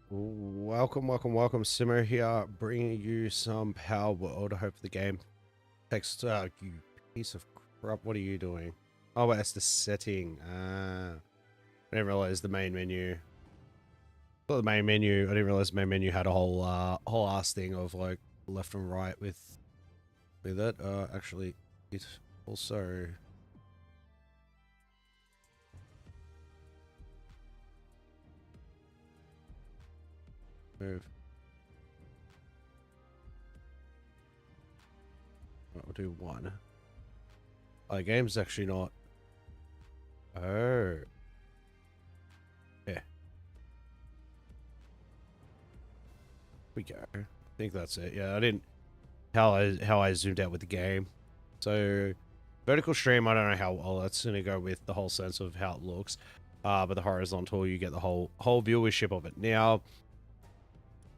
Welcome. Simo here, bringing you some Palworld. I hope the game takes. You piece of crap. What are you doing? Oh, wait, that's the setting. I didn't realize the main menu. Not the main menu. I didn't realize the main menu had a whole ass thing of like left and right with it. Actually, it also. Move. I'll do one. Oh, the game's actually not. Oh. Yeah. We go. I think that's it. Yeah, I didn't. How I zoomed out with the game. So vertical stream, I don't know how well that's gonna go with the whole sense of how it looks. But the horizontal, you get the whole viewership of it. Now,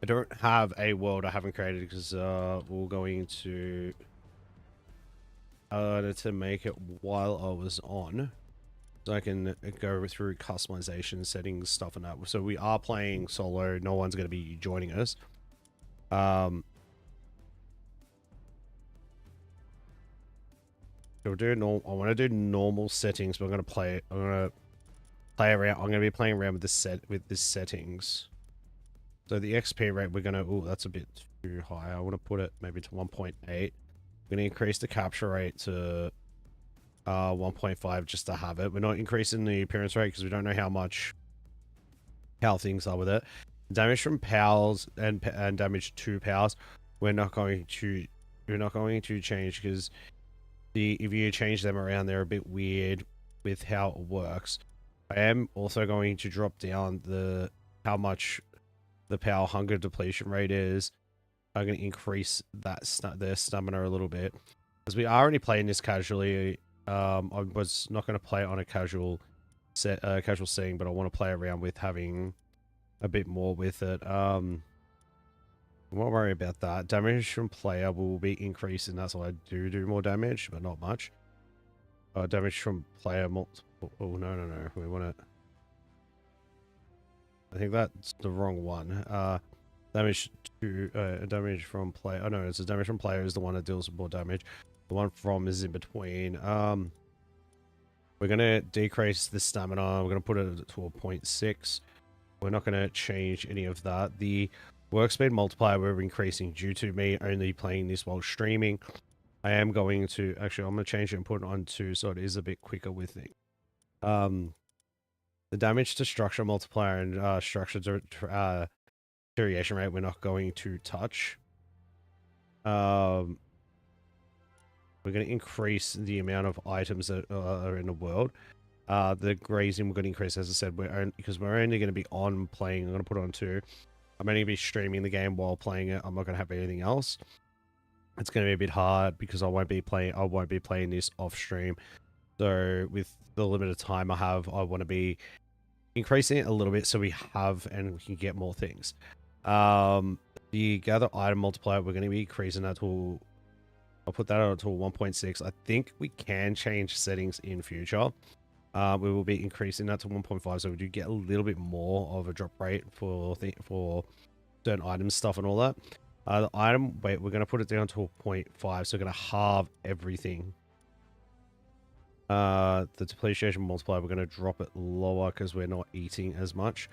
I don't have a world I haven't created because we're going to make it while I was on, so I can go through customization settings, stuff and that. So we are playing solo. No one's going to be joining us. So we'll do normal. I want to do normal settings, but I'm going to play. I'm going to play around. I'm going to be playing around with this settings. So the XP rate, we're going to. Oh, that's a bit too high. I want to put it maybe to 1.8. We're going to increase the capture rate to 1.5 just to have it. We're not increasing the appearance rate because we don't know how things are with it. Damage from pals and damage to pals, we're not going to change because if you change them around, they're a bit weird with how it works. I am also going to drop down how much the power hunger depletion rate is. I'm going to increase their stamina a little bit because we are only playing this casually. I was not going to play it on a casual setting, but I want to play around with having a bit more with it. I won't worry about that. Damage from player will be increasing. That's why I do more damage, but not much. Damage from player multiple. Oh no. We want it. I think that's the wrong one. Damage from player. Oh no, it's the damage from player is the one that deals with more damage. The one from is in between. We're gonna decrease the stamina. We're gonna put it to a 0.6. We're not gonna change any of that. The work speed multiplier we're increasing due to me only playing this while streaming. I am going to actually. I'm gonna change it and put it on 2 so it is a bit quicker with it. The damage to structure multiplier and structure deterioration rate we're not going to touch. We're going to increase the amount of items that are in the world. The grazing we're going to increase, as I said, because we're only going to be on playing. I'm going to put it on 2. I'm only going to be streaming the game while playing it. I'm not going to have anything else. It's going to be a bit hard because I won't be playing this off stream. So with the limited time I have, I want to be increasing it a little bit so we have and we can get more things. The gather item multiplier, we're going to be increasing that to. I'll put that out to 1.6. I think we can change settings in future. We will be increasing that to 1.5, so we do get a little bit more of a drop rate for certain items, stuff, and all that. The item weight, we're going to put it down to a 0.5, so we're going to halve everything. The depletion multiplier, we're going to drop it lower because we're not eating as much.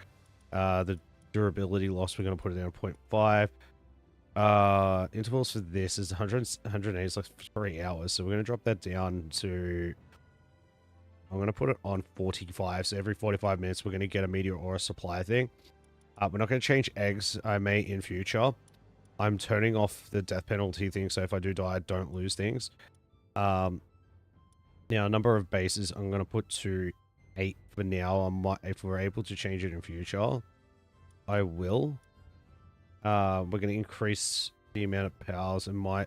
The durability loss, we're going to put it down to 0.5. Intervals for this is 180, it's like 3 hours, so we're going to drop that down to. I'm going to put it on 45, so every 45 minutes we're going to get a meteor or a supply thing. We're not going to change eggs. I may in future. I'm turning off the death penalty thing, so if I do die, I don't lose things. Now, number of bases, I'm going to put to 8 for now. If we're able to change it in future, I will. We're going to increase the amount of powers and might...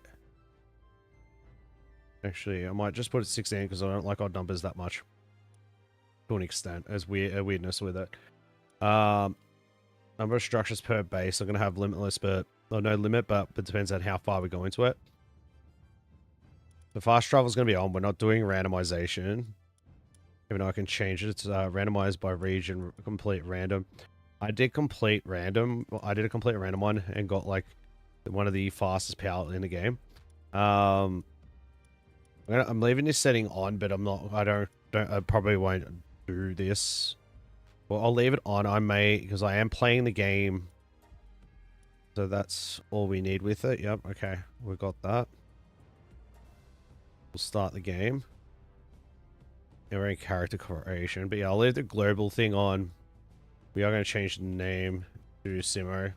Actually, I might just put it 16 because I don't like odd numbers that much. To an extent, as weirdness with it. Number of structures per base, I'm going to have limitless, but... Or no limit, but it depends on how far we go into it. The fast travel is going to be on. We're not doing randomization. Even though I can change it. It's randomized by region, complete random. I did complete random. Well, I did a complete random one and got like one of the fastest power in the game. I'm leaving this setting on, but I'm not. I probably won't do this. Well, I'll leave it on. I may, because I am playing the game. So that's all we need with it. Yep. Okay, we got that. We'll start the game. And we're in character creation, but yeah, I'll leave the global thing on. We are going to change the name to Simo.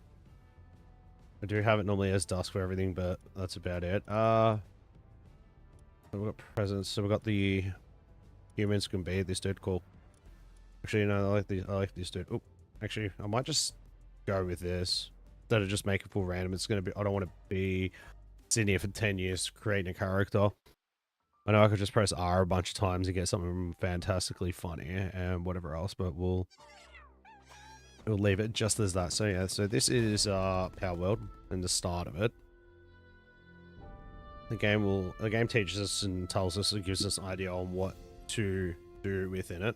I do have it normally as dusk for everything, but that's about it. So we've got presents. So we've got the humans can be this dude. Cool. Actually, no, I like this dude. Oh, actually, I might just go with this instead of just make it full random. It's gonna be. I don't want to be sitting here for 10 years creating a character. I know I could just press R a bunch of times and get something fantastically funny and whatever else, but we'll leave it just as that. So yeah, so this is Palworld and the start of it. The game teaches us and tells us, it gives us an idea on what to do within it.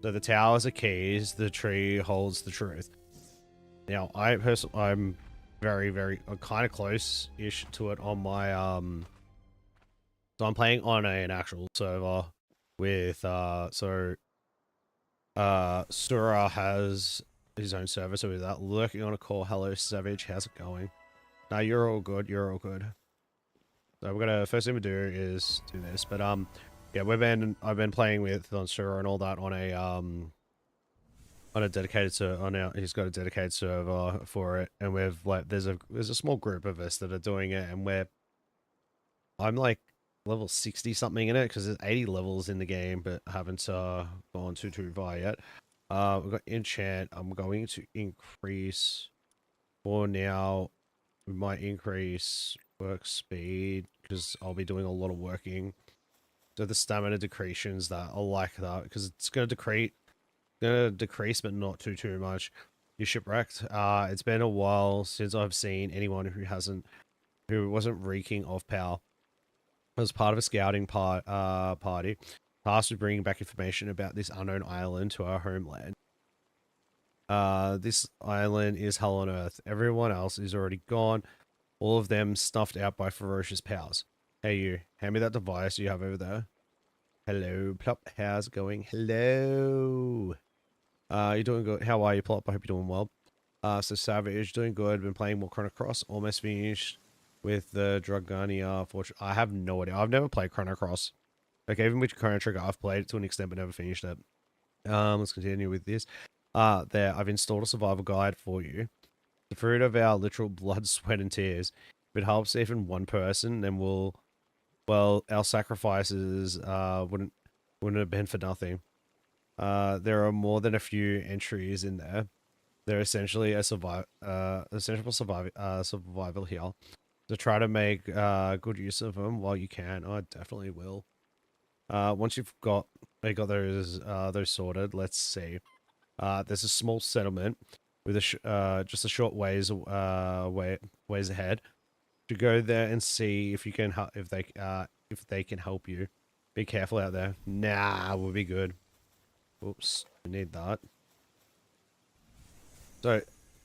So the towers are keys, the tree holds the truth. Now I'm very kind of close-ish to it on my so I'm playing on an actual server with Sura has his own server, so without lurking on a call. Hello Savage, how's it going? No, you're all good, you're all good. So we're gonna, first thing we do is do this, but yeah, I've been playing with Sura and all that on a dedicated server. He's got a dedicated server for it, and we've like there's a small group of us that are doing it, and I'm like level 60 something in it because there's 80 levels in the game, but haven't gone too far yet. We've got enchant. I'm going to increase for now. We might increase work speed because I'll be doing a lot of working. So the stamina decreases that. I like that because it's gonna decrease, but not too much. You shipwrecked. It's been a while since I've seen anyone who wasn't reeking of power. As part of a scouting party, tasked with bringing back information about this unknown island to our homeland. This island is hell on earth. Everyone else is already gone. All of them stuffed out by ferocious powers. Hey you, hand me that device you have over there. Hello, Plop. How's it going? Hello. You're doing good. How are you, Plop? I hope you're doing well. So Savage, doing good. Been playing more Chrono Cross. Almost finished with the Dragania. I have no idea. I've never played Chrono Cross. Okay, even with Chrono Trigger, I've played it to an extent but never finished it. Let's continue with this. There, I've installed a survival guide for you. The fruit of our literal blood, sweat, and tears. If it helps even one person, then our sacrifices wouldn't have been for nothing. There are more than a few entries in there. They're essentially a essential survival here. So try to make good use of them while you can. I definitely will. Once you've got those sorted, let's see. There's a small settlement with just a short ways ahead. To go there and see if you can if they can help you. Be careful out there. Nah, we'll be good. Oops, we need that. So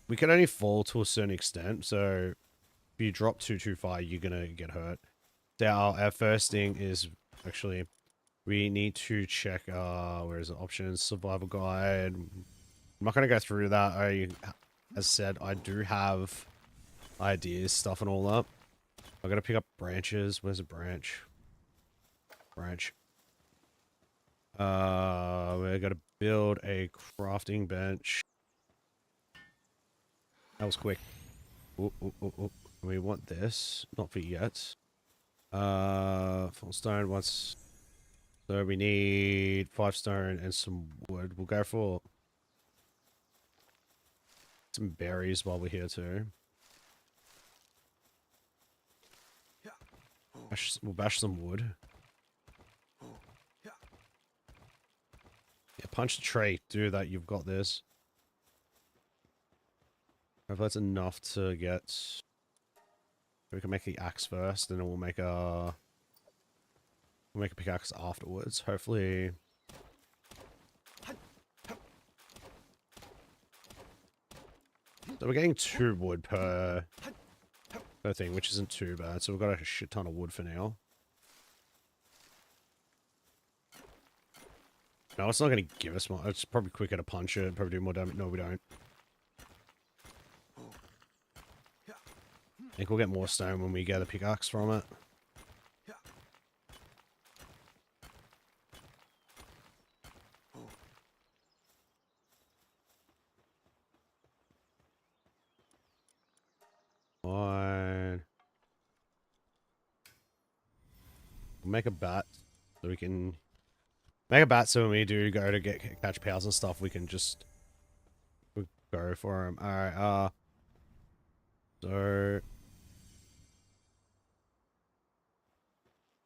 we can only fall to a certain extent. So if you drop too far, you're gonna get hurt. So our first thing is actually we need to check where is it? Options, survival guide. I'm not gonna go through that. As said, I do have ideas, stuff and all that. I'm gonna pick up branches. Where's a branch? Branch. We're gonna build a crafting bench. That was quick. Ooh. We want this. Not for yet. Full stone once. So we need 5 stone and some wood. We'll go for some berries while we're here too. We'll bash some wood. Yeah, punch the tree. Do that. You've got this. If that's enough to get... We can make the axe first, and then we'll make a pickaxe afterwards. Hopefully... So we're getting 2 wood per thing, which isn't too bad. So we've got a shit ton of wood for now. No, it's not going to give us more. It's probably quicker to punch it. Probably do more damage. No, we don't. I think we'll get more stone when we get a pickaxe from it. Fine. We'll make a bat so we can make a bat so when we do go to catch pals and stuff, we can just go for them. All right. So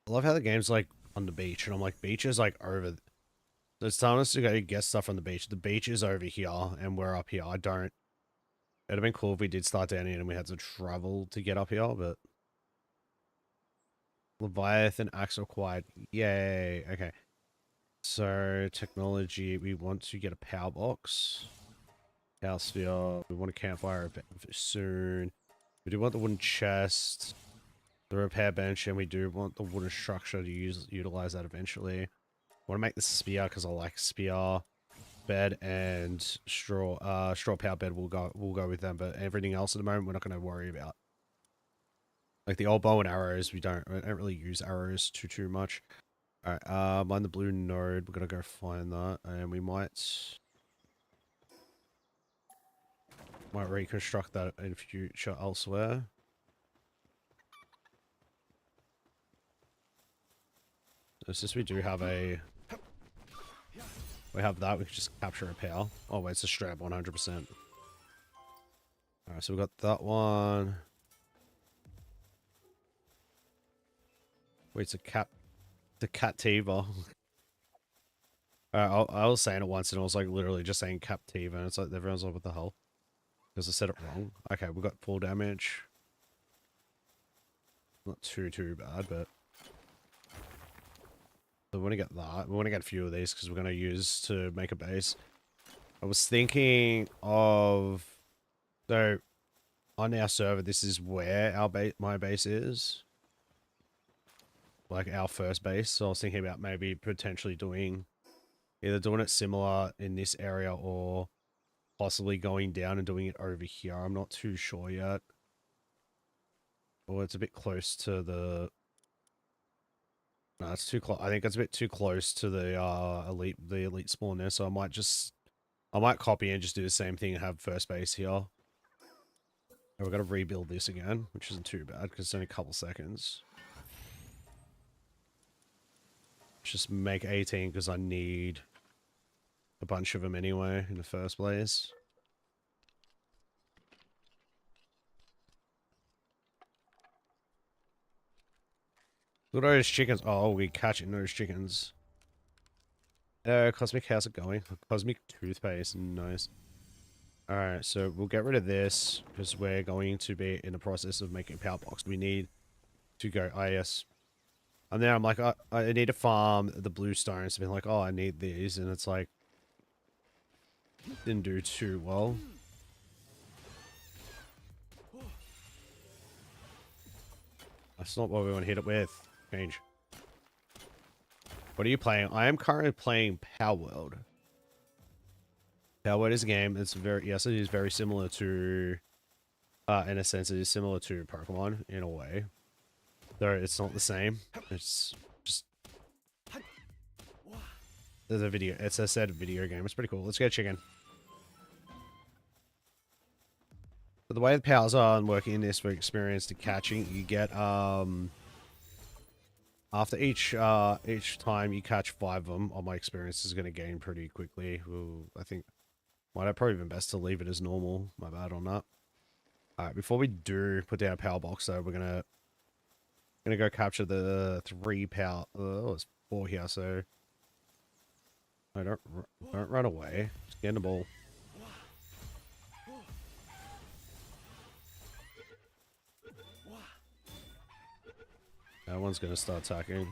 I love how the game's like on the beach, and I'm like, beach is like over. So it's telling us to go get stuff from the beach. The beach is over here, and we're up here. I don't. It'd have been cool if we did start down here and we had to travel to get up here, but Leviathan axe required. Yay. Okay. So technology, we want to get a power box. Power sphere. We want a campfire soon. We do want the wooden chest, the repair bench, and we do want the wooden structure to utilize that eventually. I want to make the spear because I like spear. Bed and straw power bed will go with them, but everything else at the moment we're not going to worry about. Like the old bow and arrows, we don't really use arrows too much. All right, mine the blue node. We're gonna go find that, and we might reconstruct that in future elsewhere. So since we do have we have that, we can just capture a power. Oh wait, it's a strap 100%. Alright, so we got that one. Wait, it's a Captiva. I was saying it once and I was like literally just saying Captiva, and it's like everyone's like, what the hell? Because I said it wrong. Okay, we got full damage. Not too bad, but we want to get that. We want to get a few of these because we're going to use to make a base. I was thinking of, so on our server, this is where my base is. Like our first base. So I was thinking about maybe potentially doing it similar in this area or possibly going down and doing it over here. I'm not too sure yet. Well, it's a bit close to the... No, it's too close. I think it's a bit too close to the elite spawn there, so I might copy and just do the same thing and have first base here. And we're gonna rebuild this again, which isn't too bad because it's only a couple seconds. Just make 18 because I need a bunch of them anyway in the first place. Look at those chickens. Oh, we catching those chickens. Cosmic, how's it going? Cosmic toothpaste, nice. Alright, so we'll get rid of this because we're going to be in the process of making a power box. We need to go IS. And then I'm like, I need to farm the blue stones. Being like, oh, I need these. And it's like, didn't do too well. That's not what we want to hit it with. Change. What are you playing? I am currently playing Palworld. Palworld is a game. It's very, yes, it is very similar to, in a sense, it is similar to Pokemon in a way. Though it's not the same. It's just, there's a video. It's a set video game. It's pretty cool. Let's get chicken. But the way the powers are and working in this for experience to catching, you get, after each time you catch 5 of them, all my experience is going to gain pretty quickly. Ooh, I think might have probably been best to leave it as normal. My bad on that. Alright, before we do put down a power box though, we're gonna go capture the 3 power. Oh, it's 4 here, so no, don't run away. Just get in the ball. That one's gonna start attacking.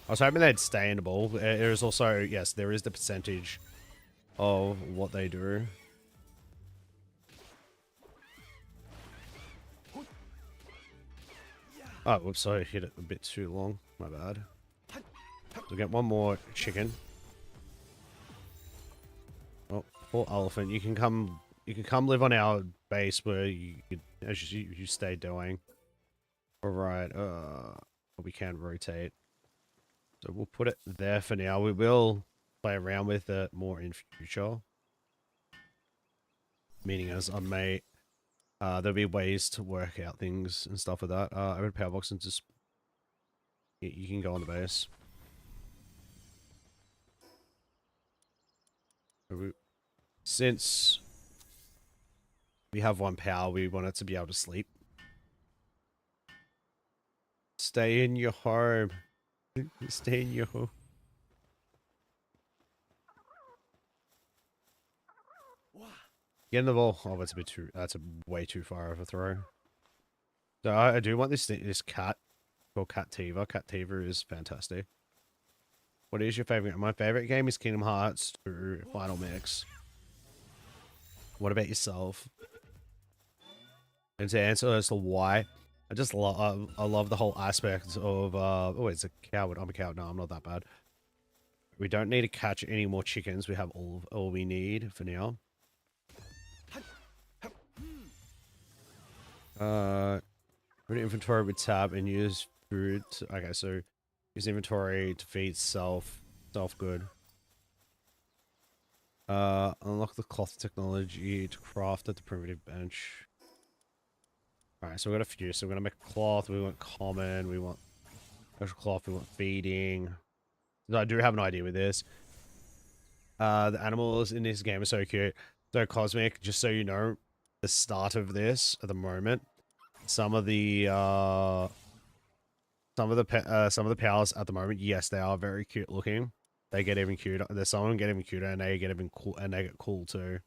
I was hoping they'd stay in the ball. There is also, yes, there is the percentage of what they do. Oh, whoops, I hit it a bit too long. My bad. So get one more chicken. Oh, poor elephant. You can come live on our base where as you stay doing. Alright, we can rotate. So we'll put it there for now. We will play around with it more in future. Meaning as I may there'll be ways to work out things and stuff like that. Open power box and just you can go on the base. Since we have one power, we want it to be able to sleep. Stay in your home. Stay in your home. Get in the ball. Oh, that's a bit too. That's a way too far of a throw. So I do want this cat called Cativa. Cativa is fantastic. What is your favorite? My favorite game is Kingdom Hearts 2 Final Mix. What about yourself? And to answer as to why, I love the whole aspect of oh, it's a coward. I'm a coward. No, I'm not that bad. We don't need to catch any more chickens. We have all we need for now. Put inventory with tab and use food. Okay, so use inventory to feed self good. Unlock the cloth technology to craft at the primitive bench. Alright, so we got a few. So we're gonna make cloth, we want common, we want special cloth, we want feeding. So I do have an idea with this. The animals in this game are so cute. So Cosmic, just so you know, the start of this at the moment, some of the pals at the moment, yes, they are very cute looking. They get even cuter. There's some of them get even cuter, and they get even cool, and they get cool too.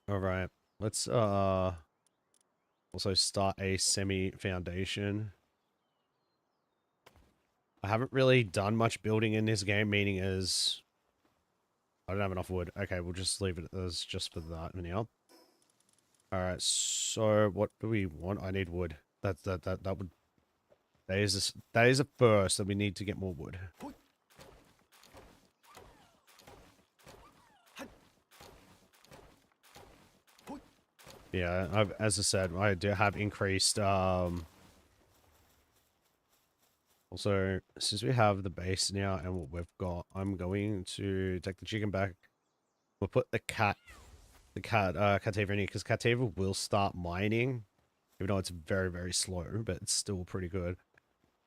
All right, let's also start a semi foundation. I haven't really done much building in this game, meaning as I don't have enough wood. Okay, we'll just leave it as just for that now. All right, so what do we want? I need wood. That is a first that we need to get more wood. Yeah, as I said, I do have increased. Also, since we have the base now and what we've got, I'm going to take the chicken back. We'll put the Cativa in here because Cativa will start mining, even though it's very, very slow, but it's still pretty good.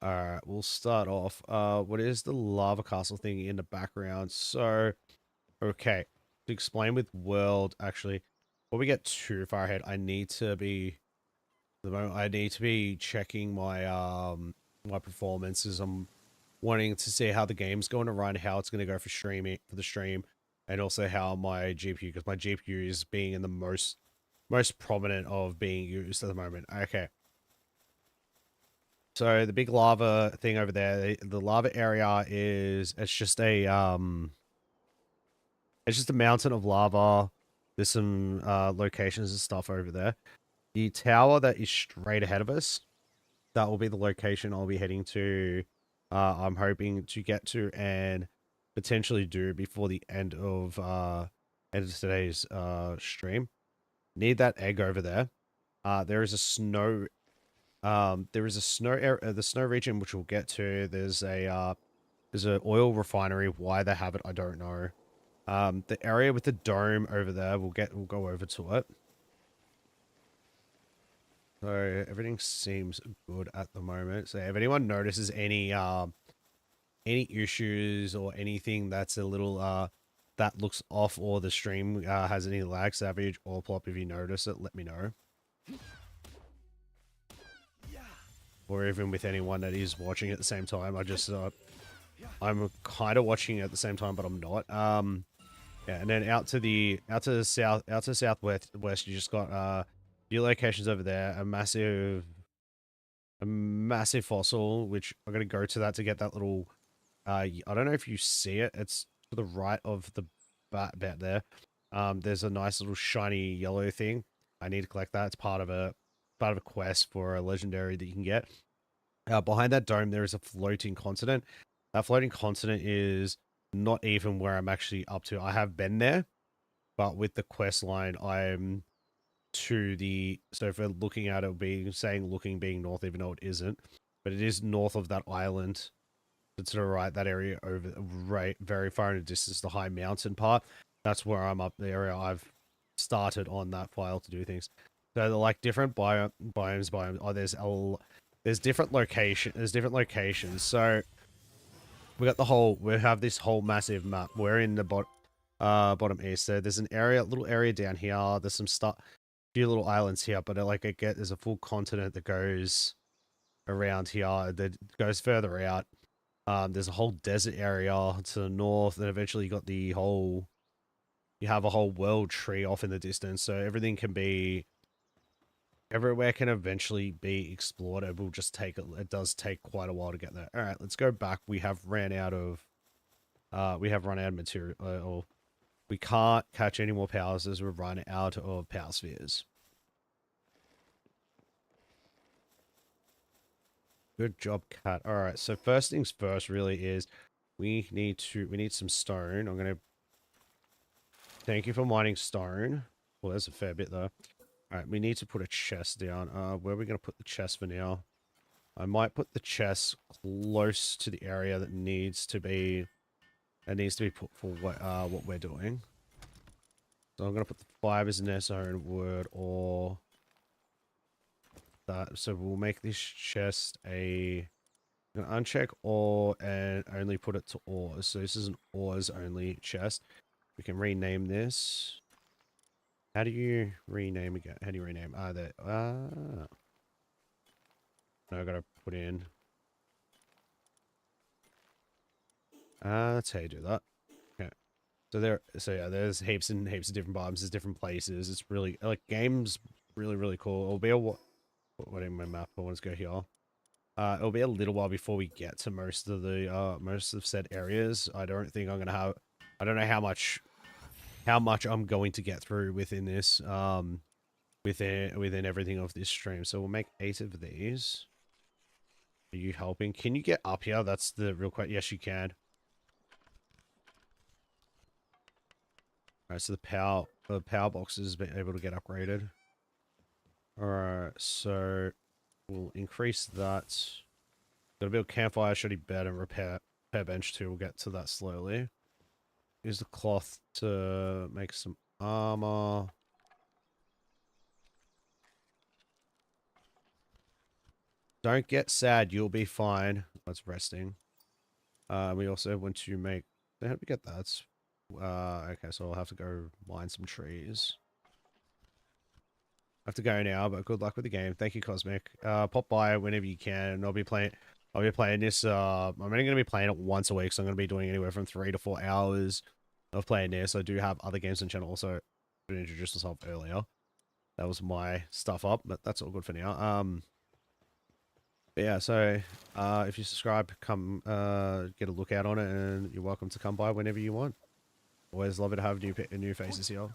Alright, we'll start off. What is the lava castle thing in the background? So, okay, to explain with world, actually, before we get too far ahead, I need to be checking my my performances. I'm wanting to see how the game's going to run, how it's going to go for the stream, and also how my GPU, because my GPU is being in the most prominent of being used at the moment. Okay. So the big lava thing over there, the lava area it's just a mountain of lava. There's some locations and stuff over there. The tower that is straight ahead of us, that will be the location I'll be heading to. I'm hoping to get to and potentially do before the end of today's stream. Need that egg over there. There is a snow the snow region which we'll get to. There's an oil refinery. Why they have it, I don't know. The area with the dome over there, we'll go over to it. So everything seems good at the moment. So if anyone notices any issues or anything that's a little that looks off, or the stream has any lag, Savage or Plop, if you notice it, let me know. Or even with anyone that is watching at the same time. I'm kind of watching at the same time, but I'm not. Yeah, and then out to the southwest, you just got few locations over there. A massive a massive fossil, which I'm going to go to that to get that little, I don't know if you see it. It's to the right of the bat there. There's a nice little shiny yellow thing. I need to collect that. It's part of a quest for a legendary that you can get. Behind that dome, there is a floating continent. That floating continent is not even where I'm actually up to. I have been there, but with the quest line, I'm to the, so if we're looking at it being saying looking being north, even though it isn't, but it is north of that island. To the right, that area over right very far in the distance, the high mountain part. That's where I'm up, the area I've started on that file to do things. So they're like different biomes. Oh, there's different locations. So we have this whole massive map. We're in the bottom east. So there's an little area down here. There's some stuff, few little islands here, but there's a full continent that goes around here that goes further out. There's a whole desert area to the north, and eventually you have a whole world tree off in the distance. So everywhere can eventually be explored. It does take quite a while to get there. All right, let's go back. We have run out of material, or we can't catch any more powers as we've run out of power spheres. Good job, Cat. All right, so first things first really is we need some stone. Thank you for mining stone. Well, there's a fair bit though. All right, we need to put a chest down. Where are we going to put the chest for now? I might put the chest close to the area that needs to be put for what we're doing. So I'm going to put the fibers in their own word or that. So we'll make this chest I'm going to uncheck ore and only put it to ores. So this is an ores only chest. We can rename this. How do you rename again? How do you rename? No, I gotta put in. That's how you do that. Okay. So yeah, there's heaps and heaps of different biomes. There's different places. It's really, like, game's really cool. It'll be what in my map? I want to go here. It'll be a little while before we get to most of said areas. I don't know how much I'm going to get through within this, within everything of this stream. So we'll make 8 of these. Are you helping? Can you get up here? That's the real question. Yes, you can. All right, so the power boxes has been able to get upgraded. All right, so we'll increase that. Got to build campfire, shoddy bed, and repair bench too. We'll get to that slowly. Use the cloth to make some armor. Don't get sad. You'll be fine. That's resting. We also want to make. How do we get that? Okay, so I'll have to go mine some trees. I have to go now, but good luck with the game. Thank you, Cosmic. Pop by whenever you can, and I'll be playing this. I'm only going to be playing it once a week, so I'm going to be doing anywhere from 3 to 4 hours of playing this. I do have other games on the channel also. I introduced myself earlier. That was my stuff up, but that's all good for now. But yeah, so if you subscribe, come get a look out on it, and you're welcome to come by whenever you want. Always love it to have new faces here.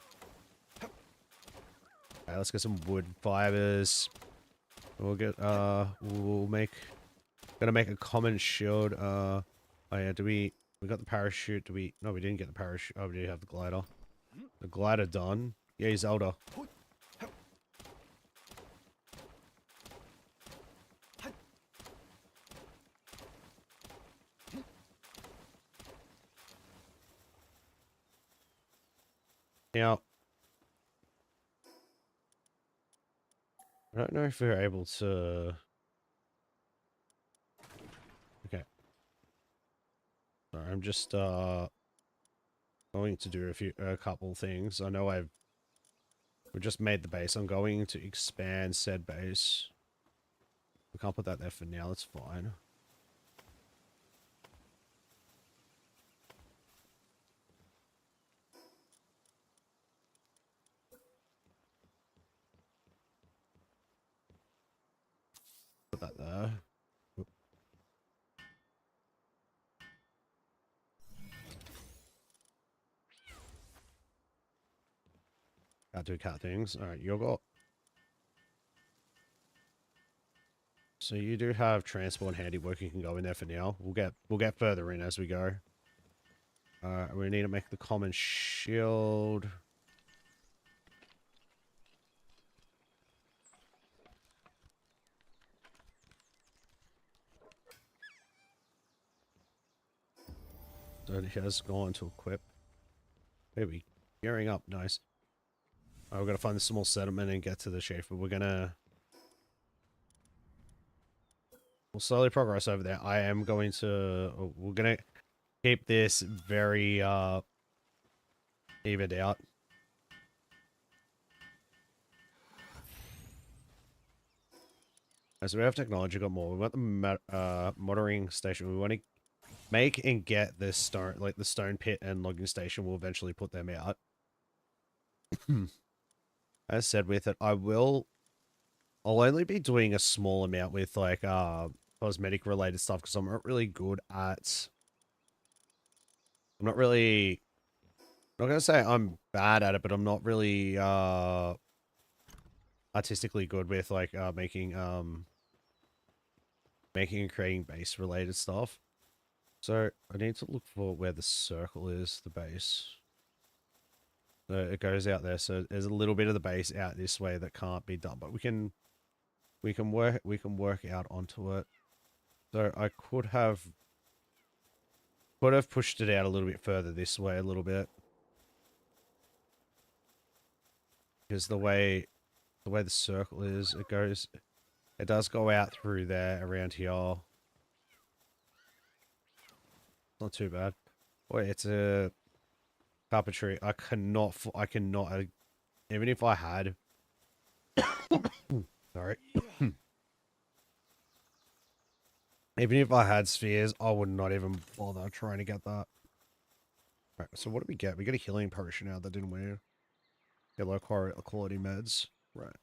Okay, let's get some wood fibers. Gonna make a common shield. Oh yeah, we got the parachute? No, we didn't get the parachute. Oh, we do have the glider. The glider done. Yay, Zelda. Now, I don't know if we're able to... Okay. Sorry, I'm just, going to do a couple things. I know we just made the base. I'm going to expand said base. We can't put that there for now. That's fine. Put that there. Oop. Can't do cat things. All right, you got. So you do have transport and handiwork. You can go in there for now. We'll get further in as we go. We need to make the common shield. So it has gone to equip. Maybe gearing up. Nice. We're gonna find the small settlement and get to the Schaefer. We'll slowly progress over there. I am going to. We're gonna keep this very evened out. As we have technology, got more. We want the motoring station. We want to make and get this stone, like the stone pit and logging station. We'll eventually put them out. As said, with it, I'll only be doing a small amount with like cosmetic related stuff because I'm not really good at. I'm not really. I'm not gonna say I'm bad at it, but I'm not really artistically good with like making and creating base related stuff. So I need to look for where the circle is, the base. So it goes out there. So there's a little bit of the base out this way that can't be done, but we can work out onto it. So I could have pushed it out a little bit further this way a little bit. Because the way the circle is, it does go out through there around here. Not too bad. Wait, it's a carpentry. I cannot, even if I had, sorry. Even if I had spheres, I would not even bother trying to get that. Right, so what did we get? We got a healing potion out that didn't we? Get low quality meds. Right.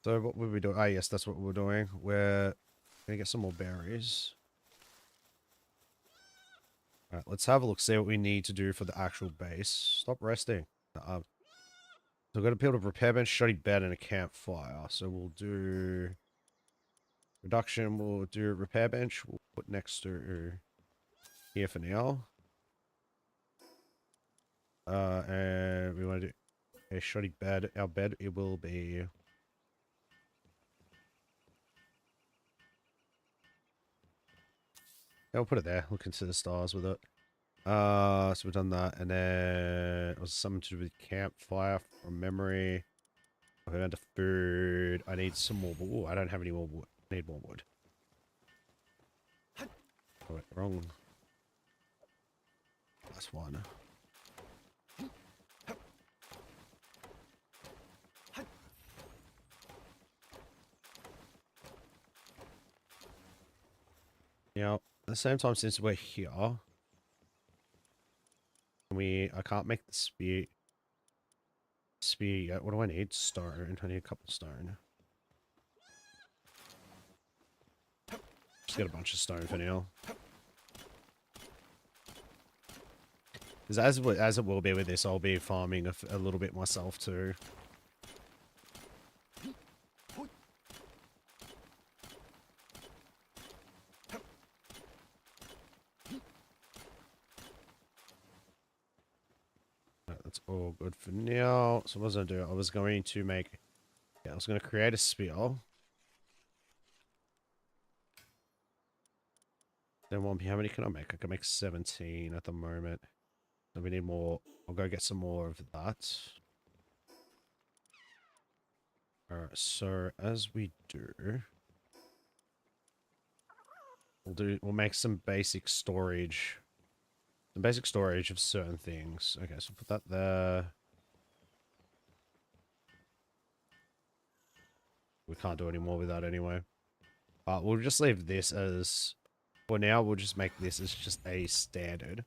So what were we doing? Ah, yes, that's what we're doing. We're gonna get some more berries. Alright, let's have a look, see what we need to do for the actual base. Stop resting. So we've got to build a repair bench, shoddy bed, and a campfire. So we'll do reduction, we'll do repair bench, we'll put next to here for now. And we want to do a shoddy bed. Our bed, it will be... Yeah, we'll put it there. Look into the stars with it. So we've done that, and then it was something to do with campfire from memory. I found a food. I need some more wood. I don't have any more wood. I need more wood. Oh, wait, wrong. That's one. Now, at the same time, since we're here, I can't make the spear yet. What do I need? Stone. I need a couple stone. Just get a bunch of stone for now. Because as it will be with this, I'll be farming a little bit myself too. That's all good for now. So what was I going to do? I was going to make... Yeah, I was going to create a spear. Then how many can I make? I can make 17 at the moment. So we need more. I'll go get some more of that. Alright, so as we do... We'll make some basic storage. Some basic storage of certain things. Okay, so put that there. We can't do any more with that anyway. But we'll just leave this as... For now, we'll just make this as just a standard.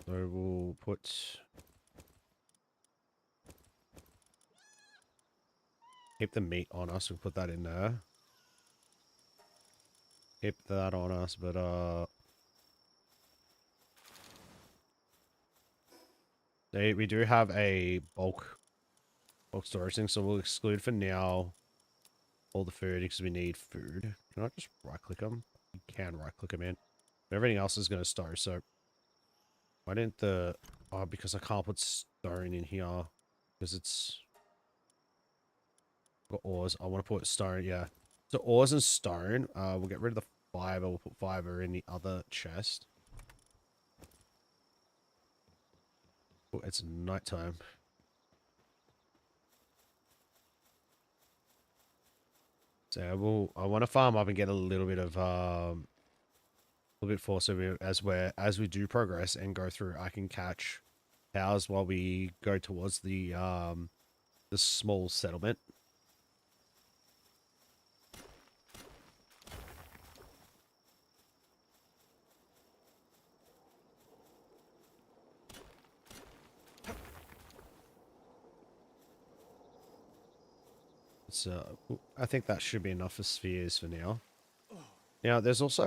So we'll put... keep the meat on us. We'll put that in there. Keep that on us, but we do have a bulk storage thing, so we'll exclude for now all the food because we need food. Can I just right click them? You can right click them in. But everything else is going to store, so why didn't the... Oh, because I can't put stone in here. Because it's... got ores. I want to put stone, yeah. So ores and stone. We'll get rid of the fiber. We'll put fiber in the other chest. Oh, it's nighttime. So I want to farm up and get a little bit of a little bit for, so as we do progress and go through, I can catch cows while we go towards the small settlement. So I think that should be enough for spheres for now. Now there's also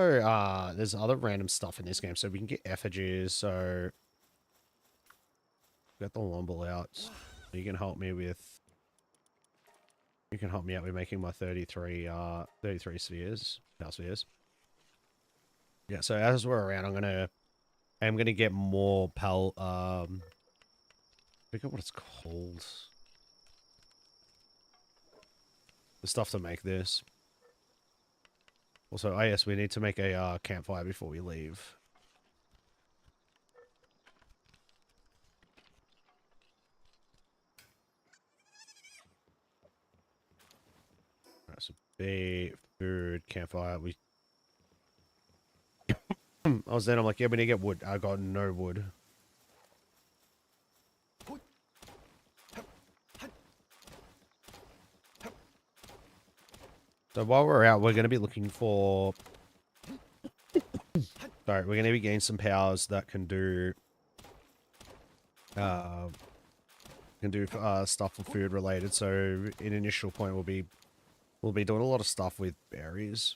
there's other random stuff in this game, so we can get effigies. So get the Lomble out. You can help me with. You can help me out with making my 33 spheres, power spheres. Yeah. So as we're around, I'm gonna get more I forget what it's called. The stuff to make this. Also, oh yes, we need to make a campfire before we leave. Alright, so bait, food, campfire. I'm like, yeah, we need to get wood. I got no wood. So while we're out, we're going to be looking for... Sorry, we're going to be getting some powers that can do... stuff for food related. So in initial point, we'll be doing a lot of stuff with berries.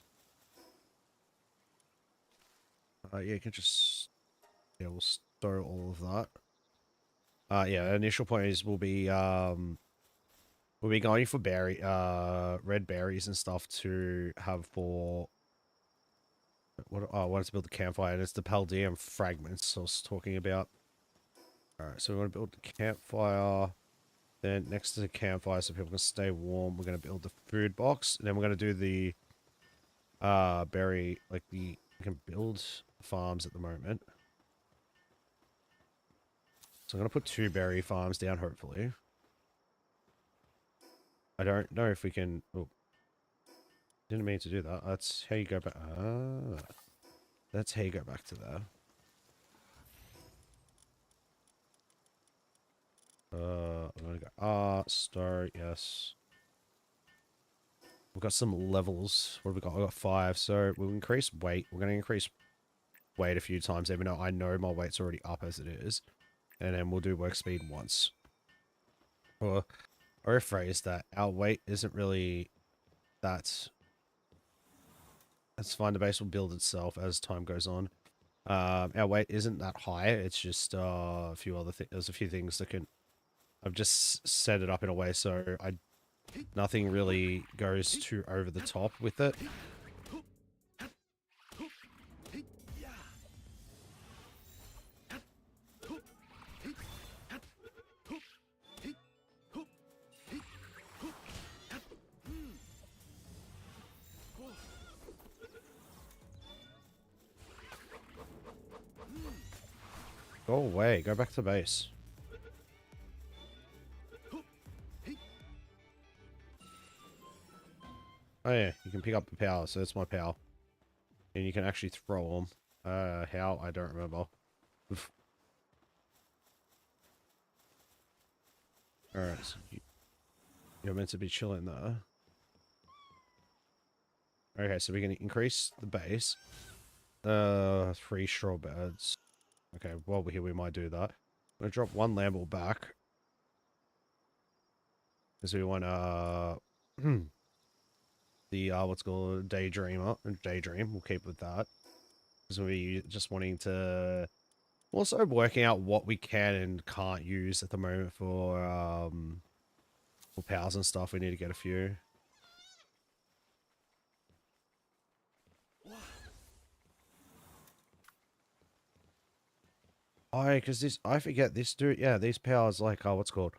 Yeah, you can just... Yeah, we'll store all of that. Yeah, initial point is we'll be going for red berries and stuff to have for... I wanted to build the campfire, and it's the Paldeum fragments I was talking about. Alright, so we want to build the campfire. Then next to the campfire, so people can stay warm, we're going to build the food box. And then we're going to do the berry, like we can build farms at the moment. So I'm going to put 2 berry farms down, hopefully. I don't know if we can... Oh, didn't mean to do that. That's how you go back. That's how you go back to there. I'm gonna go start, yes. We've got some levels. What have we got? I've got 5. So we'll increase weight. We're gonna increase weight a few times, even though I know my weight's already up as it is. And then we'll do work speed once. Or rephrase that. Our weight isn't really that. That's fine. The base will build itself as time goes on. Our weight isn't that high. It's just a few other things. There's a few things that can... I've just set it up in a way so nothing really goes too over the top with it. Go away. Go back to base. Oh yeah, you can pick up the power, so that's my power. And you can actually throw them. How? I don't remember. Alright, so you're meant to be chilling there. Okay, so we're going to increase the base. 3 straw beds. Okay, while we're here, we might do that. I'm going to drop 1 lamble back. Because we want the what's called daydream. We'll keep with that because we just wanting to also working out what we can and can't use at the moment for powers and stuff. We need to get a few. Because this, I forget this dude. Yeah, these powers like what's it called?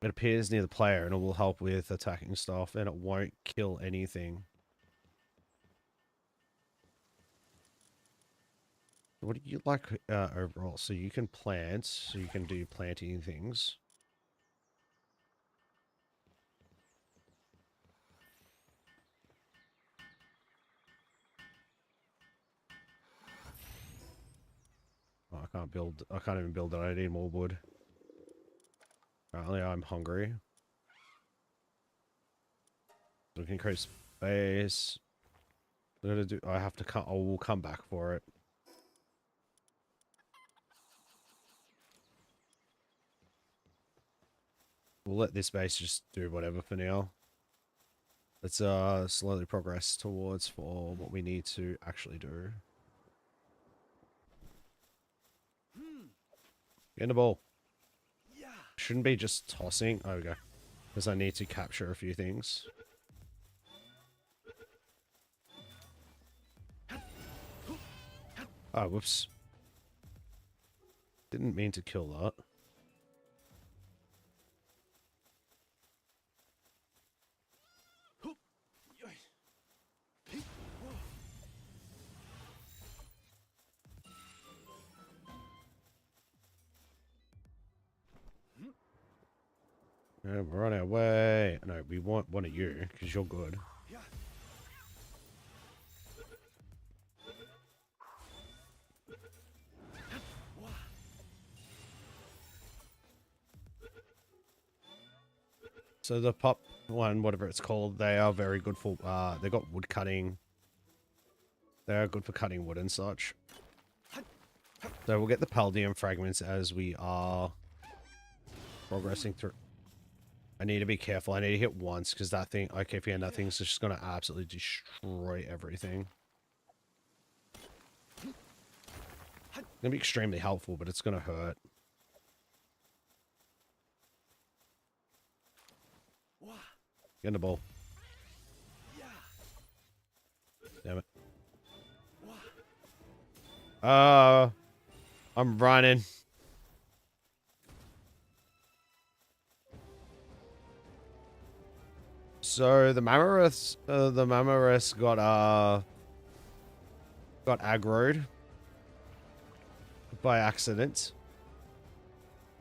It appears near the player and it will help with attacking stuff and it won't kill anything. What do you like overall? So you can plant, so you can do planting things. Oh, I can't even build it. I need more wood. Apparently I'm hungry. So we can increase space. I have to come, I will come back for it. We'll let this base just do whatever for now. Let's slowly progress towards for what we need to actually do. Get in the ball. Shouldn't be just tossing. Oh, okay. Because I need to capture a few things. Oh, whoops. Didn't mean to kill that. Yeah, we're on our way. No, we want one of you, because you're good. So the pop one, whatever it's called, they are very good for, they got wood cutting. They are good for cutting wood and such. So we'll get the Paldium fragments as we are progressing through. I need to be careful. I need to hit once because that thing, I keep hearing that thing's just going to absolutely destroy everything. It's going to be extremely helpful, but it's going to hurt. Get in the ball. Damn it. I'm running. So the Mammoths got aggroed by accident.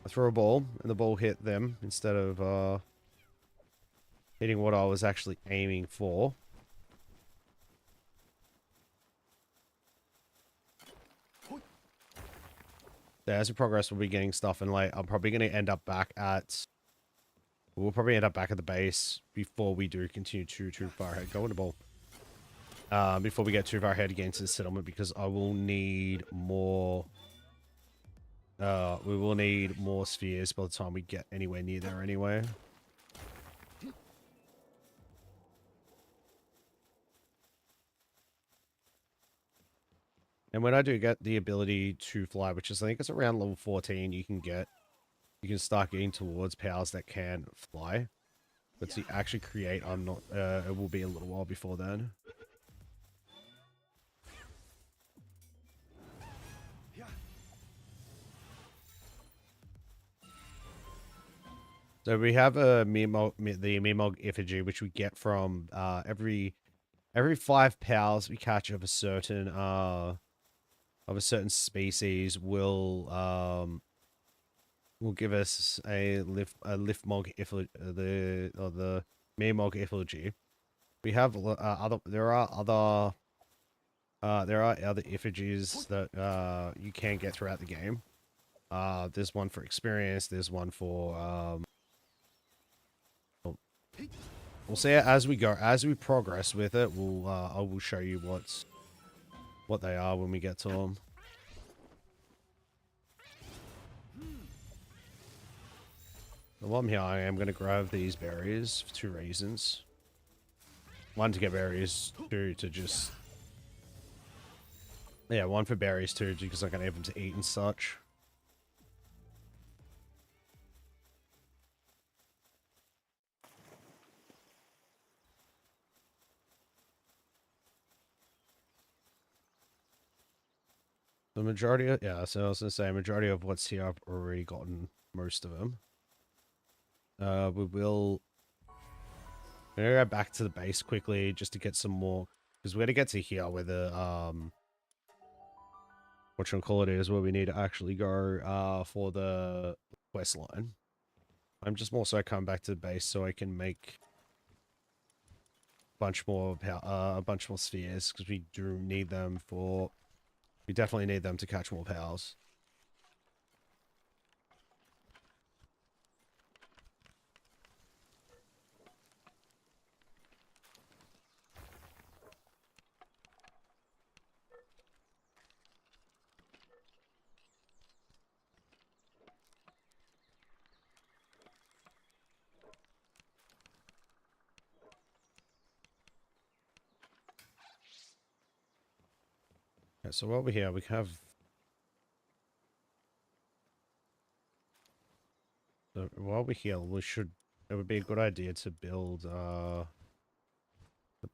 I threw a ball and the ball hit them instead of hitting what I was actually aiming for. So as we progress, we'll be getting stuff, and like I'm probably going to end up back at. We'll probably end up back at the base before we do continue too far ahead. Go in the ball. Before we get too far ahead against the settlement, because I will need more. We will need more spheres by the time we get anywhere near there anyway. And when I do get the ability to fly, which is I think it's around level 14, you can start getting towards powers that can fly. But to actually create, I'm not. It will be a little while before then. So we have the Mimog effigy, which we get from every 5 powers we catch of a certain species will give us a Liftmog effigy, the Mimog effigy. We have there are other effigies that you can get throughout the game. There's one for experience. There's one for we'll see it as we go. As we progress with it, I will show you what they are when we get to them. While I'm here, I am going to grab these berries for 2 reasons. 1, to get berries. 2, to just... Yeah, 1 for berries, 2, because I can have them to eat and such. The majority of... Yeah, so I was going to say, majority of what's here, I've already gotten most of them. We will... I'm going to go back to the base quickly, just to get some more... Because we're going to get to here where the... Whatchamacallit is, where we need to actually go for the quest line. I'm just more so coming back to the base so I can make a bunch more spheres, because we do need them for... We definitely need them to catch more pals. Okay, so over here we have... So while we're here, we should... It would be a good idea to build the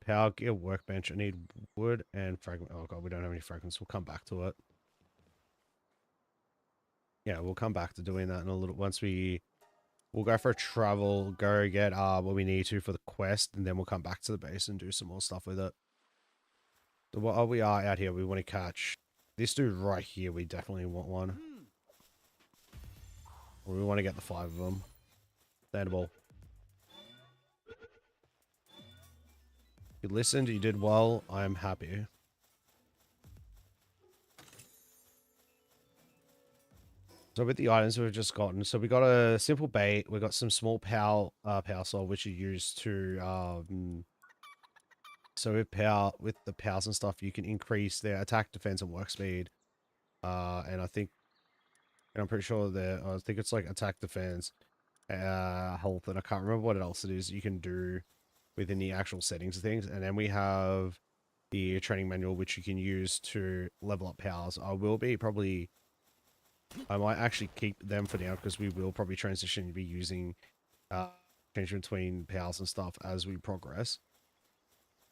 power gear workbench. I need wood and fragment. Oh god, we don't have any fragments. We'll come back to it. Yeah, we'll come back to doing that in a little... Once we... We'll go for a travel, go get what we need to for the quest, and then we'll come back to the base and do some more stuff with it. So while we are out here, we want to catch this dude right here. We definitely want one. We want to get the 5 of them. Understandable. You listened, you did well. I'm happy. So with the items we've just gotten, so we got a simple bait, we got some small power soul, which you use to so with the powers and stuff, you can increase their attack, defense, and work speed. And I'm pretty sure that I think it's like attack, defense, health, and I can't remember what else it is you can do within the actual settings of things. And then we have the training manual, which you can use to level up powers. I might actually keep them for now, because we will probably transition to be using change between powers and stuff as we progress.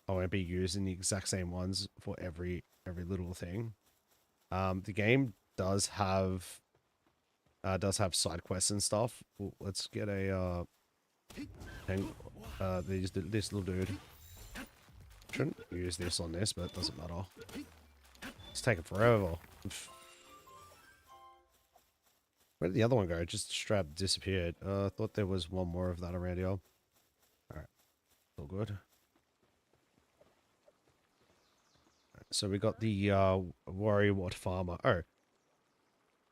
I won't be using the exact same ones for every little thing. The game does have side quests and stuff. Well, let's get a this little dude. Shouldn't use this on this, but it doesn't matter. It's taking forever. Where did the other one go? It just straight up disappeared. I thought there was one more of that around here. Alright. All good. So we got the Warrior Watt Farmer. Oh.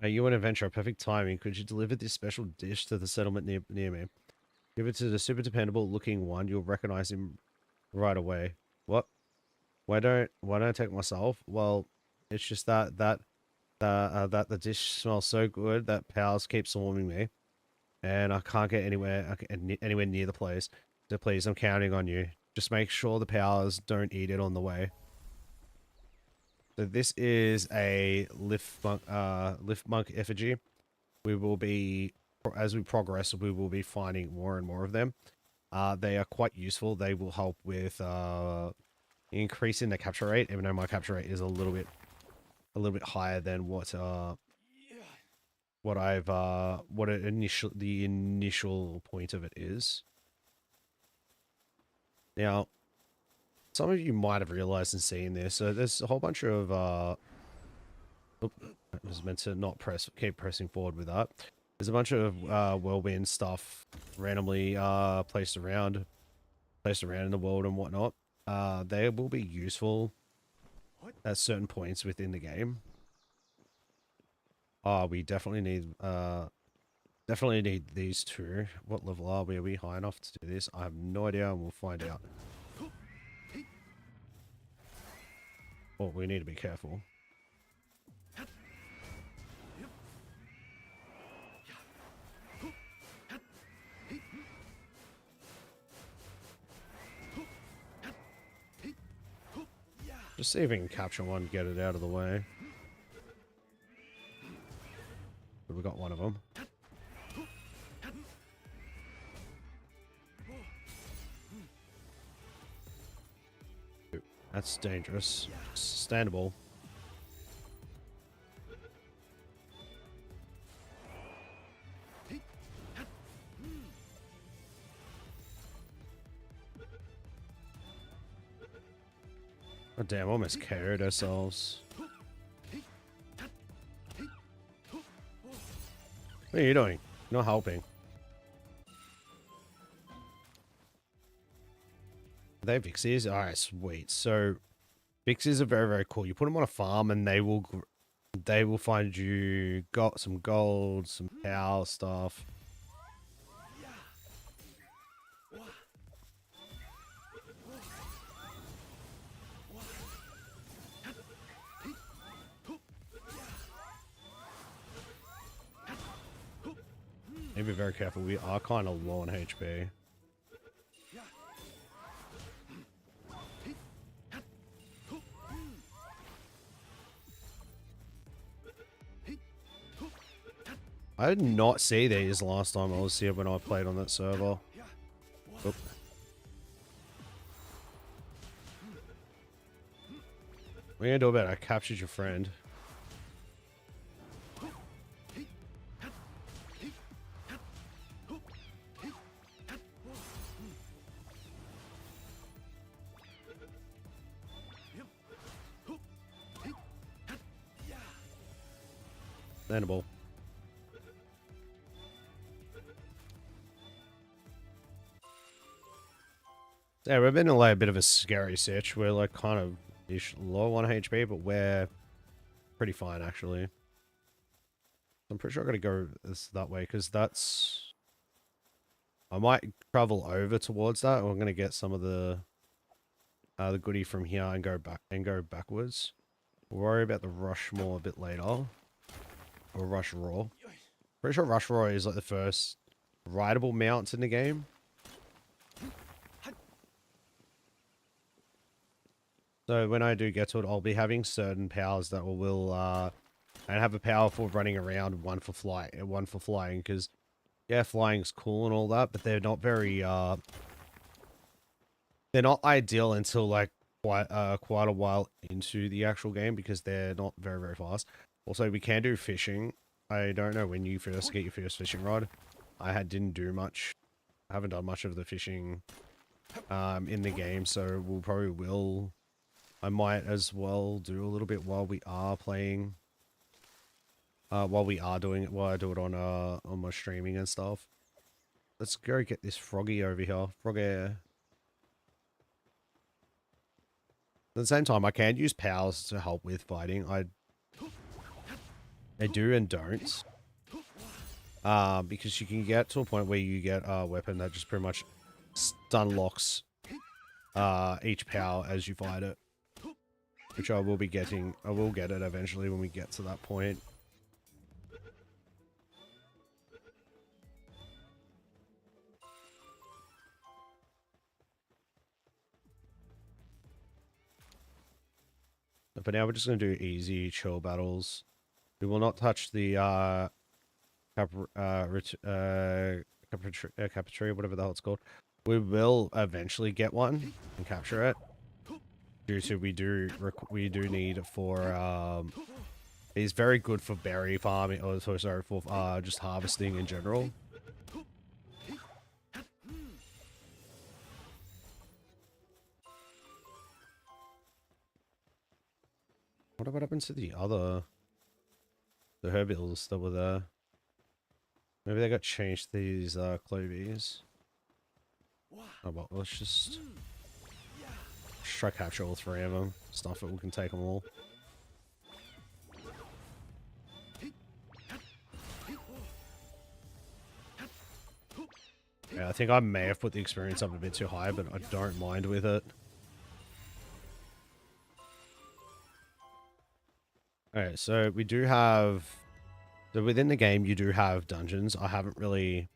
Are you an adventurer? Perfect timing. Could you deliver this special dish to the settlement near me? Give it to the super dependable looking one. You'll recognize him right away. What? Why don't I take myself? Well, it's just that the dish smells so good that pals keep swarming me, and I can't get anywhere near the place. So please, I'm counting on you. Just make sure the pals don't eat it on the way. So this is a lift monk effigy. We will be, as we progress, we will be finding more and more of them. They are quite useful. They will help with increasing the capture rate, even though my capture rate is a little bit higher than what the initial point of it is. Now, some of you might have realized and seen this. So there's a whole bunch of I was meant to not keep pressing forward with that. There's a bunch of whirlwind stuff randomly placed around in the world and whatnot. They will be useful at certain points within the game. We definitely need these two. What level are we? Are we high enough to do this? I have no idea, and we'll find out. Oh, we need to be careful. Just see if we can capture one, get it out of the way. But we got one of them. That's dangerous. Sustainable. Oh damn, almost carried ourselves. What are you doing? You're not helping. Are they Vixies? Alright, sweet. So Vixies are very, very cool. You put them on a farm and they will find you got some gold, some power stuff. Need to be very careful. We are kind of low on HP. I did not see these last time I was here when I played on that server. Oop. What are you gonna do about it? I captured your friend. Sustainable. Yeah, we've been in like a bit of a scary sitch. We're like kind of low on HP, but we're pretty fine actually. I'm pretty sure I gotta go that way because that's. I might travel over towards that. Or I'm gonna get some of the goodie from here and go backwards. We'll worry about the Rushmore a bit later, or Rush Raw. Pretty sure Rush Raw is like the first rideable mounts in the game. So when I do get to it, I'll be having certain powers that will and have a power for running around, one for flying, because yeah, flying's cool and all that, but they're not very they're not ideal until like quite a while into the actual game because they're not very, very fast. Also, we can do fishing. I don't know when you first get your first fishing rod. Didn't do much. I haven't done much of the fishing in the game, so we'll probably will. I might as well do a little bit while we are playing. While we are doing it, while I do it on my streaming and stuff. Let's go get this froggy over here. Froggy. At the same time, I can use powers to help with fighting. I do and don't. Because you can get to a point where you get a weapon that just pretty much stun locks each power as you fight it. Which I will be getting. I will get it eventually when we get to that point. But for now, we're just going to do easy, chill battles. We will not touch the Capitria, whatever the hell it's called. We will eventually get one and capture it. Due to we do need for he's very good for berry farming. Oh, sorry, for just harvesting in general. What happened to the herbills that were there? Maybe they got changed to these clovies. Oh well, let's just try capture all three of them. Stuff it, we can take them all. Yeah, I think I may have put the experience up a bit too high, but I don't mind with it. Alright, so we do have... So within the game, you do have dungeons. I haven't really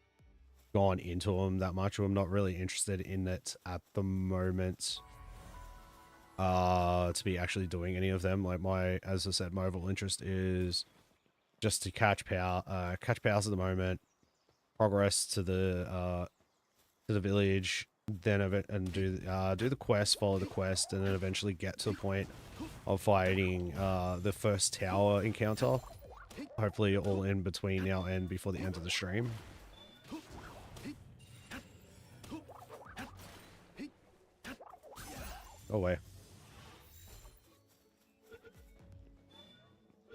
gone into them that much. I'm not really interested in it at the moment. to be actually doing any of them. Like as I said, my overall interest is just to catch powers at the moment, progress to the village, then do the quest, follow the quest, and then eventually get to the point of fighting the first tower encounter. Hopefully all in between now and before the end of the stream. Oh wait.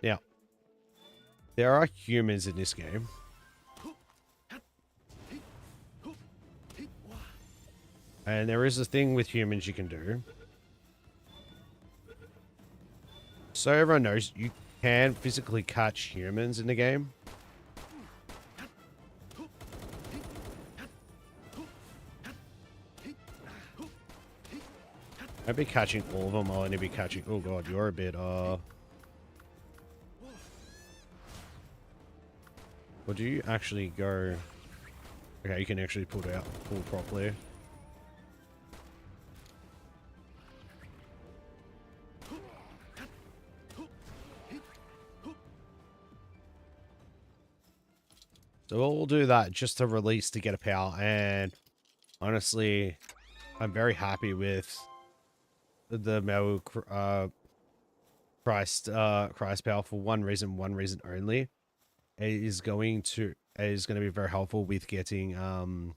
Now, there are humans in this game. And there is a thing with humans you can do. So everyone knows, you can physically catch humans in the game. I'll be catching all of them. I'll only be catching... Oh god, you're a bit, Well, do you actually go... Okay, you can actually pull properly. So we'll do that just to release to get a power, and honestly, I'm very happy with the Mel Christ power for one reason only. It is going to be very helpful with getting some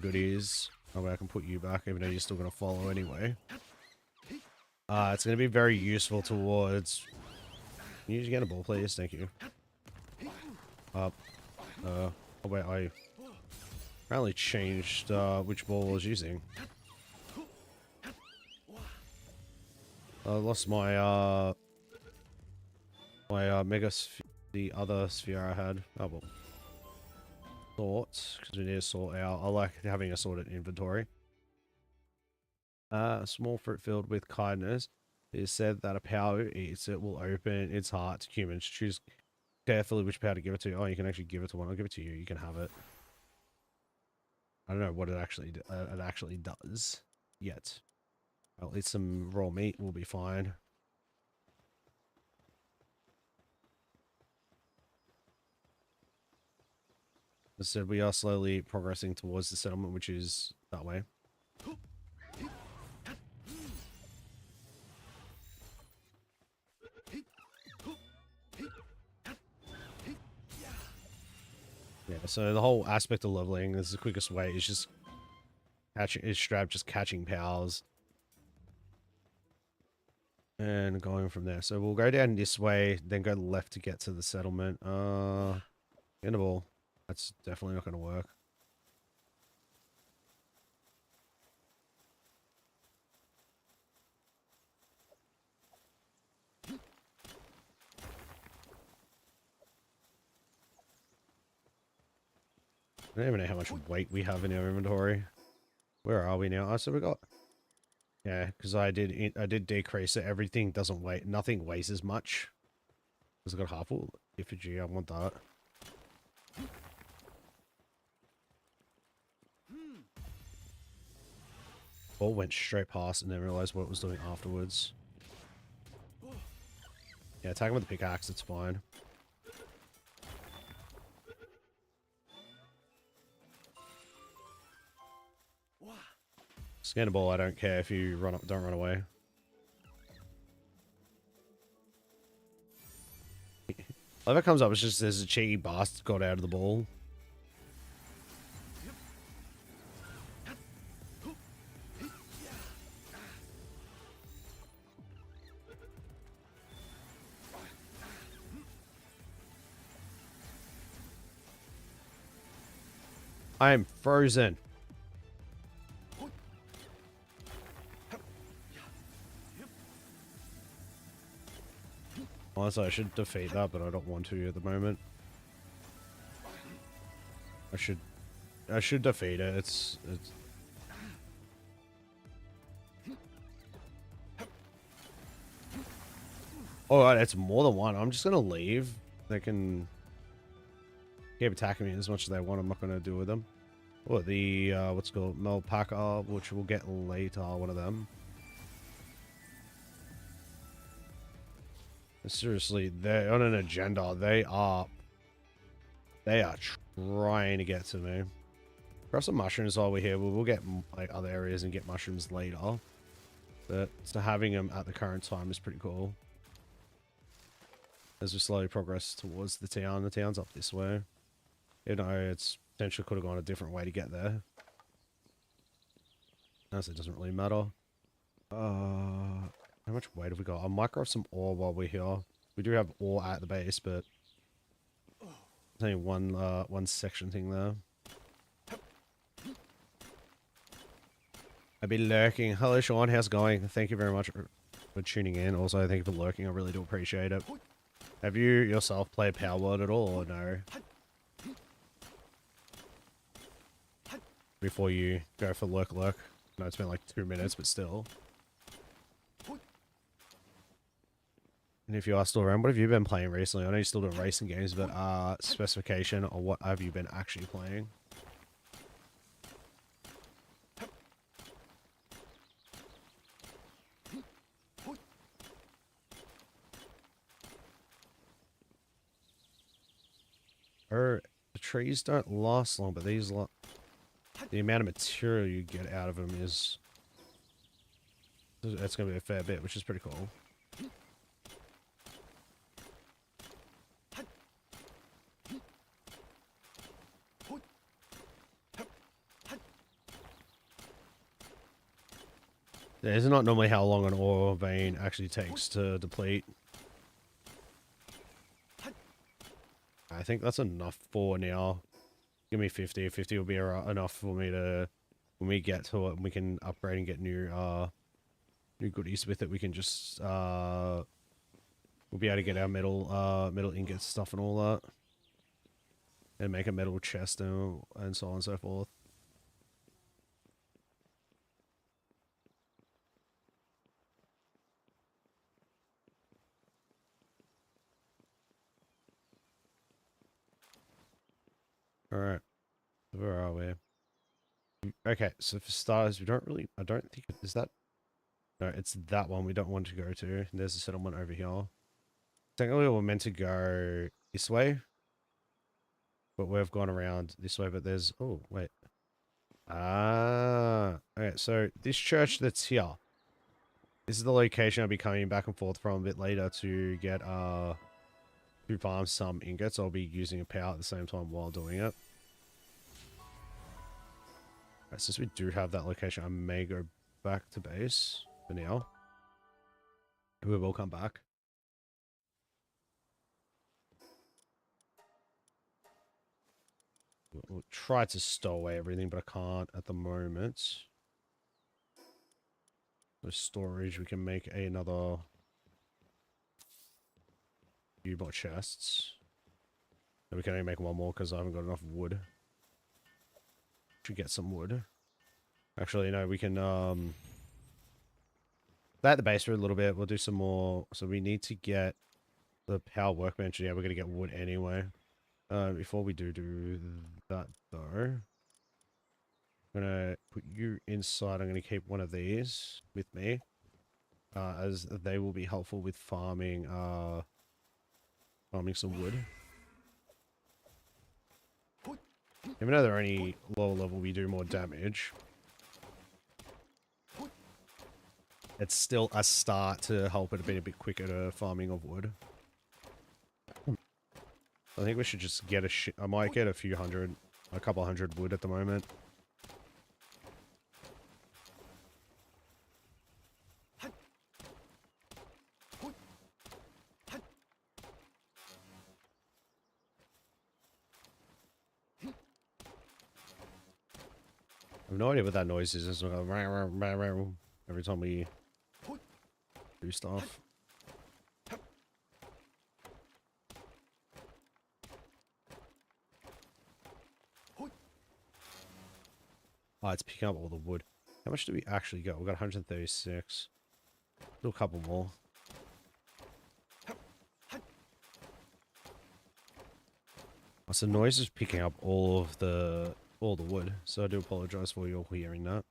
goodies. Oh, I can put you back, even though you're still gonna follow anyway. It's gonna be very useful towards. Can you just get a ball, please? Thank you. Oh wait, I apparently changed which ball I was using. I lost my mega the other sphere I had. Oh well. Sorts, because we need to sort out. I like having a sorted inventory. A small fruit filled with kindness. It is said that a power who eats it will open its heart to humans. Choose carefully which power to give it to. Oh, you can actually give it to one. I'll give it to you. You can have it. I don't know what it actually does yet. I'll eat some raw meat. We'll be fine. As I said, we are slowly progressing towards the settlement, which is that way. Yeah, so the whole aspect of leveling is the quickest way is just catching powers and going from there. So we'll go down this way, then go left to get to the settlement. Interval. That's definitely not going to work. I don't even know how much weight we have in our inventory. Where are we now? Oh, so we got... Yeah, because I did decrease it. Everything doesn't weigh... Nothing weighs as much. Because I got half full effigy. I want that. Ball went straight past and then realized what it was doing afterwards. Yeah, attack him with the pickaxe. It's fine. Scan the ball, I don't care if you don't run away. Whatever comes up, it's just there's a cheeky bastard got out of the ball. I am frozen. Honestly, I should defeat that, but I don't want to at the moment. I should defeat it. It's Alright, it's more than one. I'm just gonna leave. They can keep attacking me as much as they want. I'm not gonna deal with them. Or the what's it called, Melpaca, which we'll get later, one of them. Seriously, they're on an agenda. They are trying to get to me. Grab some mushrooms while we're here. We'll get like other areas and get mushrooms later. But so having them at the current time is pretty cool. As we slowly progress towards the town. The town's up this way. You know, it's potentially could have gone a different way to get there. Honestly, it doesn't really matter. How much weight have we got? I might grab some ore while we're here. We do have ore at the base, but there's only one section thing there. I've been lurking. Hello, Sean. How's it going? Thank you very much for tuning in. Also, thank you for lurking. I really do appreciate it. Have you yourself played Palworld at all, or no? Before you go for lurk. No, it's been like 2 minutes, but still. And if you are still around, what have you been playing recently? I know you're still doing racing games, but specification or what have you been actually playing? Or the trees don't last long, but these the amount of material you get out of them is that's going to be a fair bit, which is pretty cool. Yeah, it's not normally how long an ore vein actually takes to deplete. I think that's enough for now. Give me 50. 50 will be enough for me to, when we get to it, we can upgrade and get new goodies with it. We can just we'll be able to get our metal ingots stuff and all that, and make a metal chest and so on and so forth. All right, where are we? Okay, so for starters, we don't really. I don't think is that. No, it's that one we don't want to go to. There's a settlement over here. Technically, we're meant to go this way, but we've gone around this way. But there's wait. Okay. So this church that's here. This is the location I'll be coming back and forth from a bit later to get to farm some ingots. I'll be using a power at the same time while doing it. Right, since we do have that location, I may go back to base for now. We will come back. We'll try to stow away everything, but I can't at the moment. The storage, we can make another few more chests. And we can only make one more because I haven't got enough wood. Should get some wood. Actually, no, we can at the base for a little bit. We'll do some more. So we need to get the power workbench. Yeah, we're gonna get wood anyway. Before we do that though, I'm gonna put you inside. I'm gonna keep one of these with me, as they will be helpful with farming some wood. Even though they're only lower level, we do more damage. It's still a start to help it be a bit quicker to farming of wood. I think we should just get I might get a couple hundred wood at the moment. I have no idea what that noise is. It's like every time we do stuff. Oh, it's picking up all the wood. How much do we actually got? We got 136. Do a couple more. Oh, so noise is picking up all the wood. So I do apologize for you all hearing that.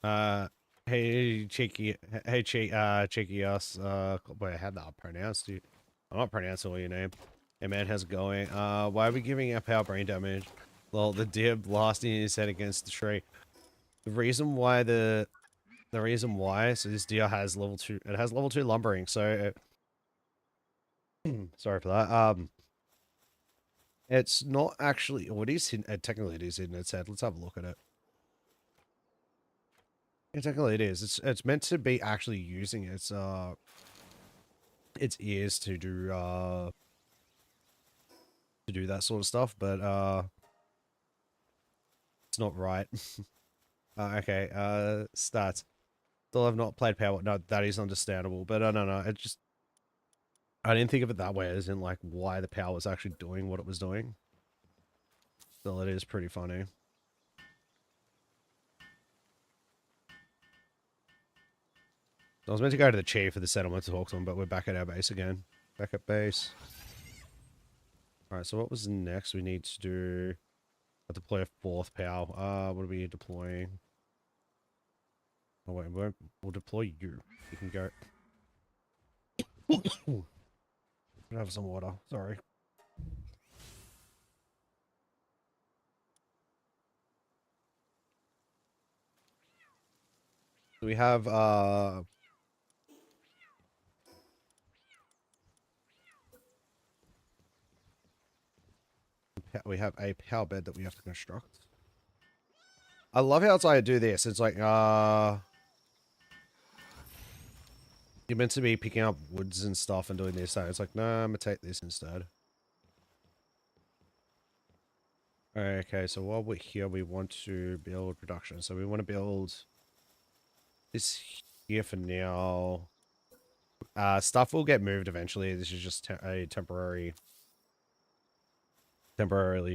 Hey, cheeky, cheeky ass, wait, how that pronounced you? I'm not pronouncing all your name. Hey man, how's it going? Why are we giving our power brain damage? Well, the deer blasting his head against the tree. The reason why so this deer has level 2, it has level 2 lumbering, so, sorry for that, it's not actually, well, it is hidden, technically it is in its head, let's have a look at it. Yeah, technically it is, it's meant to be actually using its ears to do that sort of stuff, but, it's not right. Okay, stats. Still have not played Power. No, that is understandable, but I don't know. It just I didn't think of it that way, as in like why the power was actually doing what it was doing. Still, it is pretty funny. I was meant to go to the chief for the settlement to talk to him, but we're back at our base again. Back at base. Alright, so what was next? We need to do deploy a 4th power. What are we deploying? Oh wait, we'll deploy you. You can go. Have some water. Sorry. We have a power bed that we have to construct. I love how it's like I do this. It's like you're meant to be picking up woods and stuff and doing this. So it's like, no, I'm gonna take this instead. Okay, so while we're here, we want to build production. So we want to build this here for now. Stuff will get moved eventually. This is just a temporarily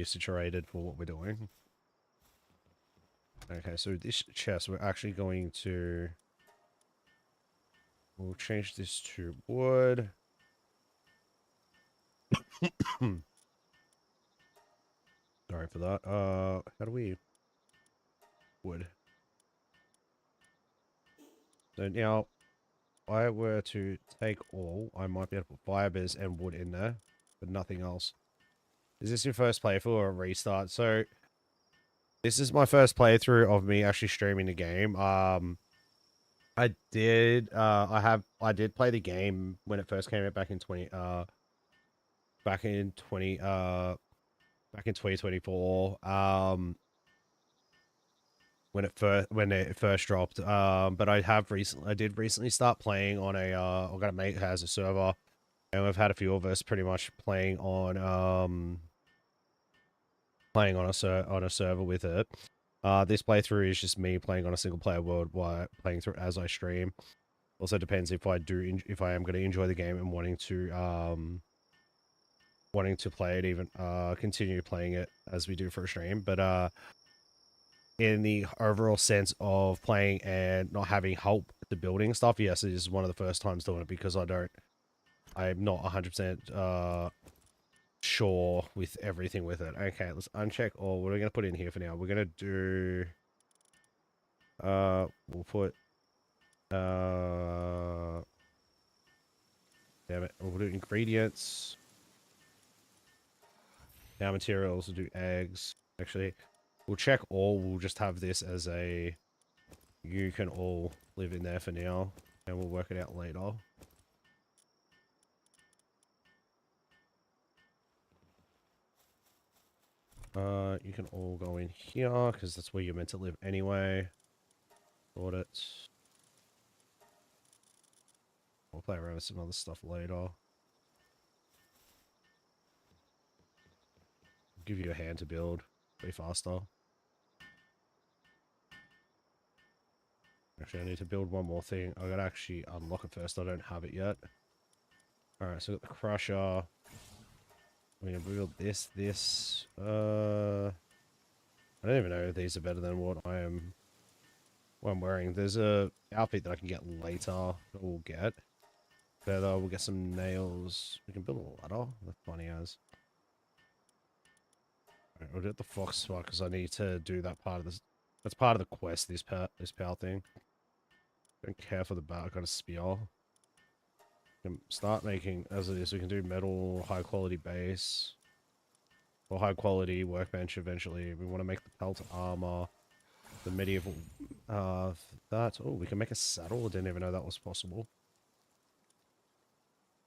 situated for what we're doing. Okay, so this chest, we're actually going to... We'll change this to wood. Sorry for that. How do we... Wood. So now, if I were to take all, I might be able to put fibers and wood in there, but nothing else. Is this your first playthrough or a restart? So, this is my first playthrough of me actually streaming the game. I did play the game when it first came out back in 2024. When it first dropped. But I did recently start playing on I've got a mate who has a server, and we've had a few of us pretty much playing on on a server with it. This playthrough is just me playing on a single player world while playing through as I stream. Also depends if I am going to enjoy the game and wanting to play it, even continue playing it as we do for a stream. But in the overall sense of playing and not having help with the building stuff, yes, it is one of the first times doing it because I'm not 100% sure with everything with it. Okay, let's uncheck all. What are we going to put in here for now? We're going to do, we'll put, damn it, we'll do ingredients. Now materials, we'll do eggs. Actually, we'll check all. We'll just have this as a, you can all live in there for now, and we'll work it out later. You can all go in here, because that's where you're meant to live anyway. Audit. We'll play around with some other stuff later. Give you a hand to build. Be faster. Actually, I need to build one more thing. I gotta actually unlock it first. I don't have it yet. Alright, so got the crusher. We're gonna build this. I don't even know if these are better than what I'm wearing. There's a outfit that I can get later that we'll get. Further, we'll get some nails. We can build a ladder. That's funny as. Alright, we'll do the fox spot because I need to do that part of this. That's part of the quest, this power thing. Don't care for the bat, I got a spear. We can start making, as it is, we can do metal, high quality base. Or high quality workbench eventually. We want to make the pelt armor. The medieval, that. Oh, we can make a saddle. I didn't even know that was possible.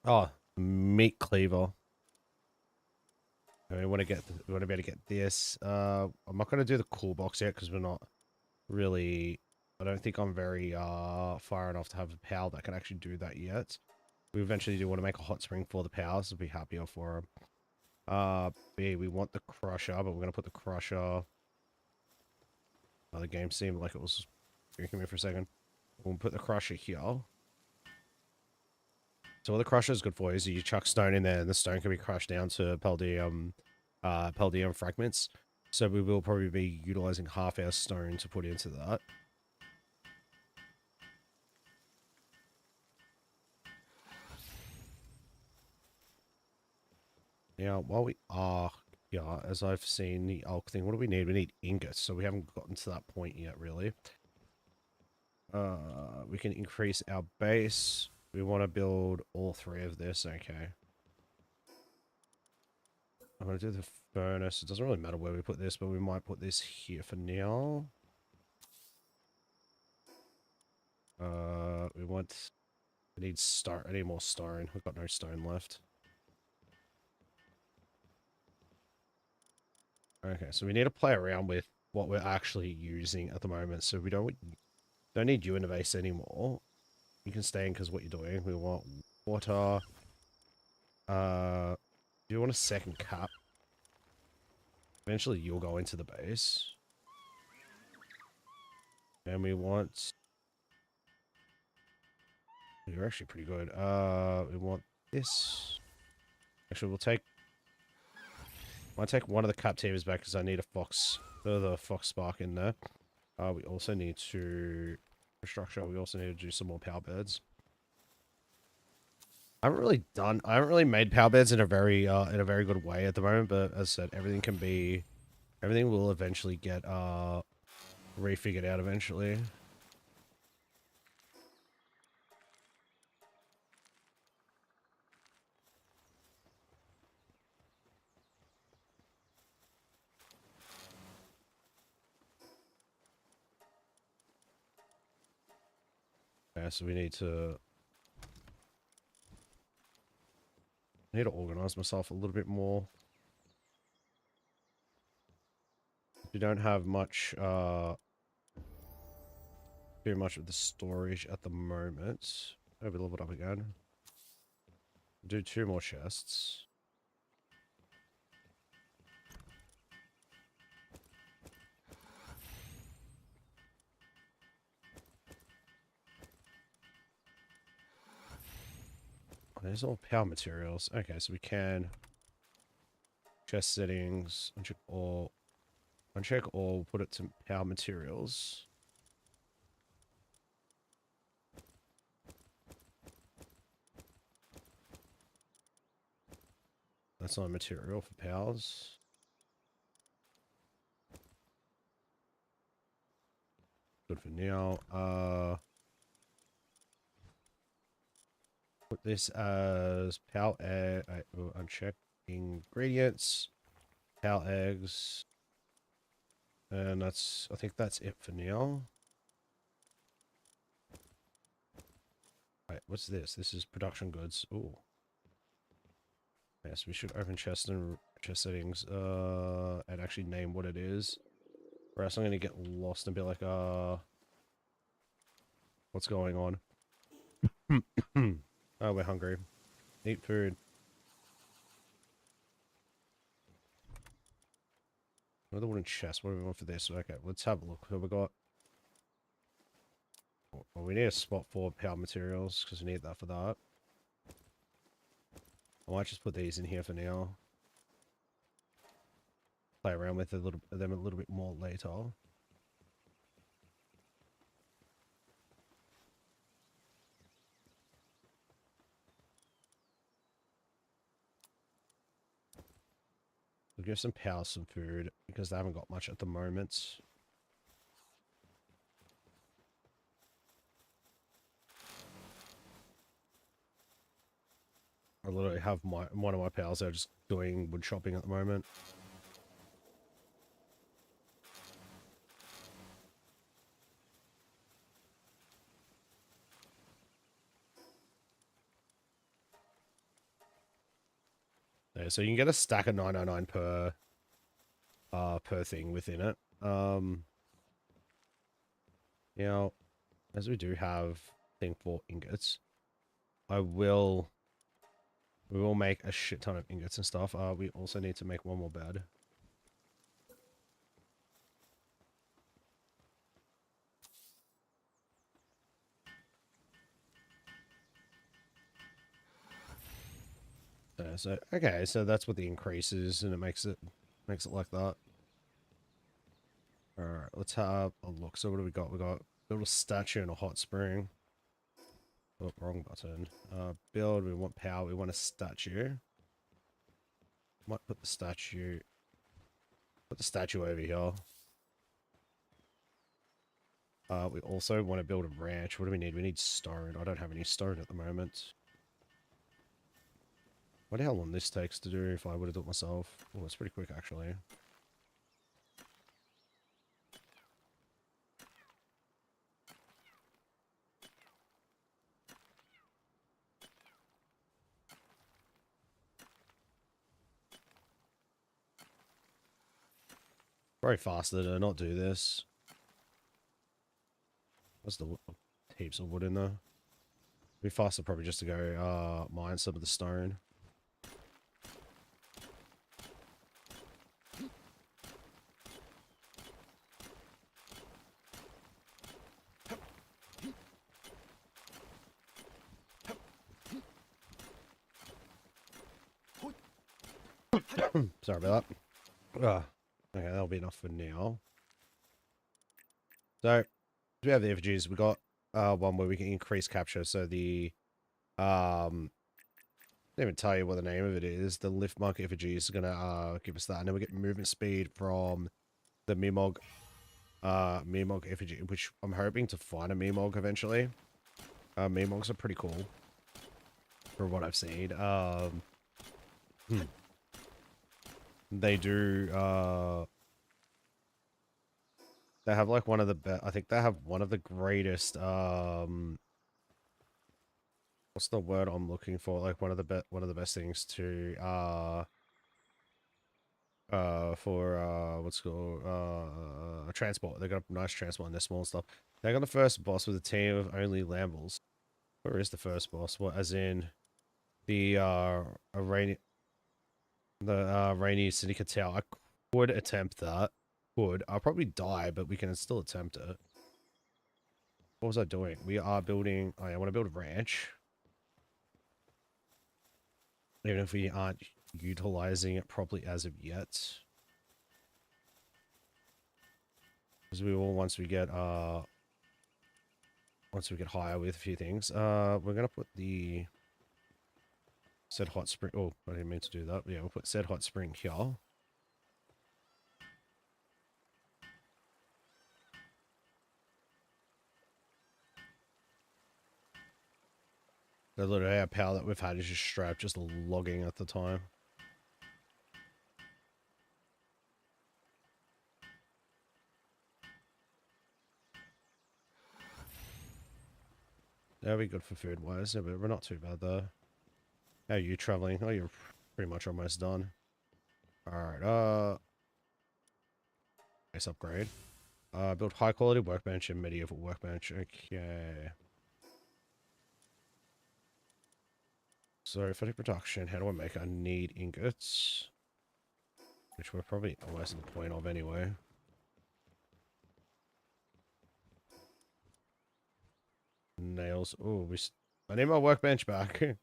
Oh, meat cleaver. And we want to get, we want to be able to get this. I'm not going to do the cool box yet because we're not really, I don't think I'm very far enough to have a pal that can actually do that yet. We eventually do want to make a hot spring for the pals to be happier for them. B, we want the crusher, but we're going to put the crusher. The game seemed like it was drinking me for a second. We'll put the crusher here. So what the crusher is good for is you chuck stone in there and the stone can be crushed down to palladium fragments. So we will probably be utilizing half our stone to put into that. Now, while we are here, as I've seen the elk thing, what do we need? We need ingots, so we haven't gotten to that point yet, really. We can increase our base. We want to build all three of this, okay. I'm going to do the furnace. It doesn't really matter where we put this, but we might put this here for now. We need stone. I need more stone. We've got no stone left. Okay, so we need to play around with what we're actually using at the moment. So we don't need you in the base anymore. You can stay in because what you're doing. We want water. Do you want a second cap? Eventually you'll go into the base. And we want... You're actually pretty good. We want this. Actually, I'll take one of the captives back because I need a fox, the fox spark in there. We also need to infrastructure. We also need to do some more power beds. I haven't really made power beds in a very good way at the moment. But as I said, everything will eventually get refigured out eventually. Yeah, so we need to organize myself a little bit more. We don't have much, too much of the storage at the moment. Maybe level it up again. Do 2 more chests. There's all power materials. Okay, so we can chest settings, uncheck all, put it to power materials. That's not a material for powers. Good for now. Put this as power egg. I will uncheck ingredients, power eggs, and I think that's it for now. Right, what's this? This is production goods. Ooh. Yes, we should open chest and chest settings, and actually name what it is. Or else I'm gonna get lost and be like, what's going on? Oh, we're hungry. Eat food. Another wooden chest. What do we want for this? Okay, let's have a look. What we got? Well, we need a spot for power materials because we need that for that. I might just put these in here for now. Play around with them a little bit more later. We'll give some power some food because they haven't got much at the moment. literally have one of my pals there just doing wood chopping at the moment. Yeah, so you can get a stack of 999 per thing within it. Now, as we do have thing for ingots, we will make a shit ton of ingots and stuff. We also need to make one more bed. So okay, so that's what the increase is, and it makes it like that. All right, let's have a look. So what do we got? We got build a statue and a hot spring. Oh, wrong button. Build. We want power. We want a statue. Might put the statue. Put the statue over here. We also want to build a ranch. What do we need? We need stone. I don't have any stone at the moment. I wonder how long this takes to do if I would have done it myself. Oh, it's pretty quick actually. Very faster to not do this. What's the heaps of wood in there? It'd be faster probably just to go mine some of the stone. Sorry about that. Okay, that'll be enough for now. So, we have the effigies. We got one where we can increase capture. So the I didn't even tell you what the name of it is. The lift mark effigy is gonna give us that, and then we get movement speed from the Mimog effigy, which I'm hoping to find a Mimog eventually. Mimogs are pretty cool, for what I've seen. They do they have like one of the I think they have one of the greatest what's the word I'm looking for? Like one of the best things to what's it called transport. They got a nice transport in their small stuff. They got the first boss with a team of only Lambles. Where is the first boss? What, as in the rainy Syndicate Tower? I could attempt that. I'll probably die, but we can still attempt it. What was I doing? We are building. Oh, yeah, I want to build a ranch. Even if we aren't utilizing it properly as of yet. Because we will once we get higher with a few things. We're gonna put the said hot spring. Oh, I didn't mean to do that. But yeah, we'll put said hot spring here. The little air power that we've had is just strapped, just logging at the time. That'll be good for food wise, yeah, but we're not too bad though. How are you traveling? Oh, you're pretty much almost done. Alright, nice upgrade. Build high quality workbench and medieval workbench. Okay. So, for the production, how do I make it? I need ingots. Which we're probably almost at the point of anyway. Nails. Oh, I need my workbench back. Alright,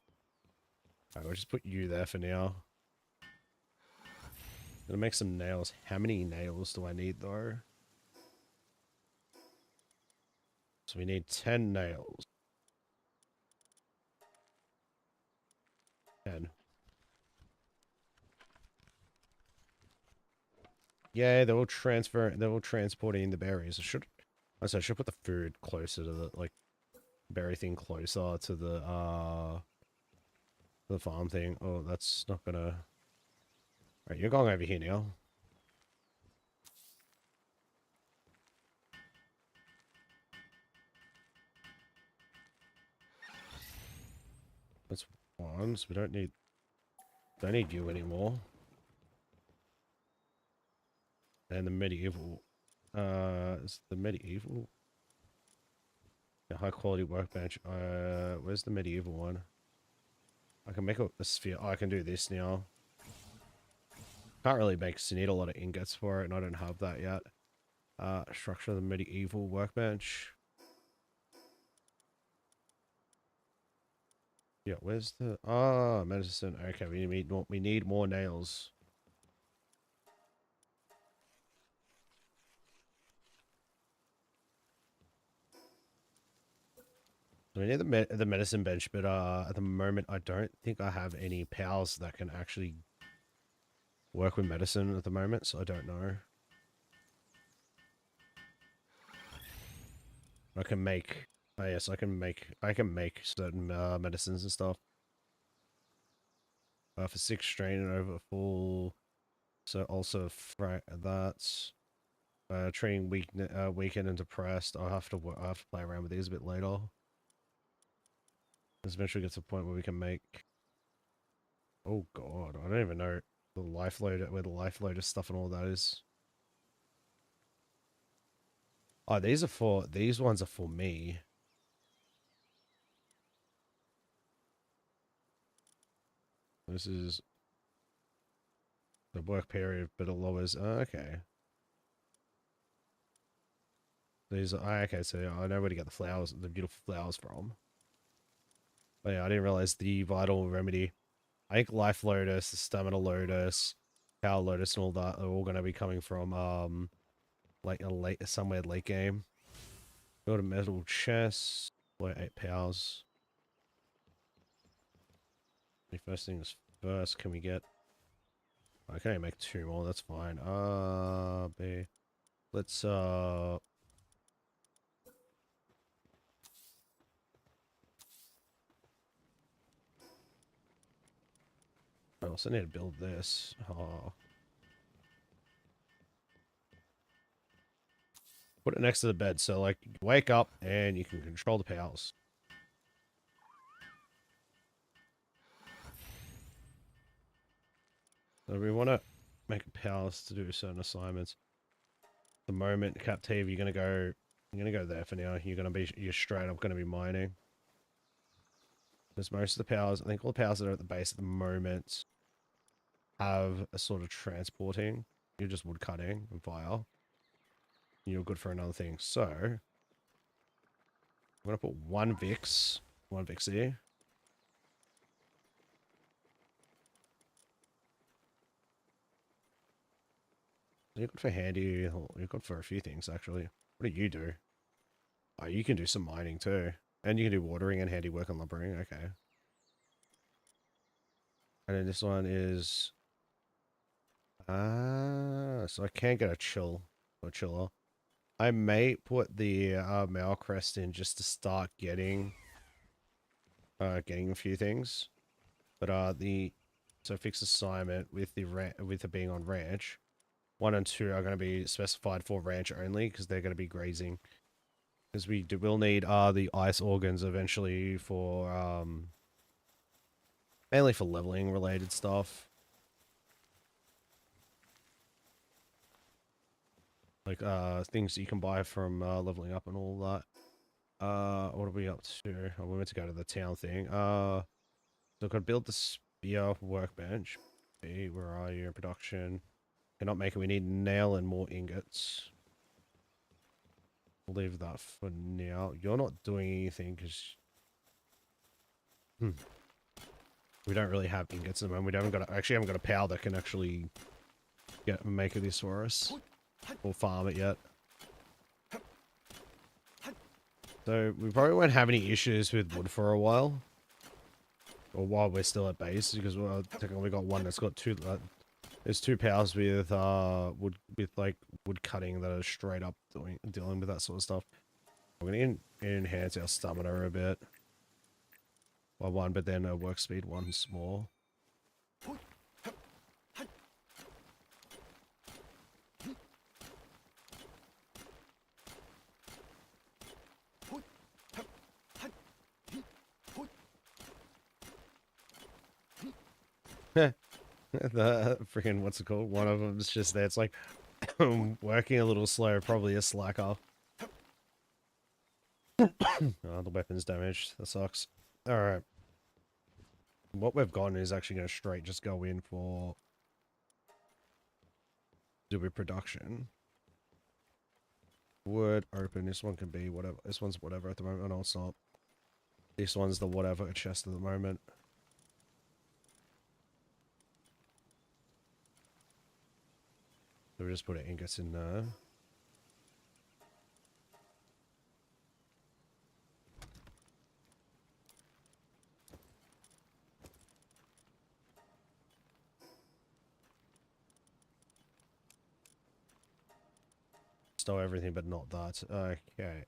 we'll just put you there for now. Gonna make some nails. How many nails do I need though? So we need 10 nails. 10. Yeah, they will transporting the berries. I should put the food closer to the, like, berry thing closer to the, the farm thing. Oh, that's not gonna... Right, you're going over here now. That's one, so we don't need you anymore. And the medieval. Is the medieval? The high quality workbench. Where's the medieval one? I can make a sphere. Oh, I can do this now. Can't really make, so you need a lot of ingots for it, and I don't have that yet. Structure of the medieval workbench. Yeah, where's the... Ah, medicine. Okay, we need more nails. So we need the medicine bench, but at the moment I don't think I have any pals that can actually work with medicine at the moment, so I don't know. I can make... Oh yes, I can make certain medicines and stuff. For 6 strain and over full. So also that's training weakened and depressed. I have to play around with these a bit later. Let's eventually get to the point where we can make... Oh god, I don't even know the life loader, where the life loader stuff and all that is. Oh, these ones are for me. This is the work period, but it lowers. Okay. These are okay. So I know where to get the flowers, the beautiful flowers from. But yeah, I didn't realize the vital remedy. I think life lotus, the stamina lotus, power lotus, and all that are all going to be coming from like somewhere late game. Build a metal chest. Play 8 powers. The first things first, can we get... I can only make 2 more, that's fine. B. Let's, I also need to build this. Oh. Put it next to the bed, so, like, wake up and you can control the powers. So we want to make powers to do certain assignments. At the moment, Captive, you're gonna go there for now. You're straight up gonna be mining. Because most of the powers, I think all the powers that are at the base at the moment have a sort of transporting. You're just wood cutting and fire. You're good for another thing. So I'm gonna put one Vix here. You're good for handy. You're good for a few things actually. What do you do? Oh, you can do some mining too, and you can do watering and handiwork and lumbering. Okay. And then this one is so I can't get a chiller. I may put the Male Crest in just to start getting a few things. But so fixed assignment with the being on ranch, 1 and 2 are going to be specified for ranch only because they're going to be grazing. Because we'll need the ice organs eventually for mainly for leveling related stuff. Like things that you can buy from leveling up and all that. What are we up to? Oh, we meant to go to the town thing. So I could build the spear workbench. Hey, where are you in production? Cannot make it. We need nail and more ingots. I'll leave that for now. You're not doing anything because we don't really have ingots at the moment. Actually haven't got a pal that can actually make this for us or farm it yet. So we probably won't have any issues with wood for a while. Or while we're still at base, because we got one that's got 2. There's 2 powers with wood cutting that are straight up dealing with that sort of stuff. We're gonna enhance our stamina a bit. Well, one, but then a work speed one's more. The freaking, what's it called? One of them's just there. It's like working a little slow, probably a slacker. Oh, the weapon's damaged. That sucks. Alright. What we've gotten is actually going to straight just go in for do a production. Wood open. This one can be whatever. This one's whatever at the moment. Oh, no, it's not. This one's the whatever chest at the moment. So we just put ingots in there. Store everything, but not that. Okay.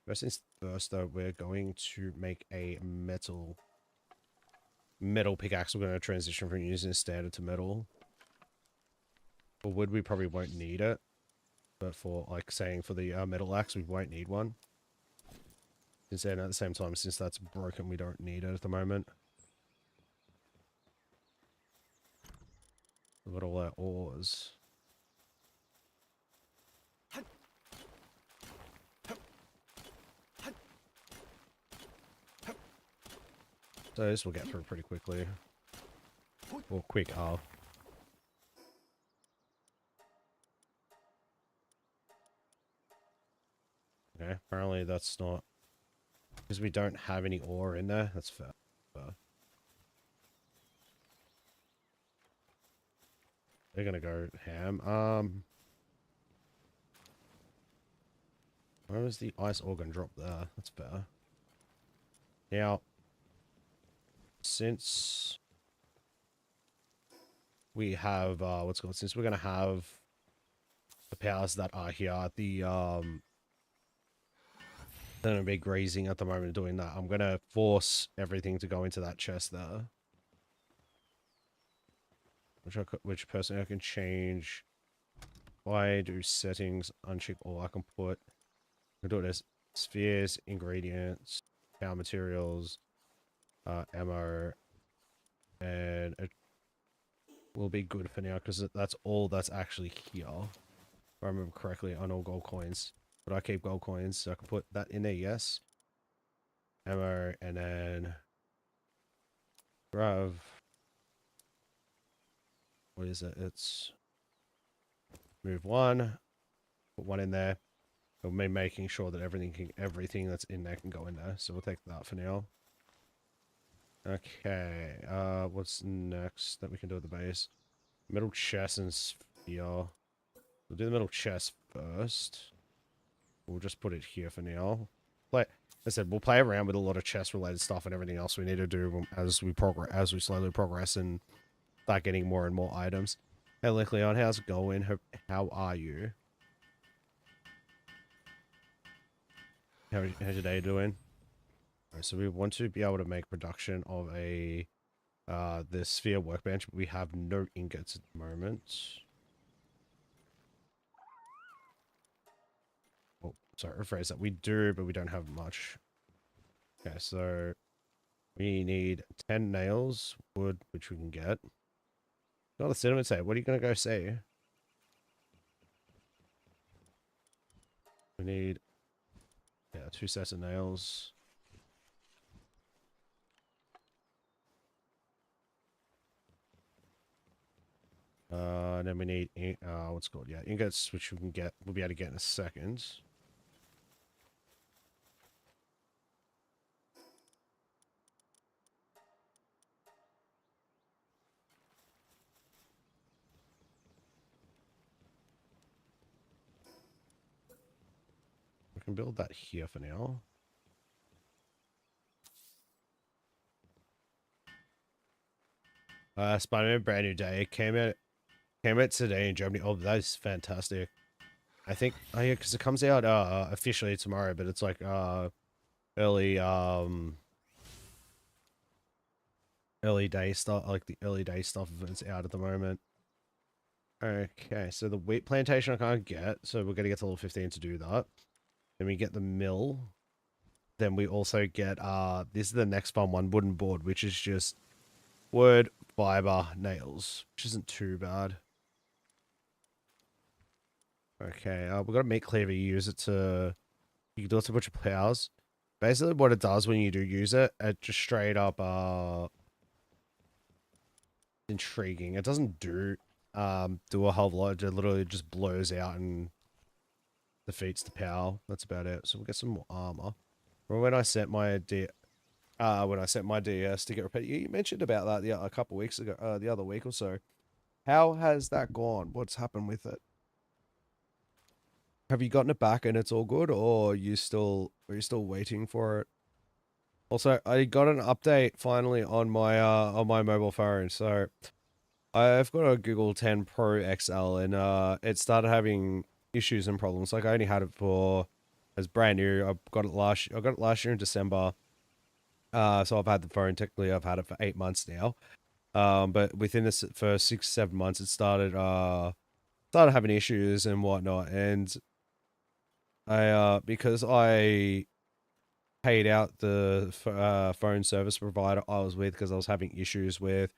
First things first, though, we're going to make a metal pickaxe. We're going to transition from using standard to metal. For wood, we probably won't need it. But for, like, saying for the metal axe, we won't need one. Since then, at the same time, since that's broken, we don't need it at the moment. We've got all our ores. So this will get through pretty quickly. Or quick, Okay, apparently that's not... Because we don't have any ore in there, that's fair. They're gonna go ham. Where was the ice organ drop there? That's better. Now, since we have, since we're gonna have the powers that are here, they're gonna be grazing at the moment doing that. I'm gonna force everything to go into that chest there. Which person I can change. Why do settings uncheck all? I can put, I can do it as spheres, ingredients, power materials, ammo, and it will be good for now because that's all that's actually here. If I remember correctly, on all gold coins. But I keep gold coins, so I can put that in there, yes. Ammo, and then grab. What is it? It's move one, put one in there. We'll be making sure that everything that's in there can go in there. So we'll take that for now. Okay, what's next that we can do at the base? Metal chest and sphere. We'll do the metal chest first. We'll just put it here for now. Like I said, we'll play around with a lot of chest related stuff and everything else we need to do as we slowly progress and start getting more and more items. Hey, Leon, how's it going? How are you? How's your day doing? Alright, so we want to be able to make production of a the sphere workbench, but we have no ingots at the moment. Oh, sorry, rephrase that. We do, but we don't have much. Okay, so we need 10 nails, wood, which we can get. Got the cinnamon say. What are you gonna go say? We need 2 sets of nails. And then we need what's it called? Yeah, ingots, which we can get. We'll be able to get in a second. We can build that here for now. Spider-Man Brand New Day came out today in Germany. Oh, that is fantastic. I think, oh yeah, because it comes out officially tomorrow, but it's like early early day stuff, like the early day stuff is out at the moment. Okay, so the wheat plantation I can't get, so we're gonna get to level 15 to do that. Then we get the mill. Then we also get this is the next fun one, wooden board, which is just wood, fiber, nails, which isn't too bad. Okay, we've got a meat cleaver. You use it to, you can do it to butcher plows. Basically, what it does when you do use it, it just straight up intriguing. It doesn't do a whole lot. It literally just blows out and defeats the power. That's about it. So we'll get some more armor. Or when I set my DS to get repaired, you mentioned about that a couple weeks ago, the other week or so. How has that gone? What's happened with it? Have you gotten it back and it's all good, or are you still waiting for it? Also, I got an update finally on my mobile phone. So I've got a Google 10 Pro XL, and it started having issues and problems. Like I only had it for, it's brand new. I got it last year in December. So I've had the phone, technically I've had it for 8 months now. But within this first 6, 7 months, it started having issues and whatnot. And I because I paid out the phone service provider I was with, because I was having issues with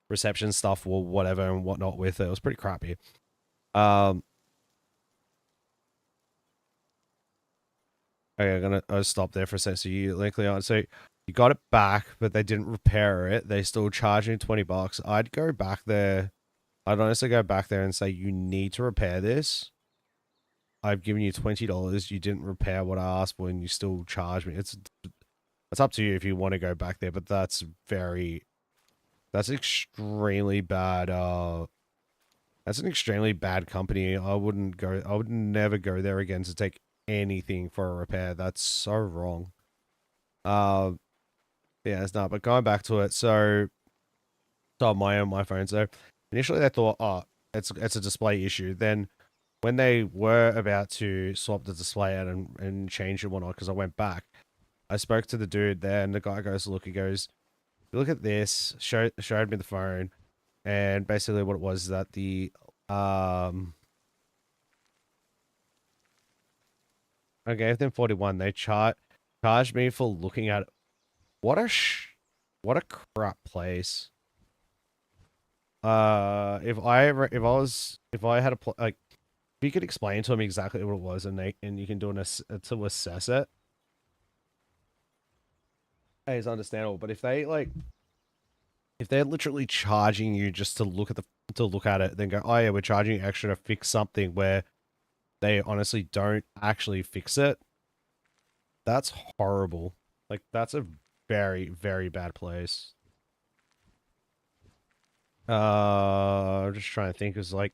reception stuff or whatever and whatnot with it. It was pretty crappy. Okay, I'll stop there for a second. So you likely on. So you got it back, but they didn't repair it. They still charged you $20. I'd go back there. I'd honestly go back there and say, you need to repair this. I've given you $20. You didn't repair what I asked for, and you still charge me. It's up to you if you want to go back there, but that's extremely bad. That's an extremely bad company. I would never go there again to take anything for a repair. That's so wrong. Yeah, it's not. But going back to it, so on my phone. So initially they thought, oh, it's a display issue. Then when they were about to swap the display out and change it and whatnot, because I went back, I spoke to the dude there, and the guy goes, look, he goes, look at this, showed me the phone, and basically what it was is that the I gave them 41. They charged me for looking at it. What a crap place. If I had a like, if you could explain to them exactly what it was, and you can do to assess it, it's understandable. But if they're literally charging you just to look at it, then go, oh yeah, we're charging you extra to fix something where they honestly don't actually fix it, that's horrible. Like, that's a very, very bad place. I'm just trying to think. It's like,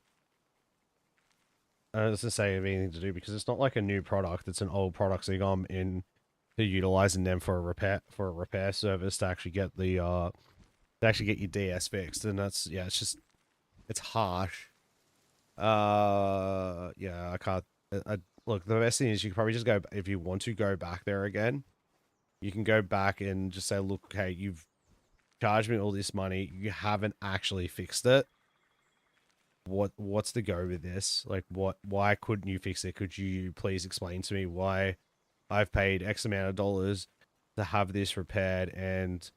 I was gonna say anything to do, because it's not like a new product; it's an old product. So you go in to utilizing them for a repair service to actually get your DS fixed, and that's, yeah, it's harsh. Yeah, I can't. Look, the best thing is you can probably just go, if you want to go back there again, you can go back and just say, look, okay, you've charged me all this money, you haven't actually fixed it. What's the go with this? Like, why couldn't you fix it? Could you please explain to me why I've paid X amount of dollars to have this repaired, and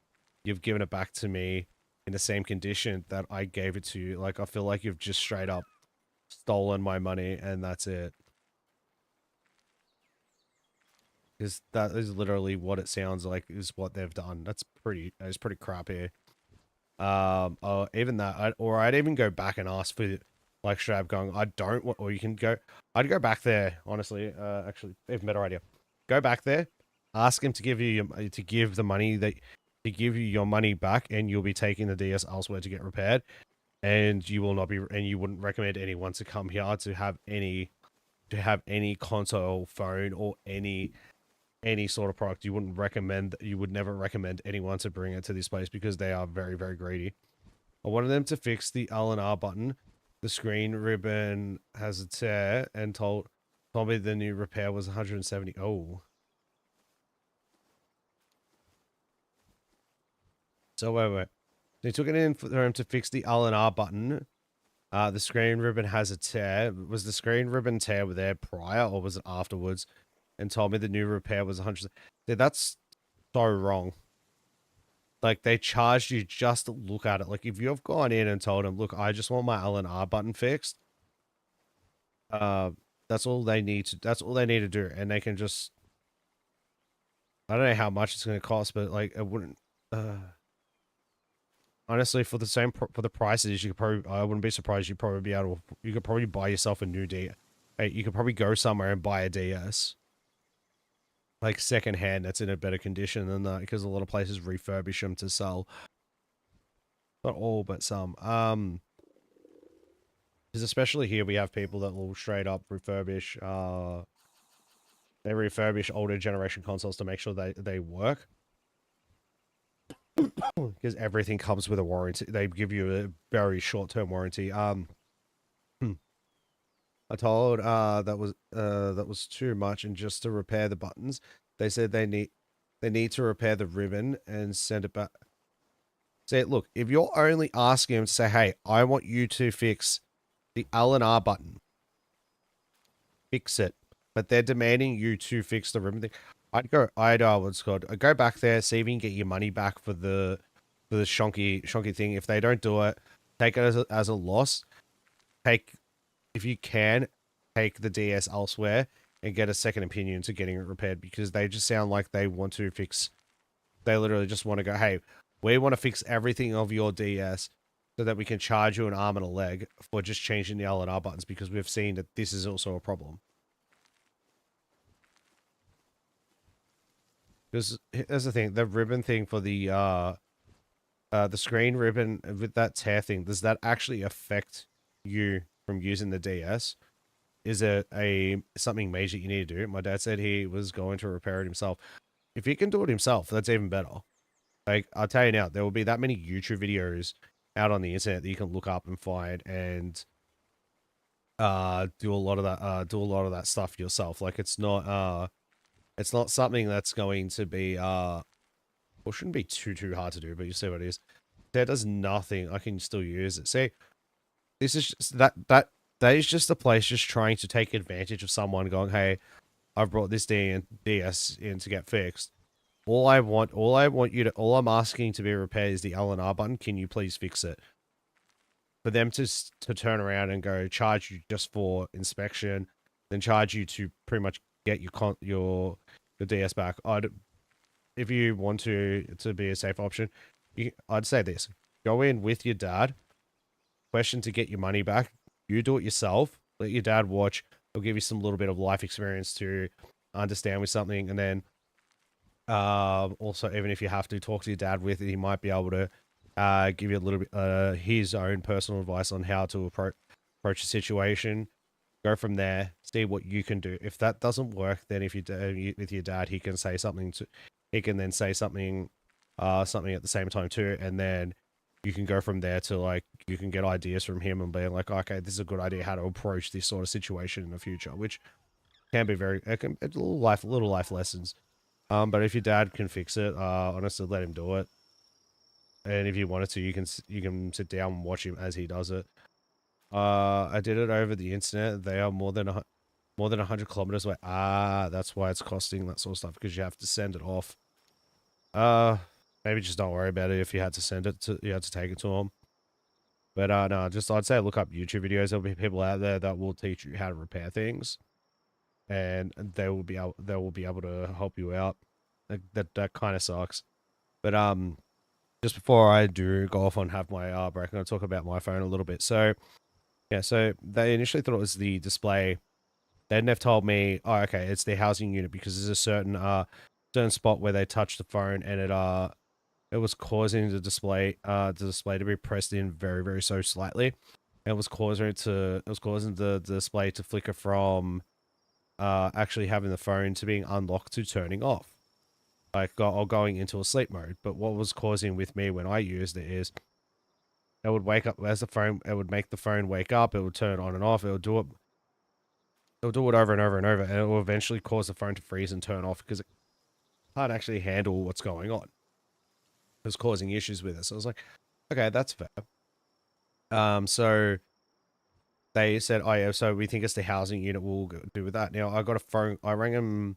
you've given it back to me in the same condition that I gave it to you? Like, I feel like you've just straight up stolen my money, and that's it. Because that is literally what it sounds like is what they've done. That's pretty crappy. Even that, I'd even go back and ask for, like, straight up going, I don't want, or you can go, I'd go back there, honestly. Actually, even better idea. Go back there, ask him to give you to give you your money back, and you'll be taking the DS elsewhere to get repaired, and you wouldn't recommend anyone to come here to have any console, phone, or any sort of product. You would never recommend anyone to bring it to this place, because they are very, very greedy. I wanted them to fix the L and R button. The screen ribbon has a tear, and told me the new repair was 170. Oh. So wait. They took it in for him to fix the L&R button. The screen ribbon has a tear. Was the screen ribbon tear there prior or was it afterwards? And told me the new repair was 100%. Dude, that's so wrong. Like, they charged you just to look at it. Like, if you've gone in and told them, look, I just want my L&R button fixed, that's all they need to do. And they can just, I don't know how much it's going to cost, but, like, it wouldn't, honestly, for the prices, you could probably, I wouldn't be surprised you could probably buy yourself a new DS. Hey, you could probably go somewhere and buy a DS. Like secondhand, that's in a better condition than that, because a lot of places refurbish them to sell. Not all, but some. Because especially here, we have people that will straight up refurbish. They refurbish older generation consoles to make sure they work. Because everything comes with a warranty. They give you a very short-term warranty. I told that was too much, and just to repair the buttons, they said they need to repair the ribbon and send it back. Say, look, if you're only asking them to say, hey, I want you to fix the L and R button, fix it, but they're demanding you to fix the ribbon thing, I'd go back there, see if you can get your money back for the shonky thing. If they don't do it, take it as a loss. If you can, take the DS elsewhere and get a second opinion to getting it repaired, because they just sound like they want to fix. They literally just want to go, hey, we want to fix everything of your DS so that we can charge you an arm and a leg for just changing the L and R buttons, because we've seen that this is also a problem. Because here's the thing, the ribbon thing for the screen ribbon with that tear thing, does that actually affect you from using the DS? Is it something major you need to do? My dad said he was going to repair it himself. If he can do it himself, that's even better. Like, I'll tell you now, there will be that many YouTube videos out on the internet that you can look up and find and do a lot of that stuff yourself. Like, it's not something that's going to be well, shouldn't be too hard to do, but you see what it is. There does nothing. I can still use it. See, this is just, that is just a place just trying to take advantage of someone going, hey, I've brought this DS in to get fixed. All I'm asking to be repaired is the L and R button. Can you please fix it? For them to turn around and go charge you just for inspection, then charge you to pretty much get your DS back. If you want to be a safe option, I'd say this: go in with your dad. Question to get your money back. You do it yourself. Let your dad watch. He'll give you some little bit of life experience to understand with something, and then also, even if you have to talk to your dad with it, he might be able to give you a little bit his own personal advice on how to approach the situation. Go from there, see what you can do. If that doesn't work, then if with your dad, he can say something then say something at the same time too, and then you can go from there to, like, you can get ideas from him and being like, okay, this is a good idea how to approach this sort of situation in the future, which can be little life lessons. But if your dad can fix it, honestly, let him do it. And if you wanted to, you can sit down and watch him as he does it. I did it over the internet. They are more than 100 kilometers away. That's why it's costing that sort of stuff, because you have to send it off. Maybe just don't worry about it if you had to take it to them. But no, I'd say look up YouTube videos. There'll be people out there that will teach you how to repair things, and they will be able to help you out. That kind of sucks. But just before I do go off and have my break, I'm going to talk about my phone a little bit. So yeah, so they initially thought it was the display. Then they've told me, oh, okay, it's the housing unit, because there's a certain spot where they touched the phone and it was causing the display to be pressed in very, very so slightly. And it was causing the display to flicker from actually having the phone to being unlocked to turning off, like going into a sleep mode. But what was causing with me when I used it is it would wake up as it would make the phone wake up, it would turn on and off, it would do it over and over and over, and it will eventually cause the phone to freeze and turn off because it can't actually handle what's going on. It was causing issues with it. So I was like, Okay, that's fair. So they said, oh yeah, so we think it's the housing unit we'll do with that. Now I got a phone. I rang them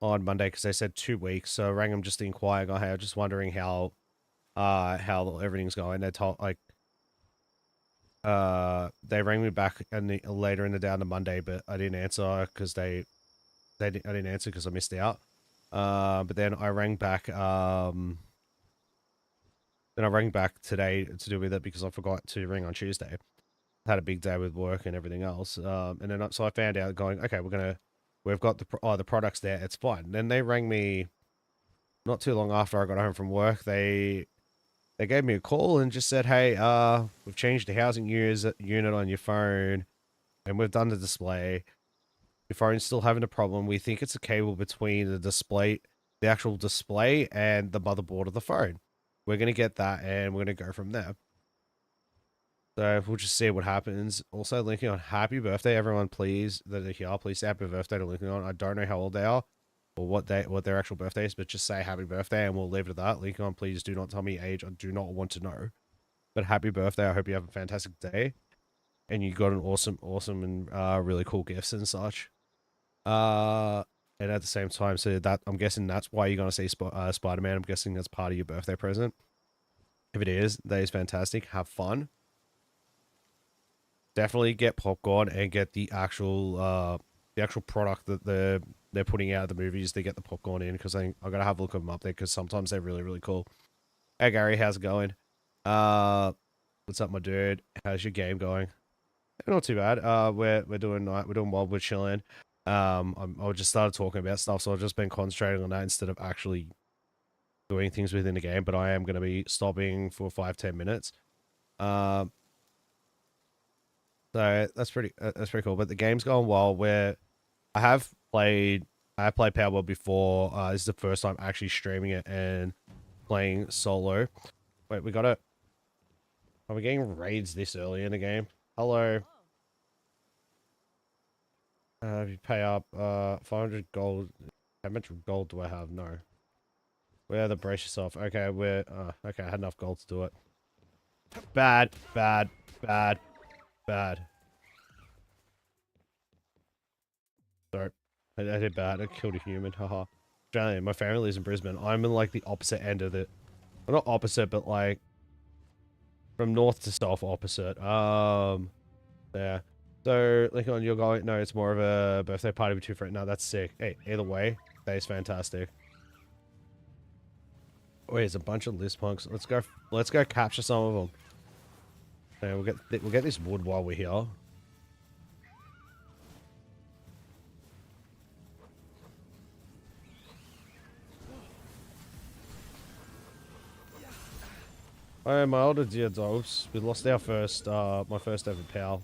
on Monday because they said 2 weeks. So I rang them just to inquire. Go, hey, I'm just wondering how everything's going. They told like they rang me back later in the day on the Monday, but I didn't answer because I didn't answer because I missed out. But then I rang back today to do with it because I forgot to ring on Tuesday. Had a big day with work and everything else. And then so I found out going, okay, we've got the products there. It's fine. Then they rang me not too long after I got home from work. They gave me a call and just said, hey, we've changed the housing unit on your phone and we've done the display. Your phone's still having a problem. We think it's a cable between the actual display and the motherboard of the phone. We're going to get that and we're going to go from there. So we'll just see what happens. Also, Lincoln on happy birthday, everyone, please. That are here, please say happy birthday to Lincoln on. I don't know how old they are or what their actual birthday is, but just say happy birthday and we'll leave it at that. Lincoln on, please do not tell me age. I do not want to know. But happy birthday. I hope you have a fantastic day. And you got an awesome and really cool gifts and such. And at the same time, so that I'm guessing that's why you're gonna see Spider-Man. I'm guessing that's part of your birthday present. If it is, that is fantastic. Have fun. Definitely get popcorn and get the actual product that they're putting out of the movies. They get the popcorn in because I gotta have a look at them up there because sometimes they're really cool. Hey Gary, how's it going? What's up, my dude? How's your game going? Not too bad. We're doing well. We're chilling. I just started talking about stuff, so I've just been concentrating on that instead of actually doing things within the game. But I am going to be stopping for 5-10 minutes. So that's pretty cool. But the game's going well. I have played Palworld before. This is the first time actually streaming it and playing solo. Wait, we got it. Are we getting raids this early in the game? Hello. If you pay up 500 gold. How much gold do I have? No. Where the brace yourself? Okay, okay, I had enough gold to do it. Bad. Sorry. I did bad. I killed a human. Haha. Australia, my family lives in Brisbane. I'm in like the opposite end of it. Well, not opposite, but like from north to south opposite. Yeah. So, like on your going, no, it's more of a birthday party with two friends. No, that's sick. Hey, either way, that is fantastic. Wait, there's a bunch of list punks. Let's go capture some of them. Okay, we'll get this wood while we're here. Oh, my older dear dogs. We lost our my first ever pal.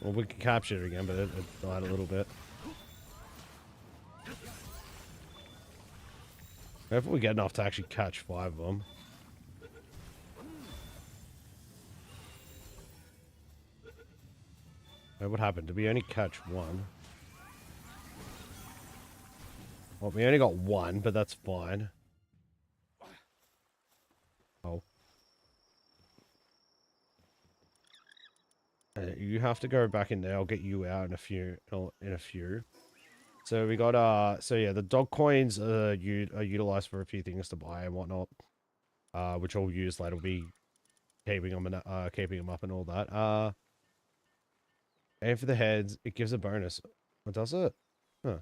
Well, we can capture it again, but it died a little bit. Hopefully we get enough to actually catch 5 of them. Wait, what happened? Did we only catch 1? Well, we only got 1, but that's fine. Oh. You have to go back in there. I'll get you out in a few. So we got so yeah, the dog coins are utilized for a few things to buy and whatnot. Which I'll use later. Will be keeping them up and all that. And for the heads, it gives a bonus. What does it? Huh.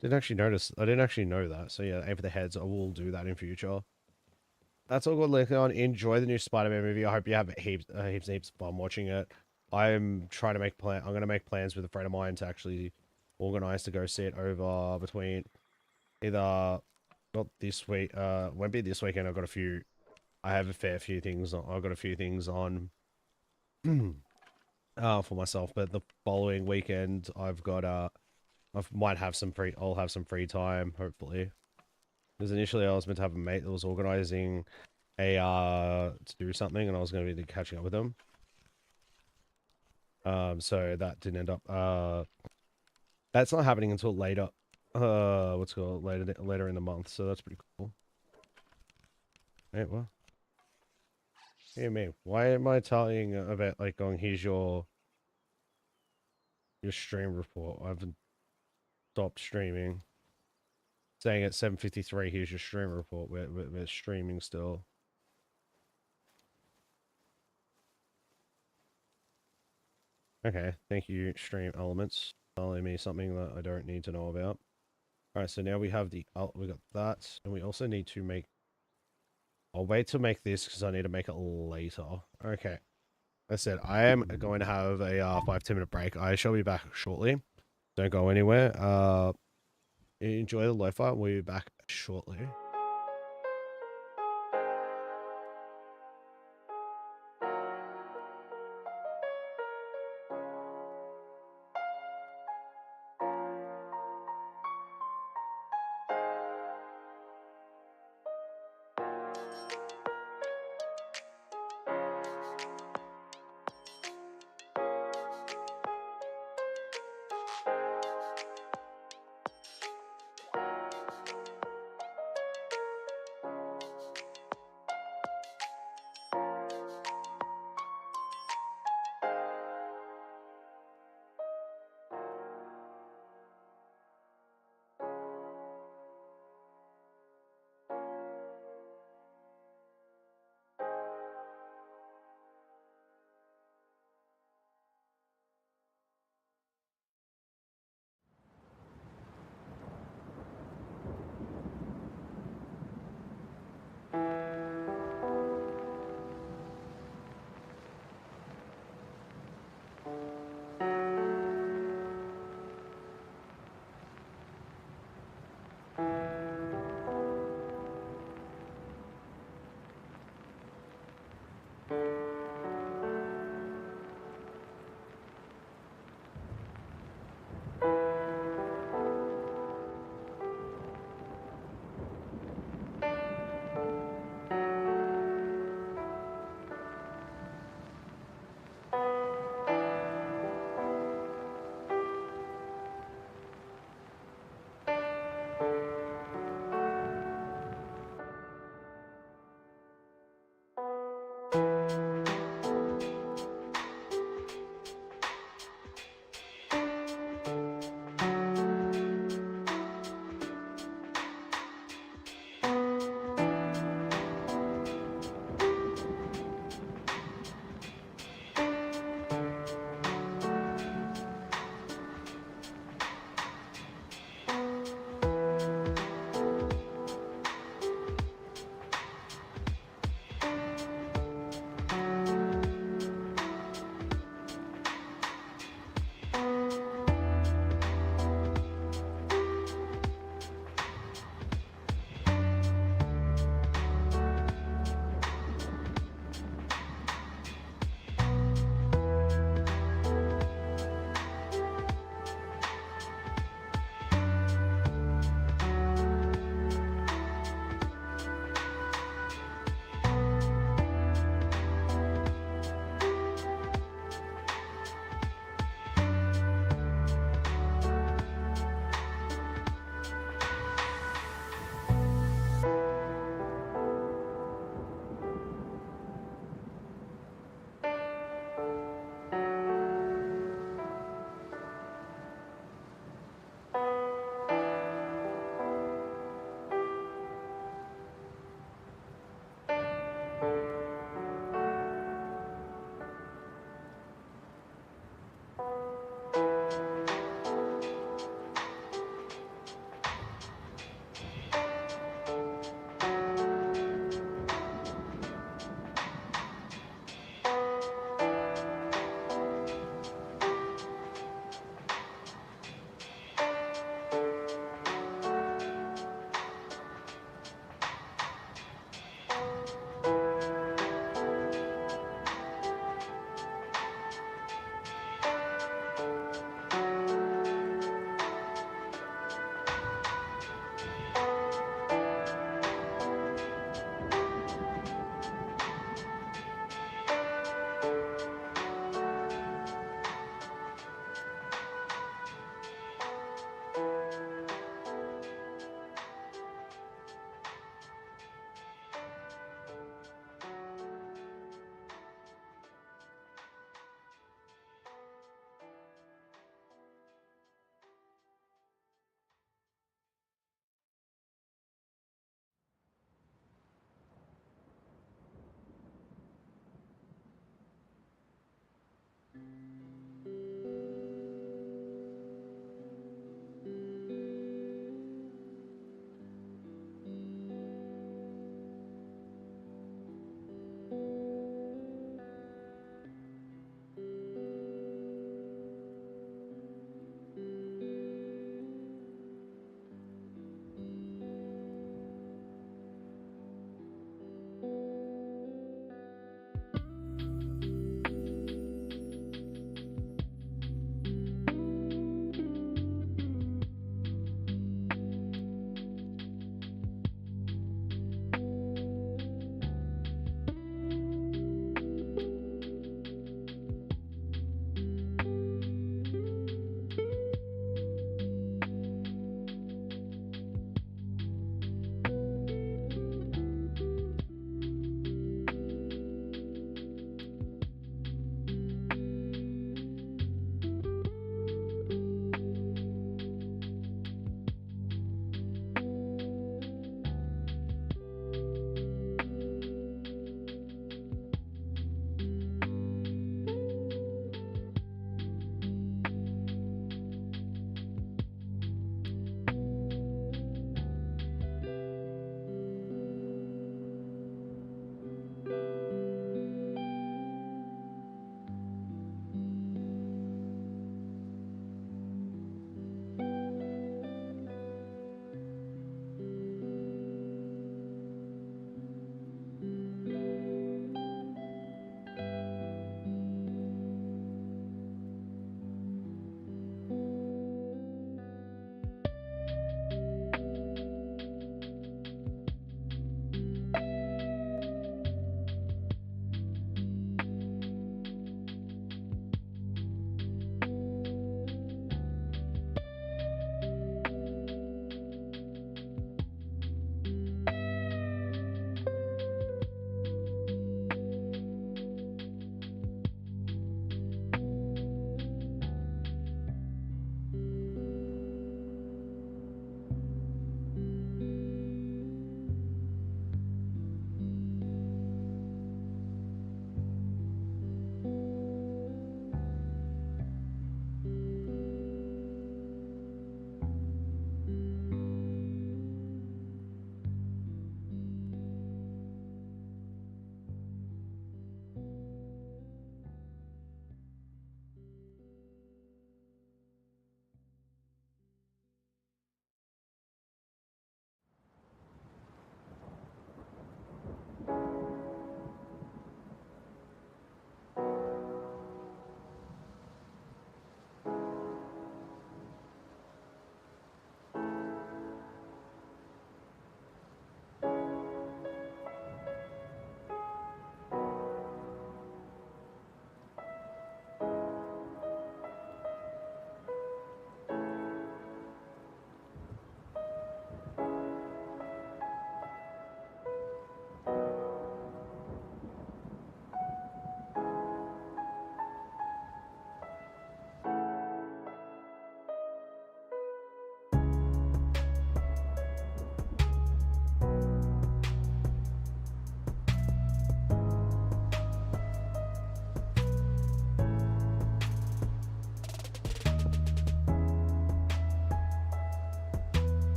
Didn't actually notice. I didn't actually know that. So yeah, aim for the heads. I will do that in future. That's all good, Leon. Enjoy the new Spider-Man movie. I hope you have heaps of fun watching it. I'm trying to make I'm going to make plans with a friend of mine to actually organize to go see it over between either not this week. Won't be this weekend. I have a fair few things. I've got a few things on. For myself, but the following weekend I've got might have some free. I'll have some free time, hopefully. Because initially I was meant to have a mate that was organizing to do something, and I was going to be catching up with them. So that didn't end up. That's not happening until later. What's it called later in the month. So that's pretty cool. Wait, what? Hey, mate, why am I telling about, like, going, here's your stream report? I haven't stopped streaming. Saying at 7:53, here's your stream report. We're streaming still. Okay, thank you, stream elements. Telling me something that I don't need to know about. Alright, so now we have we got that, and we also need to make... I'll wait to make this because I need to make it later. Okay. I said I am going to have a 5-10 minute break. I shall be back shortly. Don't go anywhere. Enjoy the lo-fi. We'll be back shortly.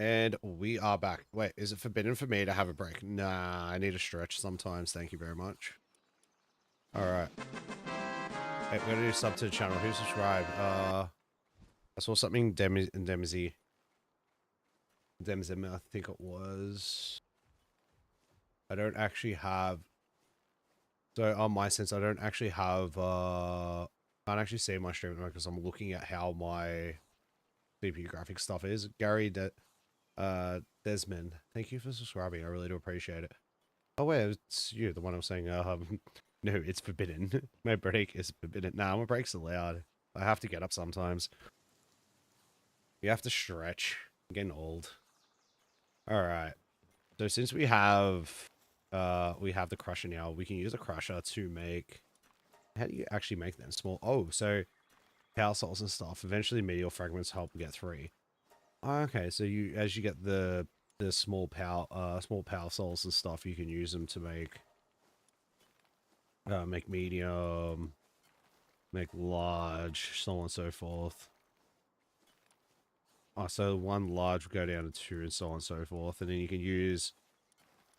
And we are back. Wait, is it forbidden for me to have a break? Nah, I need a stretch sometimes. Thank you very much. Alright. Hey, we're gonna do sub to the channel. Who subscribed? I saw something Demzy, I think it was. I don't actually have... So on my sense, I don't actually have... can't actually see my stream because I'm looking at how my CPU graphics stuff is. Gary Desmond, thank you for subscribing. I really do appreciate it. Oh wait, it's you, the one I'm saying, no, it's forbidden. My break is forbidden. Nah, my break's allowed. I have to get up sometimes. You have to stretch. I'm getting old. Alright. So since we have the crusher now, we can use a crusher to make... How do you actually make them small? Oh, so power souls and stuff. Eventually meteor fragments help get 3. Okay, so as you get the small power souls and stuff, you can use them to make medium, make large, so on and so forth. Oh, so 1 large will go down to 2 and so on and so forth, and then you can use,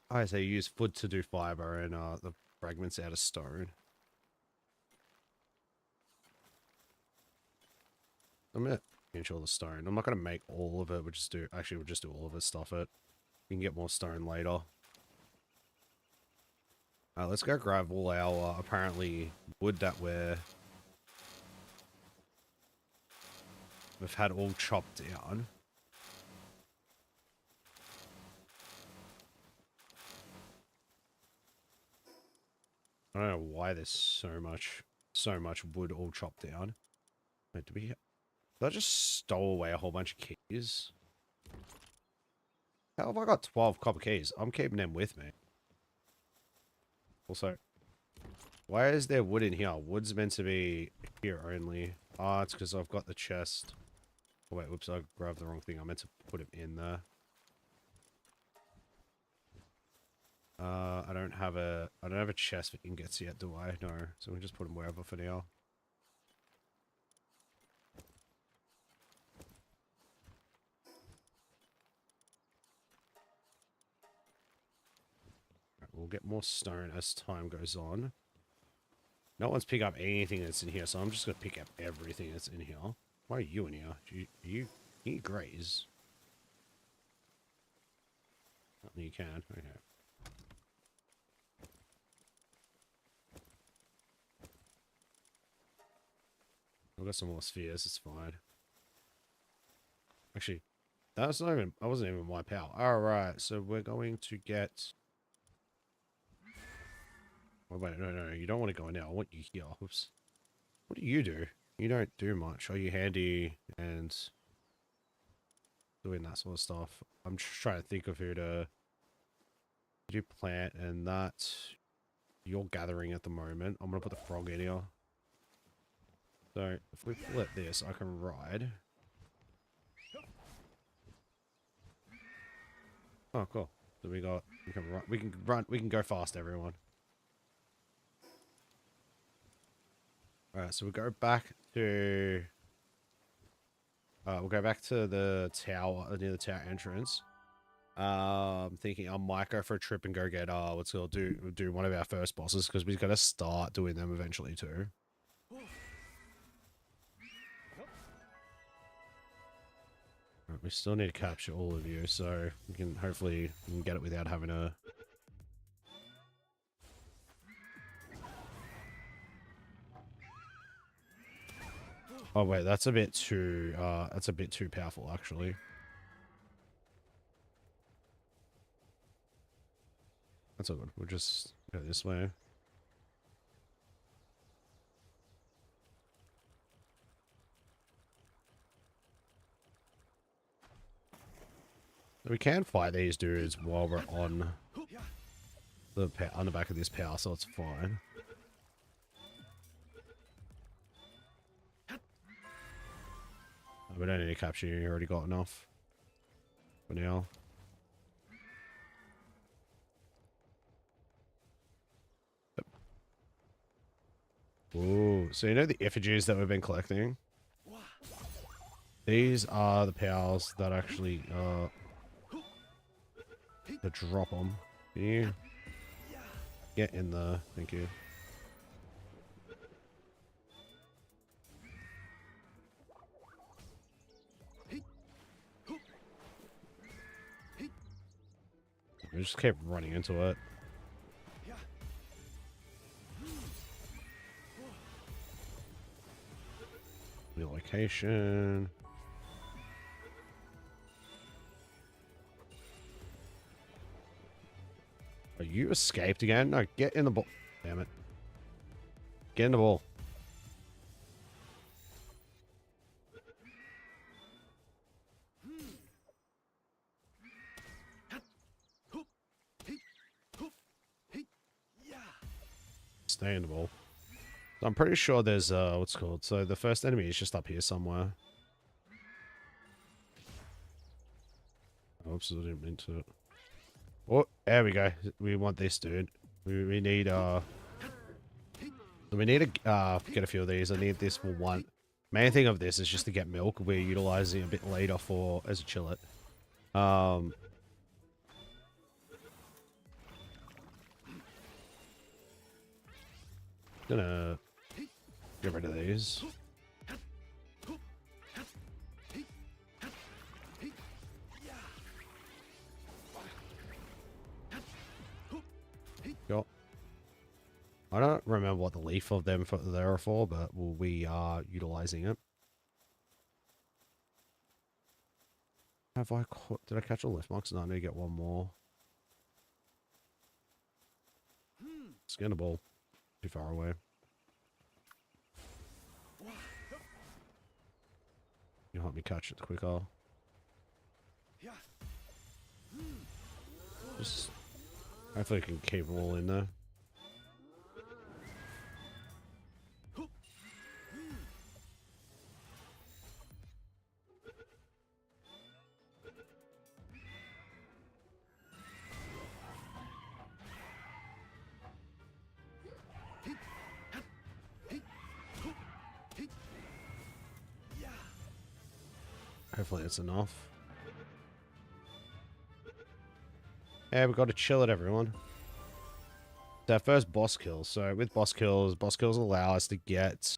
I say use wood to do fiber and the fragments out of stone. I'm gonna finish all the stone. I'm not gonna make all of it. We'll just do all of it. Stuff it. You can get more stone later. Let's go grab all our apparently wood that we've had all chopped down. I don't know why there's so much wood all chopped down. Wait, did I just stole away a whole bunch of keys? How have I got 12 copper keys? I'm keeping them with me. Also, why is there wood in here? Wood's meant to be here only. Ah, it's because I've got the chest. Oh, wait, whoops, I grabbed the wrong thing. I meant to put it in there. I don't have a chest for ingots yet, do I? No. So we'll just put them wherever for now. Right, we'll get more stone as time goes on. No one's picked up anything that's in here, so I'm just gonna pick up everything that's in here. Why are you in here? You graze? Oh, you can. Okay. I've got some more spheres, it's fine. Actually, that wasn't even my power. Alright, so we're going to get... Oh, wait, no, you don't want to go in now. I want you here. Oops. What do? You don't do much. Are you handy and doing that sort of stuff? I'm just trying to think of who to do plant and that. You're gathering at the moment. I'm going to put the frog in here. So, if we flip this, I can ride. Oh, cool. So we can go fast, everyone. Alright, so we'll go back to... we'll go back to the tower, near the tower entrance. I'm thinking I might go for a trip and go get, let's go do one of our first bosses, because we've got to start doing them eventually too. Right, we still need to capture all of you, so we can hopefully get it without having to... Oh wait, that's a bit too powerful actually. That's all good. We'll just go this way. We can fight these dudes while we're on the back of this power, so it's fine. We don't need to capture you. You already got enough for now. Yep. Ooh, so you know the effigies that we've been collecting? These are the pals that actually to drop them. Can you get in there? Thank you. We just kept running into it. New location. Oh, you escaped again? No, get in the ball. Damn it. Get in the ball. Stay in the ball. So I'm pretty sure there's what's it called. So the first enemy is just up here somewhere. Oops, I didn't mean to. Oh, there we go. We want this, dude. We need to get a few of these. I need this for one. Main thing of this is just to get milk. We're utilizing a bit later for as a chillet. Gonna get rid of these. Go. I don't remember what the leaf of them there for, but we are utilizing it. Have I caught? Did I catch all lift marks? No, I need to get one more. Skin a ball. Too far away. You help me catch it quicker. Just hopefully I can keep them all in there. Hopefully it's enough. Yeah, we got to chill it, everyone. It's our first boss kill. So with boss kills allow us to get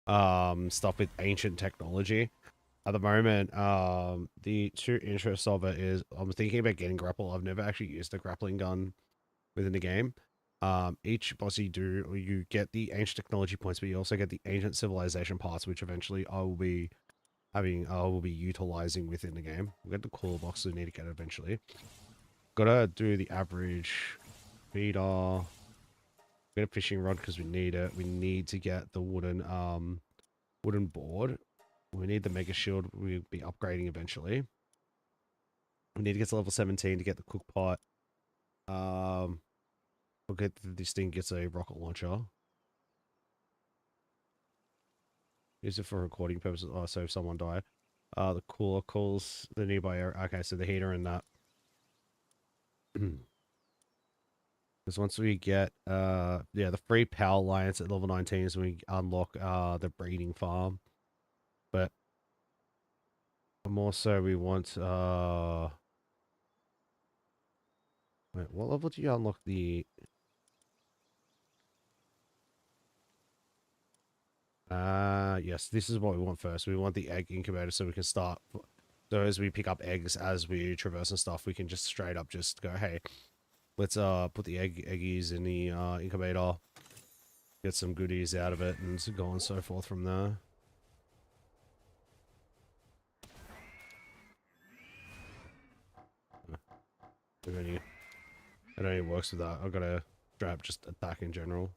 stuff with ancient technology. At the moment, the two interests of it is I'm thinking about getting grapple. I've never actually used a grappling gun within the game. Each boss you get the ancient technology points, but you also get the ancient civilization parts, which eventually I will be utilizing within the game. We'll get the cooler box we need to get eventually. Gotta do the average feeder. Get a fishing rod because we need it. We need to get the wooden board. We need the mega shield. We'll be upgrading eventually. We need to get to level 17 to get the cook pot. We'll get this thing gets a rocket launcher. Use it for recording purposes. Oh, so if someone died. The cooler calls the nearby area. Okay, so the heater and that. Because once we get yeah, the free power alliance at level 19 is when we unlock the breeding farm. But more so we want wait, what level do you unlock the yes, this is what we want first. We want the egg incubator so we can start. So as we pick up eggs as we traverse and stuff, we can just straight up just go, hey, let's put the eggies in the incubator, get some goodies out of it, and so go on and so forth from there. It only works with that. I've got to strap just attack in general.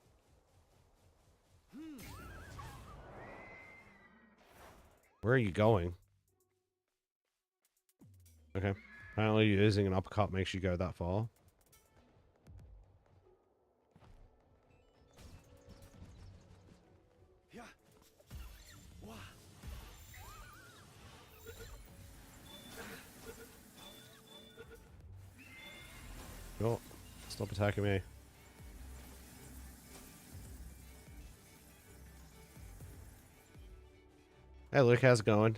Where are you going? Okay. Apparently using an uppercut makes you go that far. Oh, stop attacking me. Hey Luke, how's it going?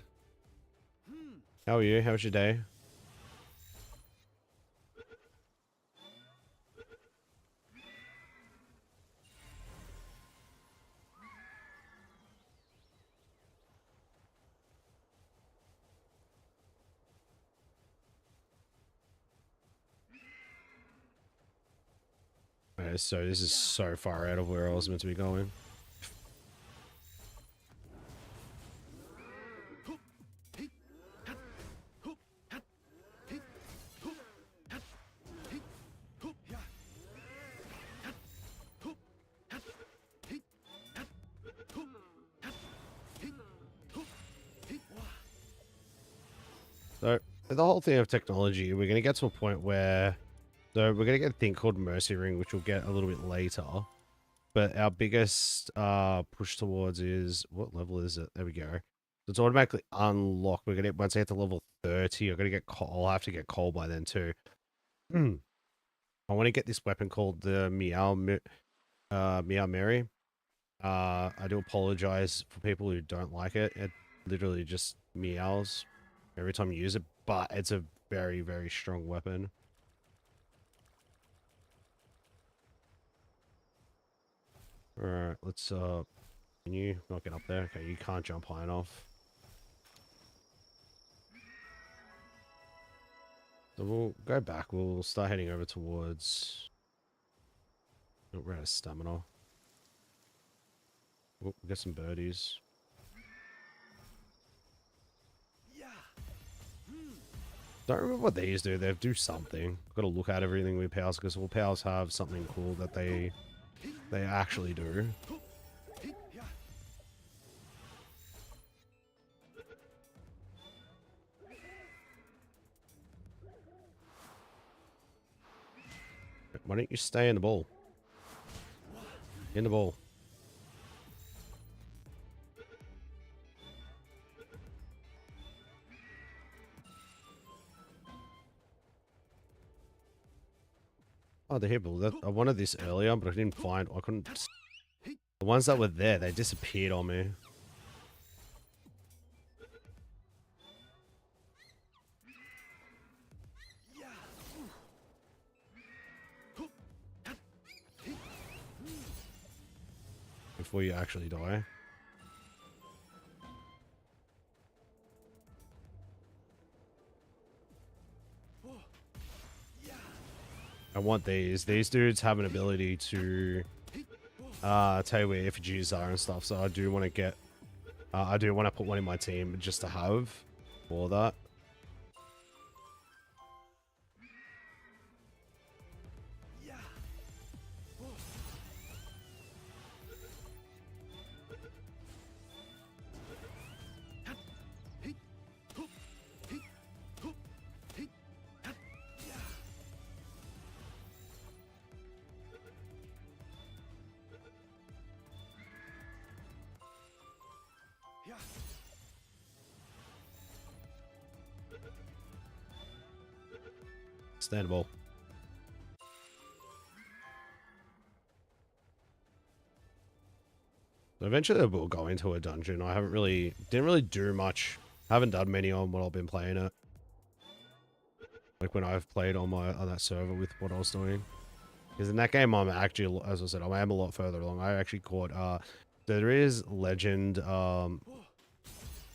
How are you? How's your day? Okay, so this is so far out of where I was meant to be going. So, the whole thing of technology, we're going to get to a point where, so we're going to get a thing called Mercy Ring, which we'll get a little bit later. But our biggest push towards is, what level is it? There we go. So it's automatically unlocked. We're going to, once I get to level 30, I'm going to get coal. I'll have to get coal by then too. I want to get this weapon called the Meow Mary. I do apologize for people who don't like it. It literally just meows every time you use it, but it's a very, very strong weapon. Alright, let's can you not get up there? Okay, you can't jump high enough. So we'll go back, we'll start heading over towards, oh, we're out of stamina. Oh, we got some birdies. Don't remember what these do. They do something. Got to look at everything with powers because all powers have something cool that they actually do. Why don't you stay in the ball? In the ball. Oh, the Hibble. I wanted this earlier, but I didn't find. I couldn't. The ones that were there, they disappeared on me. Before you actually die. I want these. These dudes have an ability to tell you where effigies are and stuff. So I do want to get. I do want to put one in my team just to have for that. Understandable. So eventually we'll go into a dungeon. I didn't really do much. I haven't done many on what I've been playing it. Like when I've played on that server with what I was doing. Because in that game I'm actually, as I said, I am a lot further along. I actually caught there is legend,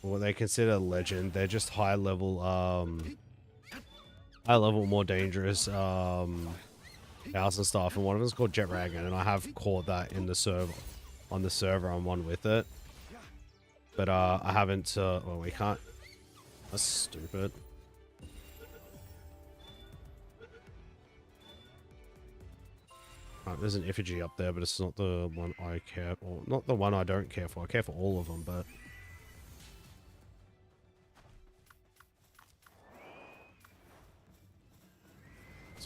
what they consider legend. They're just high level, more dangerous house and stuff, and one of them is called Jet Dragon, and I have caught that in the server, on the server I'm on with it, but I haven't. Well, we can't. That's stupid. There's an effigy up there, but it's not the one I care, or not the one I don't care for. I care for all of them, but.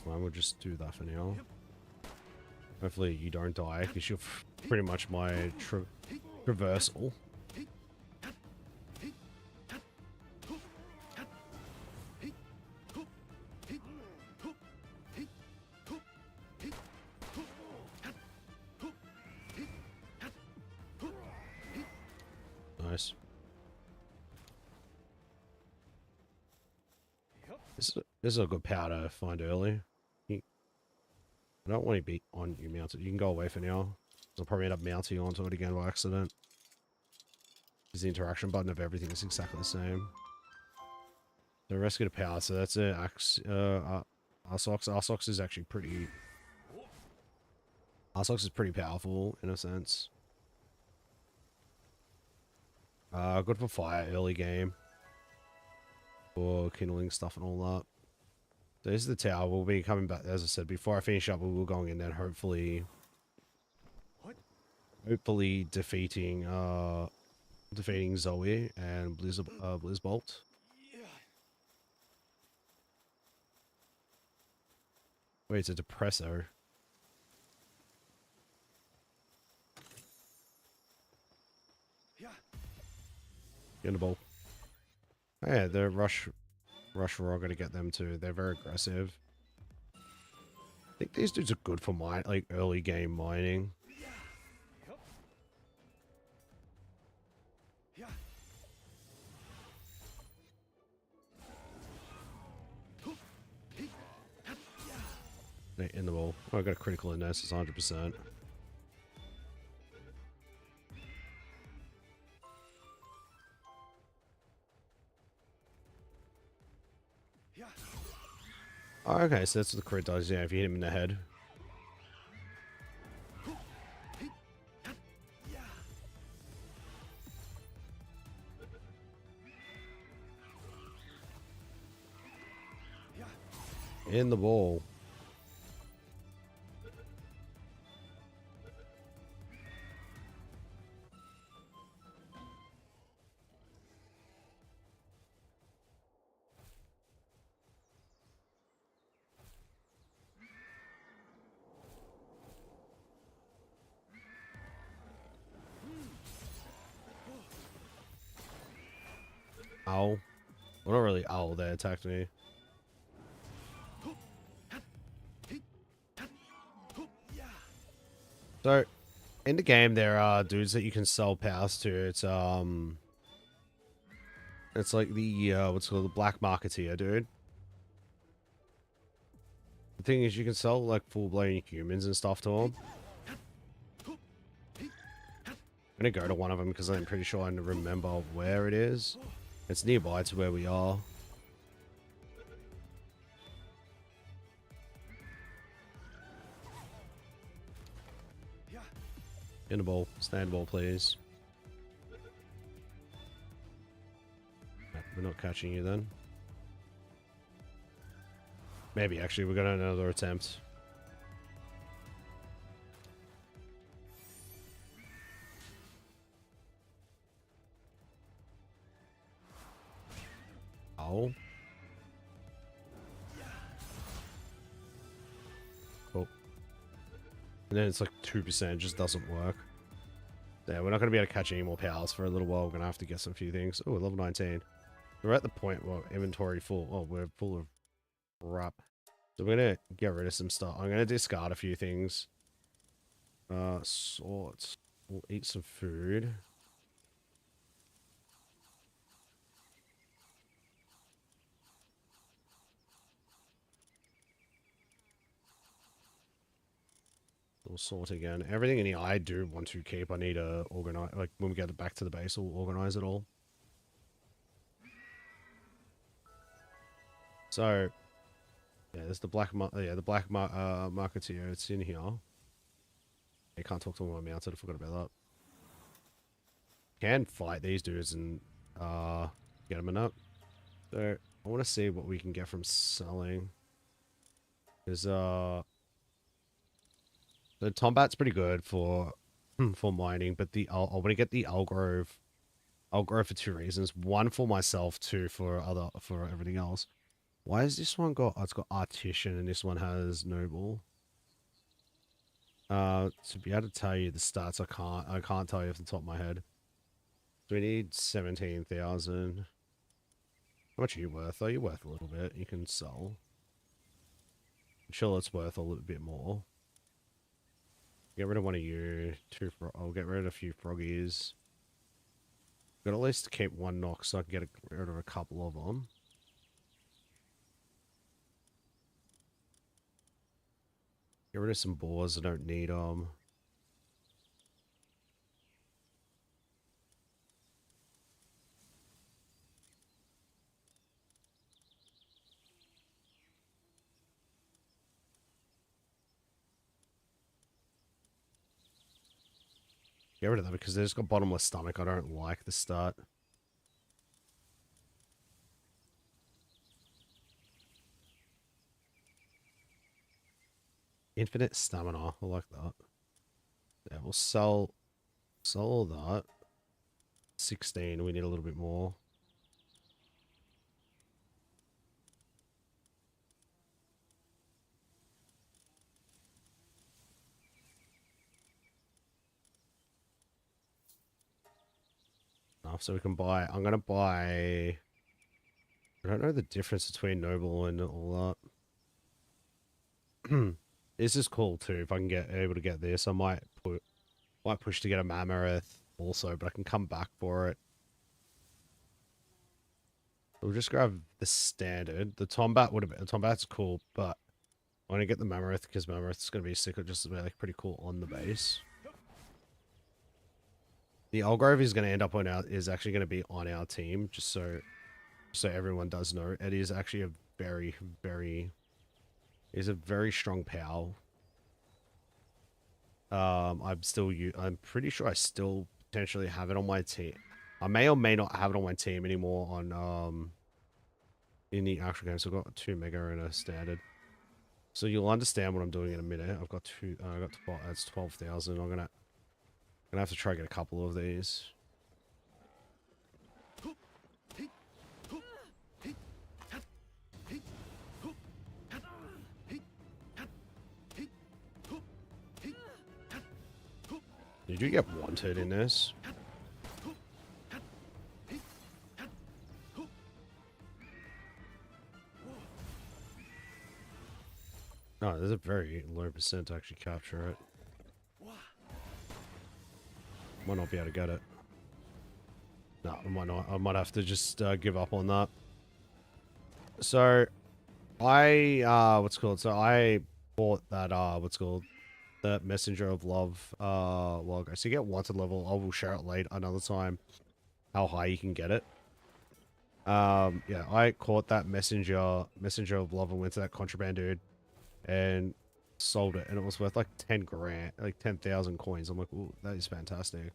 Fine, we'll just do that for now. Hopefully you don't die, because you're pretty much my traversal. Nice. This is a good power to find early. I don't want to be on you mounted. You can go away for now. I'll probably end up mounting you onto it again by accident. Because the interaction button of everything is exactly the same. The rest get a power, so that's it. Arsox is actually pretty... Arsox is pretty powerful in a sense. Good for fire early game. For kindling stuff and all that. So this is the tower. We'll be coming back, as I said, before I finish up, we will going in there, hopefully defeating Zoe and Blizzbolt. Wait, it's a depresso. Get in the ball. Oh, yeah, the rush we're all gonna get them too. They're very aggressive. I think these dudes are good for mine, like early game mining. In the ball. Oh, I got a critical in this. It's 100%. Oh, okay, so that's what the crit does, yeah, if you hit him in the head. In the ball. Ow. Well, not really owl, they attacked me. So, in the game, there are dudes that you can sell powers to. It's like the, what's called the black marketeer, dude. The thing is, you can sell, like, full-blown humans and stuff to them. I'm gonna go to one of them because I'm pretty sure I remember where it is. It's nearby to where we are. In the ball. Stand ball, please. We're not catching you then. Maybe, actually. We got another attempt. Oh. Cool. And then it's like 2%. It just doesn't work. Yeah, we're not going to be able to catch any more powers for a little while. We're going to have to get some few things. Oh, level 19. We're at the point where inventory full. Oh, we're full of crap. So we're going to get rid of some stuff. I'm going to discard a few things. Swords. We'll eat some food. We'll sort again. Everything in here I do want to keep. I need to organize. Like, when we get back to the base, we'll organize it all. So, yeah, there's the marketeer. It's in here. You can't talk to them on mounted. I forgot about that. Can fight these dudes and get them up. So I want to see what we can get from selling. There's the Tombat's pretty good for mining, but I want to get the Algrove for two reasons. One for myself, two for everything else. Why has this one got? Oh, it's got Artisan, and this one has Noble. To be able to tell you the stats, I can't tell you off the top of my head. So we need 17,000. How much are you worth? Oh, you're worth a little bit. You can sell. I'm sure it's worth a little bit more. Get rid of one of you. I'll get rid of a few froggies. Got at least keep one knock so I can get rid of a couple of them. Get rid of some boars. I don't need them. Get rid of that because they just got bottomless stomach. I don't like the start. Infinite stamina. I like that. Yeah, we'll sell all that. 16. We need a little bit more. Enough so we can buy. I'm gonna buy. I don't know the difference between noble and all that. This is cool too. If I can get able to get this, I might push to get a mammoth also, but I can come back for it. We'll just grab the standard. The Tombat would have been. The Tombat's cool, but I want to get the mammoth because mammoth's gonna be sick. Just like pretty cool on the base. The Algrove is going to end up on is actually going to be on our team, just so everyone does know. Eddie is actually a very strong POW. I'm pretty sure I still potentially have it on my team. I may or may not have it on my team anymore on in the actual game. So I've got 2 mega and a standard. So you'll understand what I'm doing in a minute. I've got that's 12,000. I'm gonna have to try to get a couple of these. Did you get wanted in this? Oh, there's a very low percent to actually capture it. Might not be able to get it. No, I might not. I might have to just give up on that. So, I So I bought that the Messenger of Love logo. So you get wanted level. I will share it late another time. How high you can get it. Yeah, I caught that Messenger of Love and went to that contraband dude and sold it, and it was worth like 10 grand, like 10,000 coins. I'm like, ooh, that is fantastic.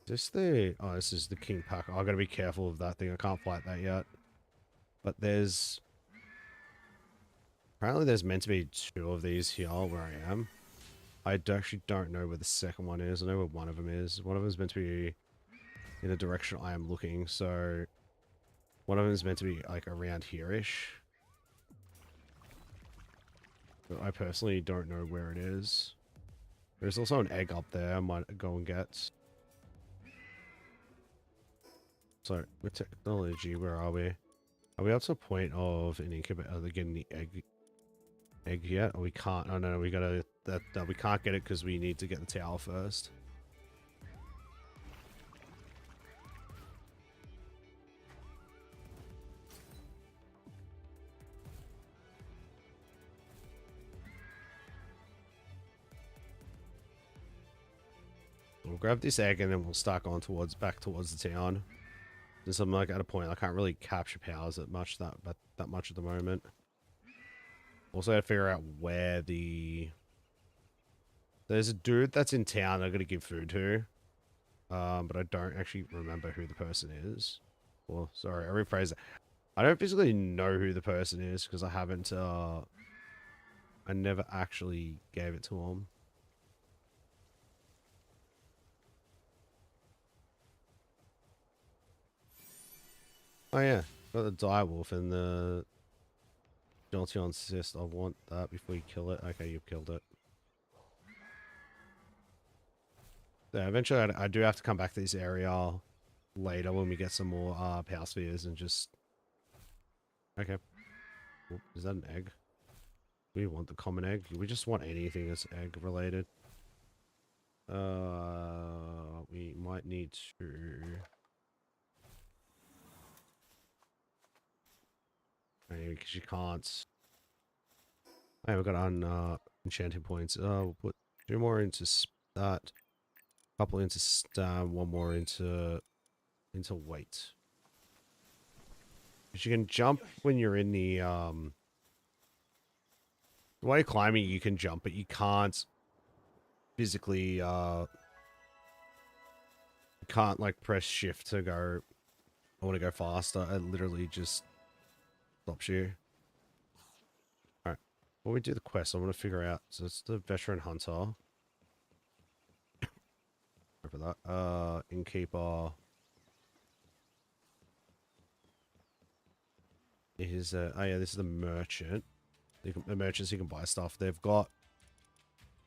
This is the King Pack. I gotta be careful of that thing. I can't fight that yet. But apparently there's meant to be 2 of these here where I am. I actually don't know where the second one is. I know where one of them is. One of them is meant to be in the direction I am looking. So one of them is meant to be like around here-ish. But I personally don't know where it is. There's also an egg up there I might go and get. So, with technology, where are we? Are we up to a point of an incubator getting the egg yet? Or we can't? Oh no, we gotta we can't get it because we need to get the tower first. We'll grab this egg and then we'll start going back towards the town. Since I'm like at a point I can't really capture powers that much at the moment. Also, I have to figure out where there's a dude that's in town I'm gonna give food to, but I don't actually remember who the person is. Well, sorry, I rephrase it. I don't physically know who the person is because I haven't. I never actually gave it to him. Oh yeah, got the direwolf and the Jolteon cyst. I want that before you kill it. Okay, you've killed it. Yeah, eventually I do have to come back to this area later when we get some more power spheres and just... Okay. Oop, is that an egg? We want the common egg. We just want anything that's egg related. We might need to... Because you can't... Hey, we've got enchanting points. We'll put 2 more into that. Couple into stam, 1 more into weight. Because you can jump when you're in the way climbing you can jump, but you can't physically can't like press shift to go. I want to go faster. It literally just stops you. All right. When we do the quest, I want to figure out. So it's the veteran hunter. For that. Innkeeper. Is oh yeah, this is the merchant. The merchants you can buy stuff. They've got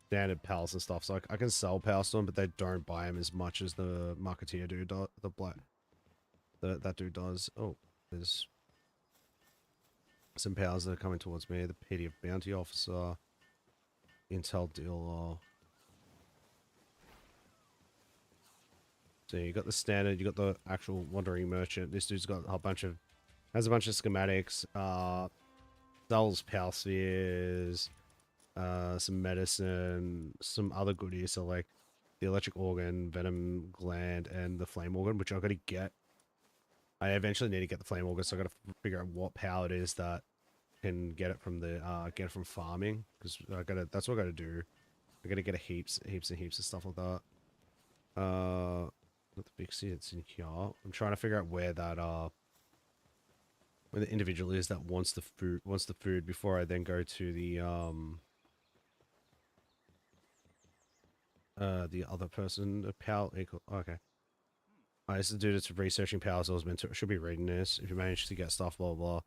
standard pals and stuff, so I can sell pals to them, but they don't buy them as much as the marketeer dude, the black, that dude does. Oh, there's some pals that are coming towards me. The PDF bounty officer, intel dealer. So you got the standard, you got the actual wandering merchant. This dude's got a bunch of, has a bunch of schematics. Sells pal spheres. Some medicine, some other goodies, so like the electric organ, venom gland, and the flame organ, which I've got to get. I eventually need to get the flame organ, so I got to figure out what power it is that can get it from the get it from farming, because I gotta. That's what I gotta do. I gotta get a heaps and heaps of stuff like that. Not the big city, it's in here. I'm trying to figure out where that where the individual is that wants the food before I then go to the other person, the pal equal. Okay. This is the dude that's researching powers. I was meant to, should be reading this. If you manage to get stuff, blah, blah,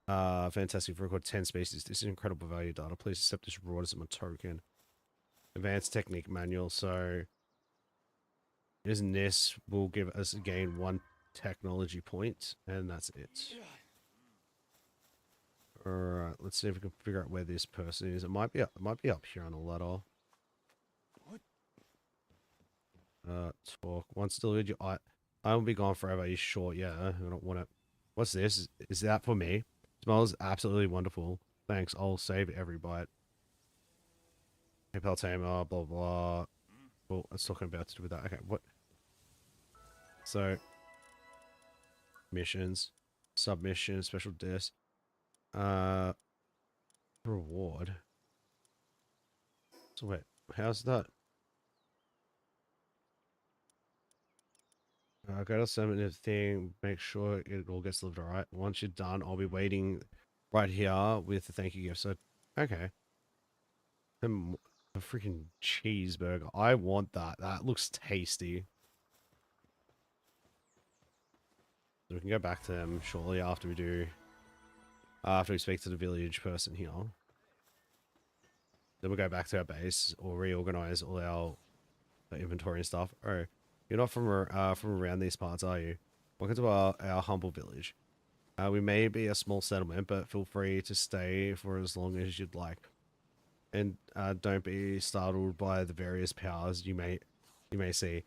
blah. Fantastic. For record 10 species. This is incredible value data. Please accept this reward as my token. Advanced technique manual. So, isn't this will give us again 1 technology point, and that's it. Alright, let's see if we can figure out where this person is. It might be up here on the ladder. Talk. Once delivered, I will be gone forever. Are you sure? Yeah, I don't want to. What's this? Is that for me? Smells absolutely wonderful. Thanks. I'll save every bite. PayPal tamer, blah, blah. Well, it's talking about to do with that. Okay, what? So, missions, submissions, special disc, reward. So wait, how's that? Go to summon thing, make sure it all gets delivered, alright? Once you're done, I'll be waiting right here with the thank you gift. So, okay. A freaking cheeseburger. I want that. That looks tasty. So we can go back to them shortly after we speak to the village person here. Then we'll go back to our base or reorganize all our inventory and stuff. Oh, you're not from around these parts, are you? Welcome to our humble village. We may be a small settlement, but feel free to stay for as long as you'd like. And don't be startled by the various powers you may see.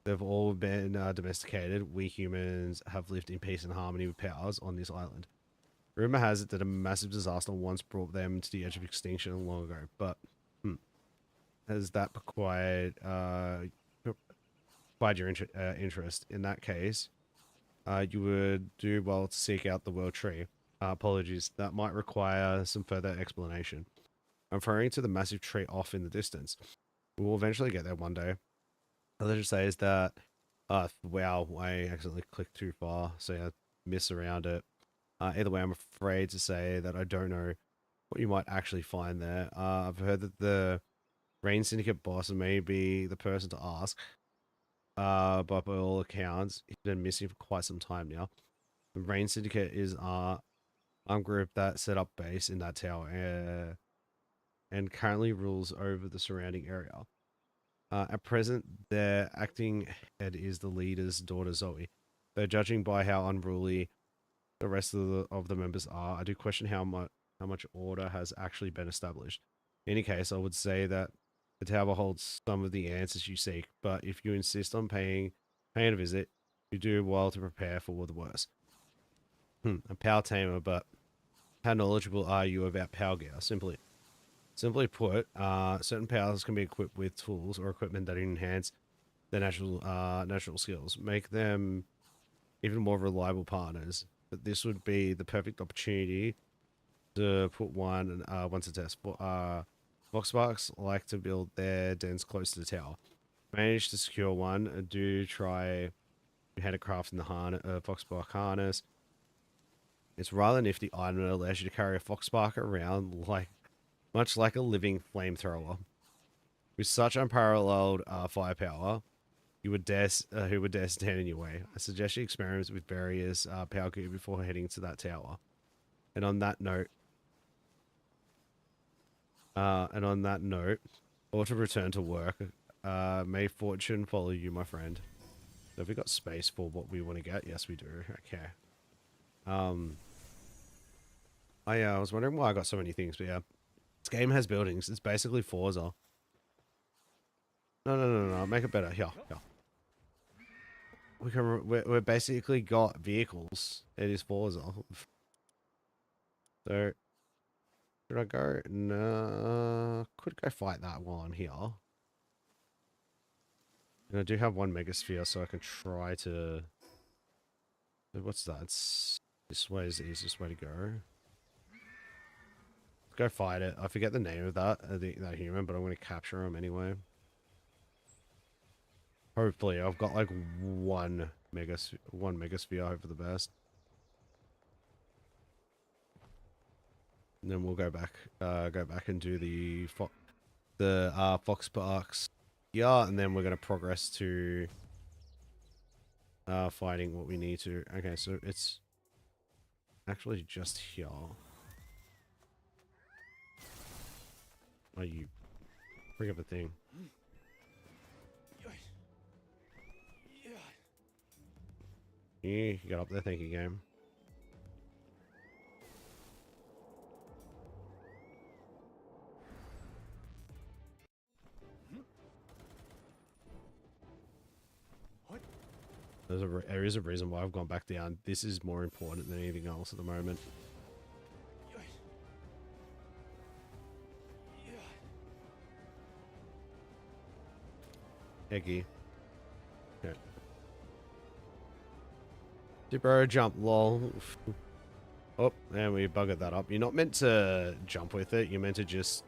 They've all been domesticated. We humans have lived in peace and harmony with powers on this island. Rumor has it that a massive disaster once brought them to the edge of extinction long ago, but has that acquired your interest? In that case, you would do well to seek out the world tree. Apologies, that might require some further explanation. I'm referring to the massive tree off in the distance. We will eventually get there one day. All I just say is that, wow, I accidentally clicked too far, so I miss around it. Either way, I'm afraid to say that I don't know what you might actually find there. I've heard that the Rain Syndicate boss may be the person to ask. But by all accounts, he's been missing for quite some time now. The Rain Syndicate is our group that set up base in that tower and currently rules over the surrounding area. At present, their acting head is the leader's daughter, Zoe. Though judging by how unruly the rest of the members are, I do question how much order has actually been established. In any case, I would say that the tower holds some of the answers you seek, but if you insist on paying a visit, you do well to prepare for the worst. A power tamer, but how knowledgeable are you about power gear? Simply put, certain powers can be equipped with tools or equipment that enhance their natural skills, make them even more reliable partners. But this would be the perfect opportunity to put one to test. Foxbarks like to build their dens close to the tower. Manage to secure one. Do try handicraft in the Foxbark harness. It's rather nifty item that allows you to carry a Foxbark around much like a living flamethrower. With such unparalleled firepower, who would dare stand in your way? I suggest you experiment with various power gear before heading to that tower. And on that note, or to return to work, may fortune follow you, my friend. So have we got space for what we want to get? Yes, we do. Okay. I was wondering why I got so many things, but yeah. This game has buildings. It's basically Forza. No. Make it better. Here. We're basically got vehicles. It is Forza. So, should I go? No. Could go fight that while I'm here. And I do have one Megasphere, so I can try to... What's that? This way is the easiest way to go. Go fight it. I forget the name of that human, but I'm going to capture him anyway. Hopefully, I've got like one Megasphere, hope for the best. And then we'll go back and do the Foxbarks. Yeah, and then we're going to progress to fighting what we need to. Okay, so it's actually just here. Oh, you bring up a thing. Yeah, you got up there, thank you, game. There is a reason why I've gone back down. This is more important than anything else at the moment. Eggy. Okay. Super jump, lol. Oh, and we buggered that up. You're not meant to jump with it. You're meant to just...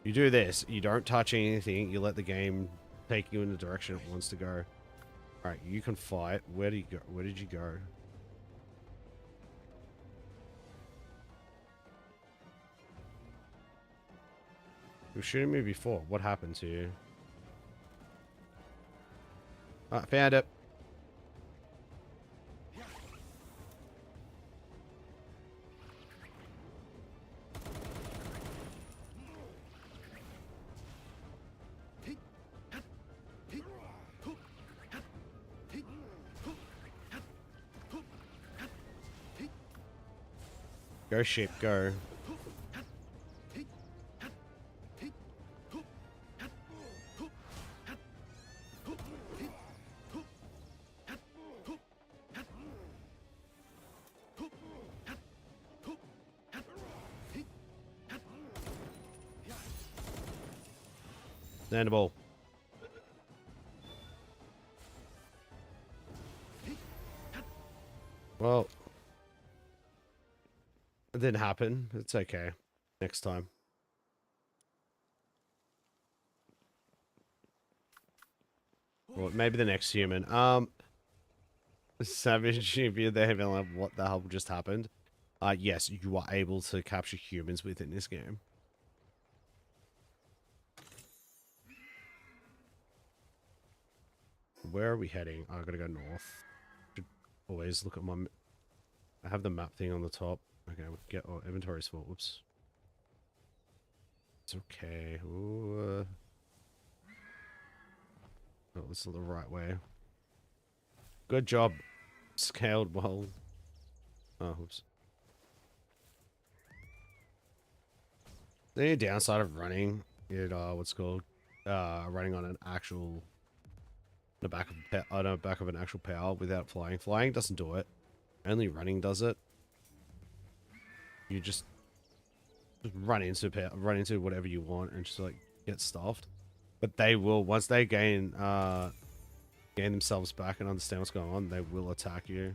You do this. You don't touch anything. You let the game take you in the direction it wants to go. Alright, you can fight. Where did you go? Where did you go? You were shooting me before. What happened to you? Ah, found it. Go ship, go. Standable. Well, it didn't happen. It's okay. Next time. Or maybe the next human. Savage, if you're there, like, what the hell just happened? Yes, you are able to capture humans within this game. Where are we heading? I gotta go north. Should always look at my... I have the map thing on the top. Okay, we'll get... Oh, inventory's full. Whoops. It's okay. Ooh, oh, this is the right way. Good job. Scaled well. Oh, oops. The only downside of running it, what's called, running on an actual... the back of an actual power without flying. Flying doesn't do it. Only running does it. You just run into whatever you want and just like get stuffed. But they will, once they gain themselves back and understand what's going on, they will attack you.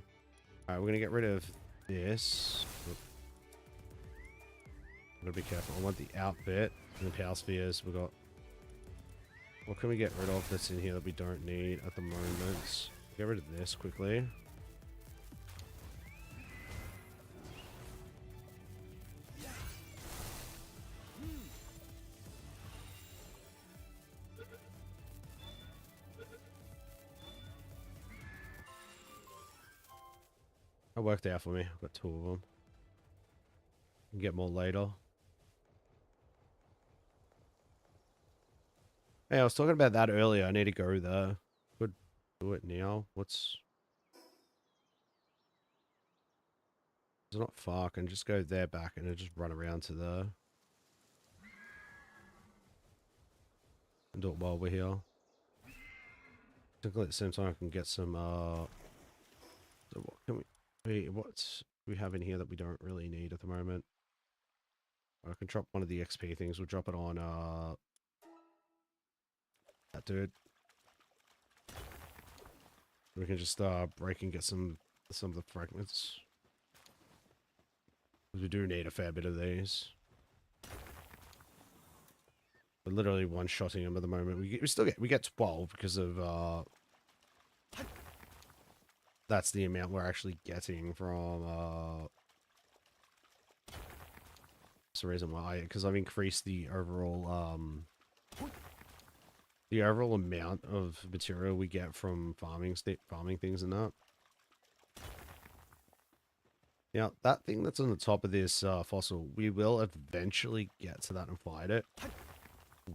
All right, we're gonna get rid of this. Gotta be careful. I want the out bit and the power spheres. We got. What can we get rid of that's in here that we don't need at the moment? Get rid of this quickly. That worked out for me. I've got 2 of them. Can get more later. Hey, I was talking about that earlier. I need to go there. Could do it now. What's... It's not far. I can just go there back and then just run around to there. And do it while we're here. Technically at the same time I can get some, So what can what's we have in here that we don't really need at the moment? I can drop one of the XP things. We'll drop it on, that dude. We can just, break and get some of the fragments. We do need a fair bit of these. We're literally one-shotting them at the moment. We still get 12 because of, that's the amount we're actually getting from, that's the reason why, because I've increased the overall amount of material we get from farming things and that. Now, that thing that's on the top of this fossil, we will eventually get to that and fight it.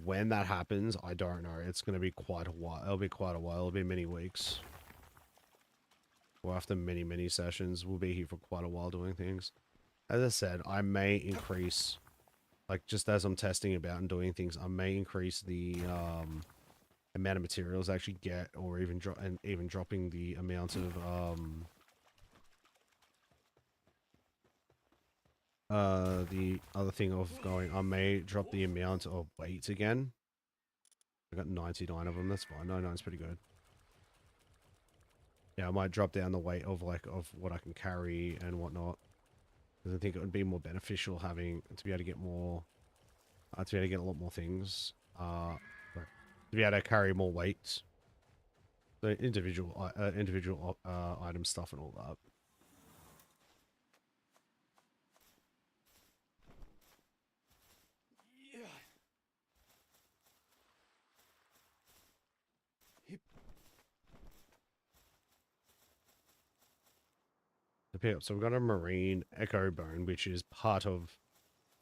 When that happens, I don't know. It's going to be quite a while. It'll be quite a while. It'll be many weeks. Or after many, many sessions, we'll be here for quite a while doing things. As I said, I may increase, like, just as I'm testing about and doing things, I may increase the amount of materials I actually get, or even dropping the amount of the other thing of going, I may drop the amount of weight again. I got 99 of them. That's fine. 99 is pretty good. Yeah, I might drop down the weight of what I can carry and whatnot. Because I think it would be more beneficial having to be able to get more, to be able to get a lot more things. To be able to carry more weight. The individual item stuff and all that. To pick up, so we've got a marine echo bone, which is part of.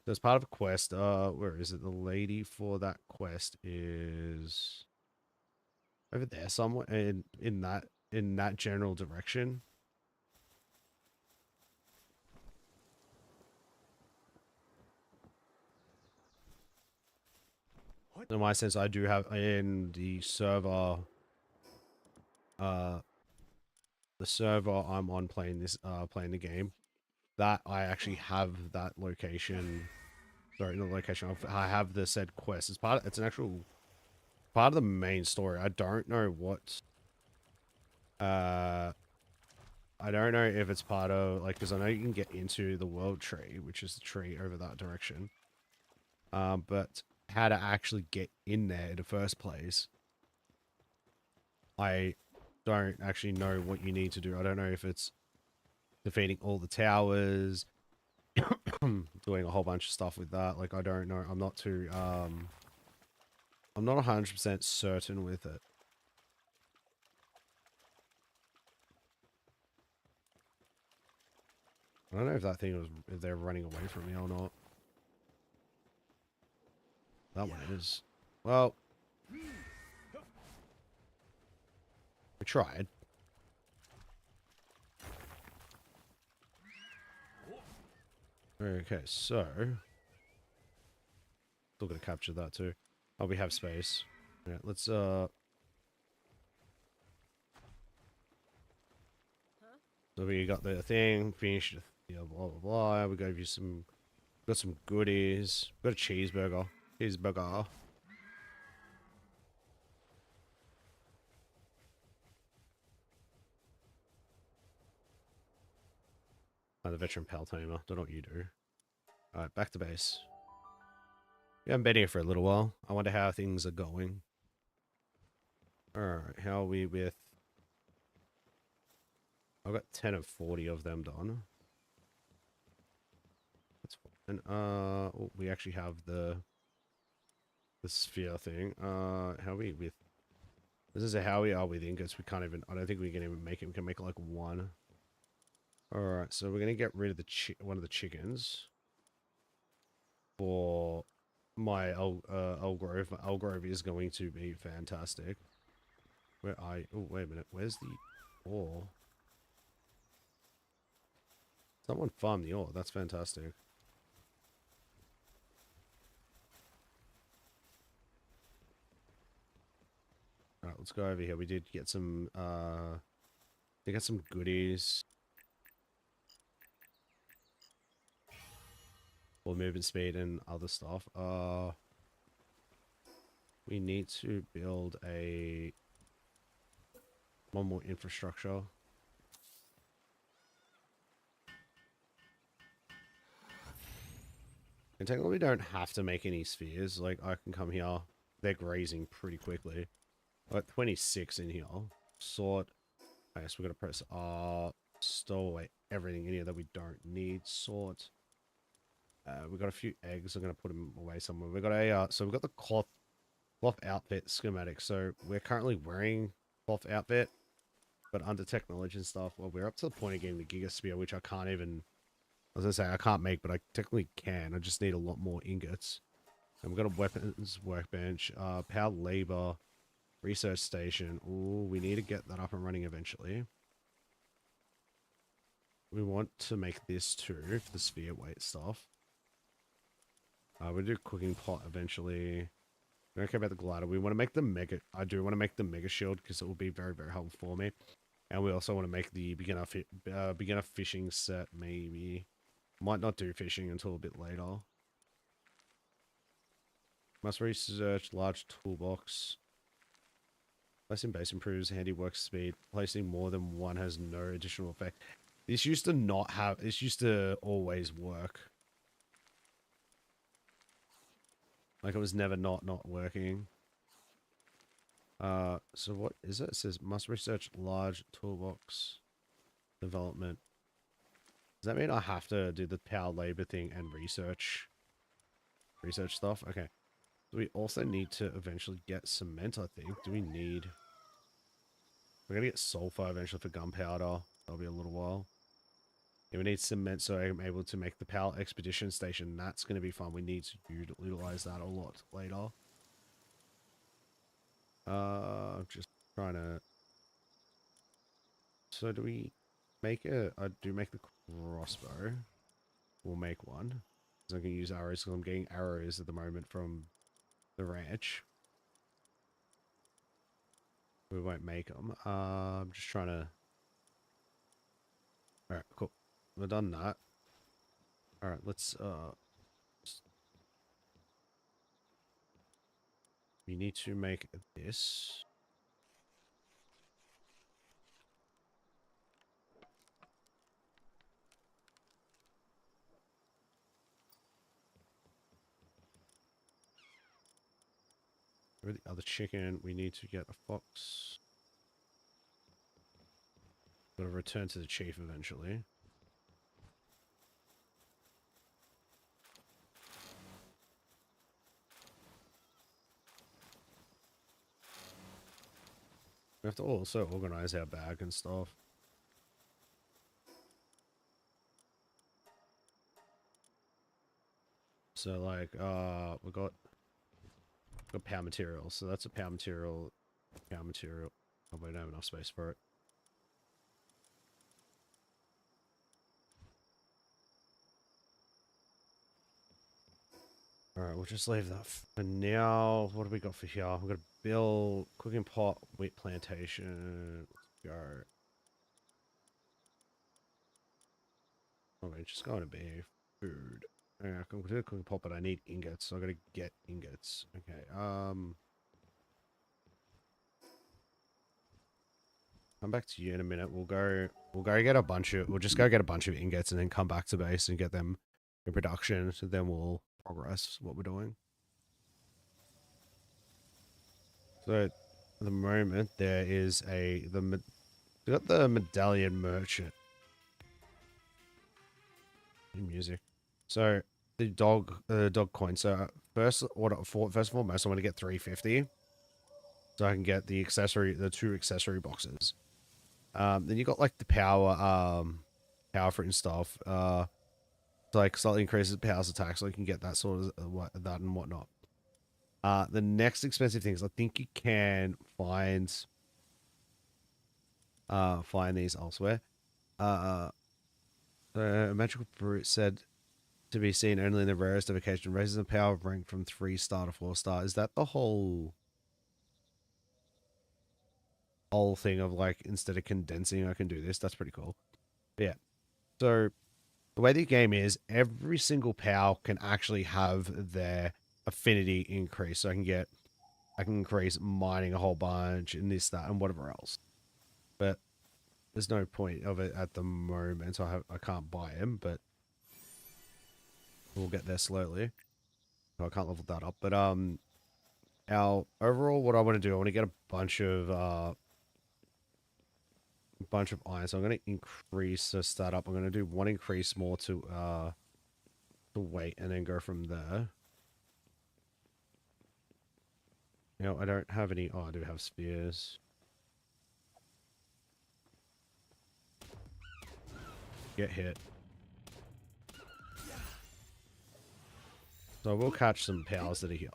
There's part of a quest. Where is it? The lady for that quest is over there somewhere, in that general direction. In my sense, I do have in the server. The server I'm on playing the game, that I actually have that location. Sorry, not location. I have the said quest. It's an actual part of the main story. I don't know what. I don't know if it's part of, like, because I know you can get into the world tree, which is the tree over that direction. But how to actually get in there in the first place, I don't actually know what you need to do. I don't know if it's defeating all the towers, doing a whole bunch of stuff with that. Like, I don't know. I'm not 100% certain with it. I don't know if that thing was, if they're running away from me or not. That one is. Well, we tried. Okay, so still gonna capture that too. Oh, we have space. Yeah, let's So we got the thing finished. Yeah, blah blah blah. We gave you some. Got some goodies. Got a cheeseburger. Cheeseburger. I'm the veteran pal tamer. Don't know what you do. Alright, back to base. Yeah, I've been here for a little while. I wonder how things are going. Alright, how are we with... I've got 10 of 40 of them done. That's fine. Oh, we actually have the sphere thing. How are we with... This is how we are with ingots. We can't even... I don't think we can even make it. We can make like one. Alright, so we're going to get rid of the one of the chickens. For my Elgrove. My Elgrove is going to be fantastic. Where I... Oh, wait a minute. Where's the ore? Someone farmed the ore. That's fantastic. Alright, let's go over here. We did get some, we got some goodies. For movement speed and other stuff. We need to build one more infrastructure. And technically we don't have to make any spheres. Like, I can come here. They're grazing pretty quickly. I got 26 in here. Sort. Okay, so we're gonna press stow away everything in here that we don't need. Sort. We got a few eggs. I'm gonna put them away somewhere. We got a so we got the cloth outfit schematic. So we're currently wearing cloth outfit, but under technology and stuff, well, we're up to the point of getting the Giga Spear, which I can't even. I was gonna say I can't make, but I technically can. I just need a lot more ingots. And we've got a weapons workbench, power labor, research station. Ooh, we need to get that up and running eventually. We want to make this too for the sphere weight stuff. We'll do cooking pot eventually. We don't care about the glider. We want to make the mega. I do want to make the mega shield because it will be very, very helpful for me. And we also want to make the beginner fishing set. Maybe might not do fishing until a bit later. Must research large toolbox. Placing base improves handiwork speed. Placing more than one has no additional effect. This used to not have. This used to always work. Like it was never not working. So what is it? It says must research large toolbox development. Does that mean I have to do the power labor thing and research stuff? Okay. So we also need to eventually get cement, I think. Do we need... We're going to get sulfur eventually for gunpowder. That'll be a little while. Yeah, we need cement so I'm able to make the power expedition station. That's going to be fun. We need to utilize that a lot later. I'm just trying to... So do we make a... I do make the crossbow. We'll make one. So I can use arrows because I'm getting arrows at the moment from the ranch. We won't make them. I'm just trying to... Alright, cool. We've done that. Alright, let's... We need to make this. For the other chicken, we need to get a fox. Gotta return to the chief eventually. We have to also organize our bag and stuff. So like, we got power material. So that's a power material. Power material. Oh, we don't have enough space for it. Alright, we'll just leave that for now. What do we got for here? We've got to build cooking pot, wheat plantation. Let's go. Oh, it's just going to be food. Yeah, I can do a cooking pot, but I need ingots, so I gotta get ingots. Okay, come back to you in a minute. We'll get a bunch of, we'll just go get a bunch of ingots and then come back to base and get them in production. So then we'll progress what we're doing. So at the moment there is we got the medallion merchant in music. So the dog coin. So first of all, foremost, I want to get 350, so I can get the two accessory boxes. Then you got like the power fruit and stuff. Like slightly increases powers attack, so you can get that sort of that and whatnot. The next expensive things I think you can find these elsewhere. The magical brute said to be seen only in the rarest of occasion, raises the power of rank from 3 star to 4 star. Is that the whole thing of like instead of condensing I can do this? That's pretty cool. But yeah. So the way the game is, every single POW can actually have their affinity increase. So I can increase mining a whole bunch and this, that, and whatever else. But there's no point of it at the moment, so I can't buy them, but we'll get there slowly. So I can't level that up. But our overall, what I want to do, I want to get a bunch of iron. So I'm going to increase the startup. I'm going to do one increase more to weight, and then go from there. You know, I don't have any. Oh, I do have spears. Get hit. So we'll catch some powers that are here.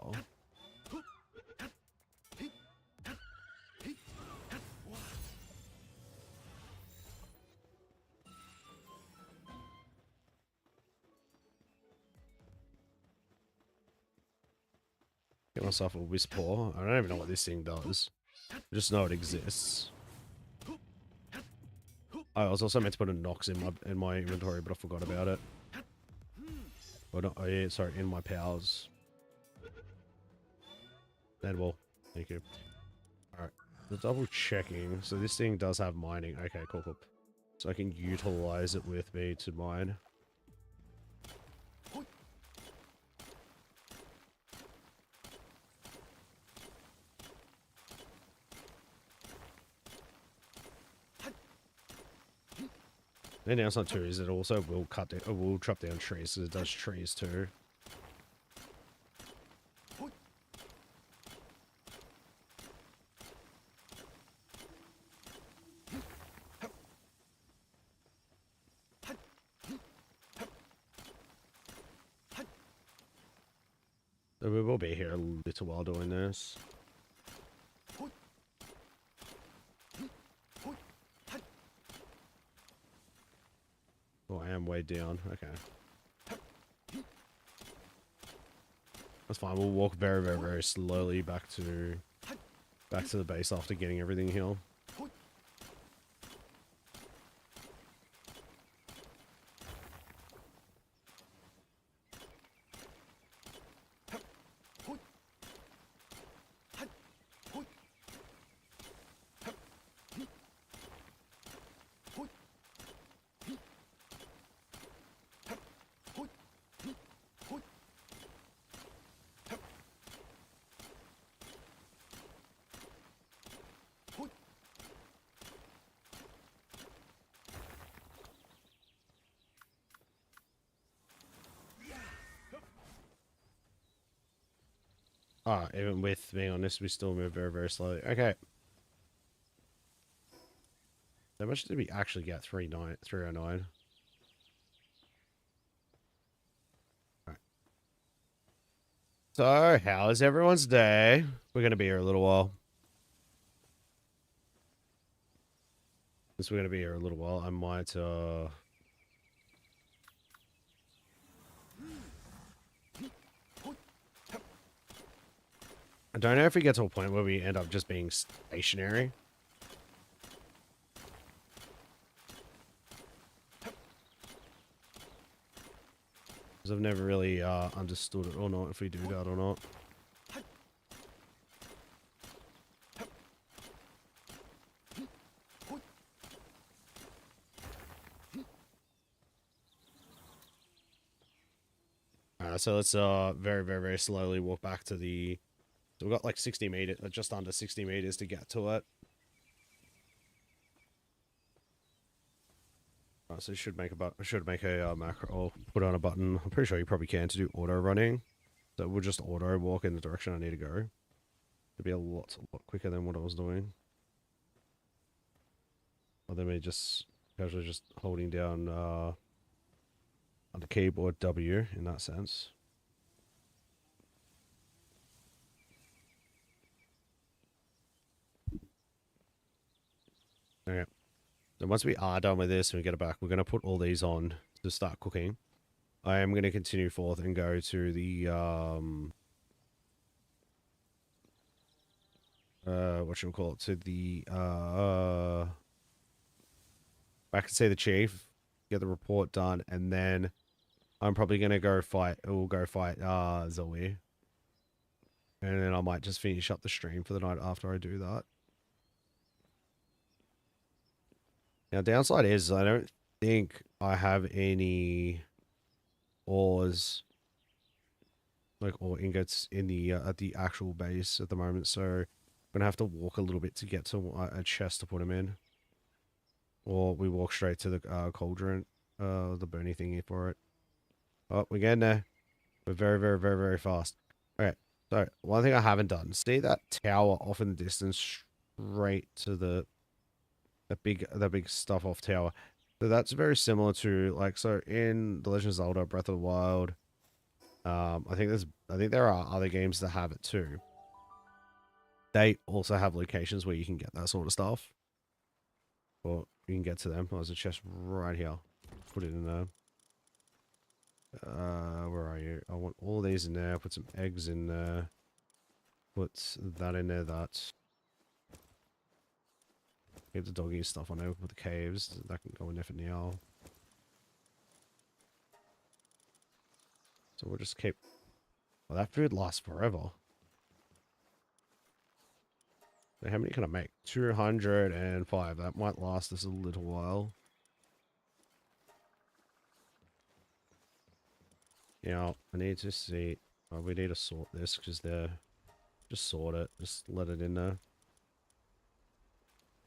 Get myself a Whisper. I don't even know what this thing does. I just know it exists. I was also meant to put a Nox in my inventory, but I forgot about it. Or not, oh yeah, sorry, in my powers. And well, thank you. Alright, the double checking. So this thing does have mining. Okay, cool, cool. So I can utilize it with me to mine. The downside too is it also will chop down trees, because it does trees too. So we will be here a little while doing this. Oh, I am way down. Okay. That's fine. We'll walk very, very, very slowly back to the base after getting everything here. Ah, even with being honest, we still move very, very slowly. Okay. How much did we actually get? 309. Alright. So, how is everyone's day? We're going to be here a little while. Since we're going to be here a little while, I might, I don't know if we get to a point where we end up just being stationary. Because I've never really understood it or not, if we do that or not. Alright, so let's very, very, very slowly walk back to the So we've got like 60 meters, just under 60 meters to get to it. So should make a macro or put on a button. I'm pretty sure you probably can to do auto running. So we'll just auto walk in the direction I need to go. It'll be a lot quicker than what I was doing. Or then we just casually just holding down on the keyboard W in that sense. Okay. So once we are done with this and we get it back, we're going to put all these on to start cooking. I am going to continue forth and go to the, what should we call it? To the, back and see the chief, get the report done, and then I'm probably going to go fight, Zoe. And then I might just finish up the stream for the night after I do that. Now, downside is I don't think I have any ores, like, or ingots in the at the actual base at the moment, so I'm gonna have to walk a little bit to get to a chest to put them in, or we walk straight to the cauldron, the burning thingy for it. Oh, we're getting there. We're very, very, very, very fast. Okay, so one thing I haven't done, see that tower off in the distance, straight to the big stuff off tower. So that's very similar to, like, so in The Legend of Zelda Breath of the Wild, I think there are other games that have it too. They also have locations where you can get that sort of stuff. Or you can get to them. Oh, there's a chest right here. Put it in there. Where are you? I want all these in there. Put some eggs in there. Put that in there. That. Get the doggy stuff on there with the caves. That can go in there for now. So we'll just keep... Well, that food lasts forever. So how many can I make? 205. That might last us a little while. Yeah, I need to see... we need to sort this because they're... Just sort it. Just let it in there.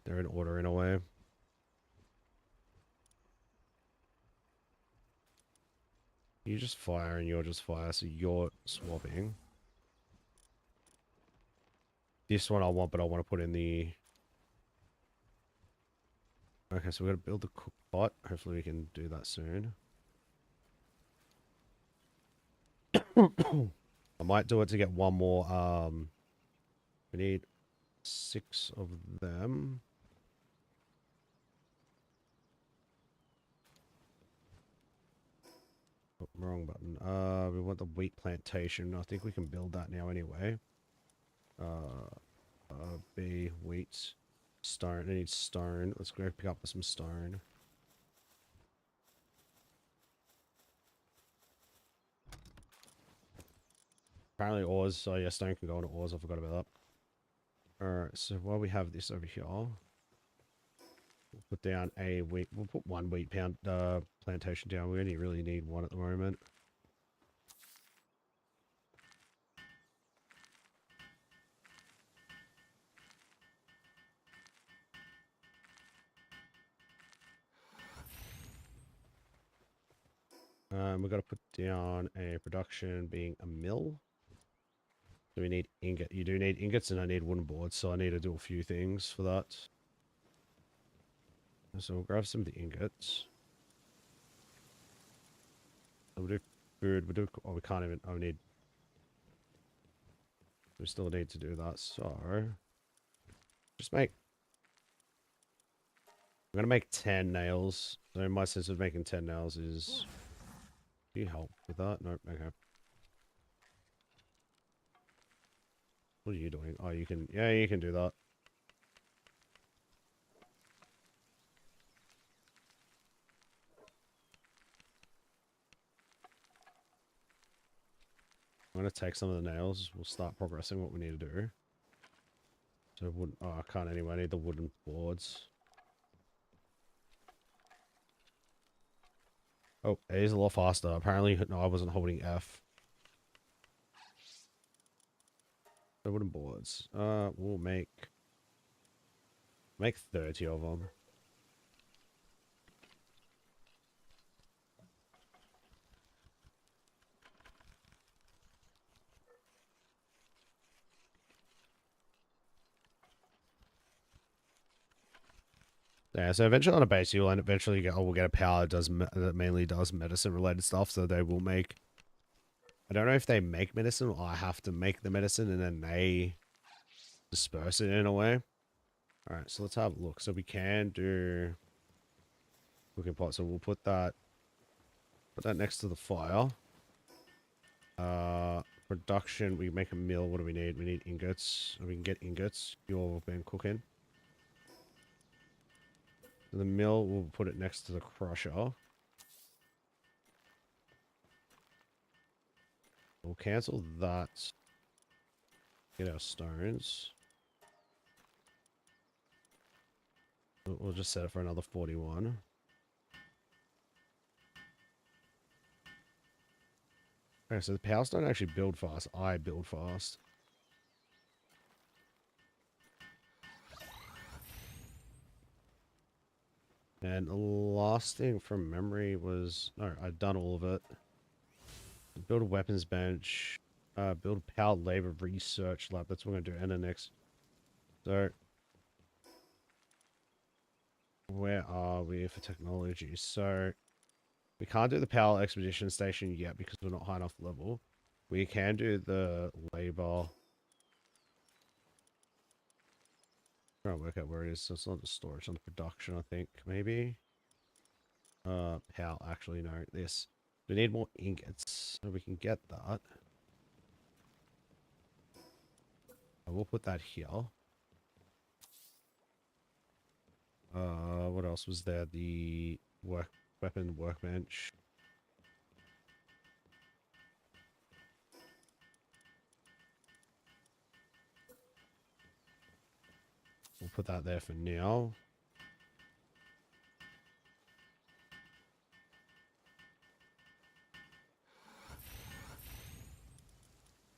They're in order in a way. You just fire and you're just fire, so you're swapping. This one I want, but I want to put in the... Okay, so we're going to build the cook pot. Hopefully we can do that soon. I might do it to get one more, we need 6 of them. Oh, wrong button. We want the wheat plantation. I think we can build that now anyway. B, wheat, stone. I need stone. Let's go pick up some stone. Apparently ores, so yeah, stone can go into ores. I forgot about that. Alright, so while we have this over here, we'll put down a wheat. We'll put one wheat plantation down. We only really need one at the moment. We've got to put down a production being a mill. So we need ingot. You do need ingots, and I need wooden boards, so I need to do a few things for that. So we'll grab some of the ingots. We'll do food. We'll do... Oh, we can't even... Oh, we need... We still need to do that, so... Just make... I'm going to make 10 nails. So my sense of making 10 nails is... Do you help with that? Nope, okay. What are you doing? Oh, you can... Yeah, you can do that. I'm going to take some of the nails. We'll start progressing what we need to do. So wooden... Oh, I can't anyway. I need the wooden boards. Oh, it is a lot faster. Apparently, no, I wasn't holding F. The wooden boards. We'll make 30 of them. Yeah, so eventually on a base, you'll eventually get, we'll get a power that mainly does medicine related stuff. So they will make, I don't know if they make medicine or I have to make the medicine and then they disperse it in a way. All right, so let's have a look. So we can do cooking pot. So we'll put that next to the fire. Production, we make a mill. What do we need? We need ingots. We can get ingots. You've been cooking. So the mill, we'll put it next to the crusher. We'll cancel that. Get our stones. We'll just set it for another 41. Okay, so the powers don't actually build fast. I build fast. And the last thing from memory was... No, I've done all of it. Build a weapons bench. Build a power labor research lab. That's what we're going to do. And the next... So... Where are we for technology? So... We can't do the power expedition station yet because we're not high enough level. We can do the labor. Trying to work out where it is. So it's not the storage, it's on the production, I think. Maybe. Power. Actually, no. This. We need more ingots, so we can get that. I will put that here. What else was there? The weapon workbench. We'll put that there for now.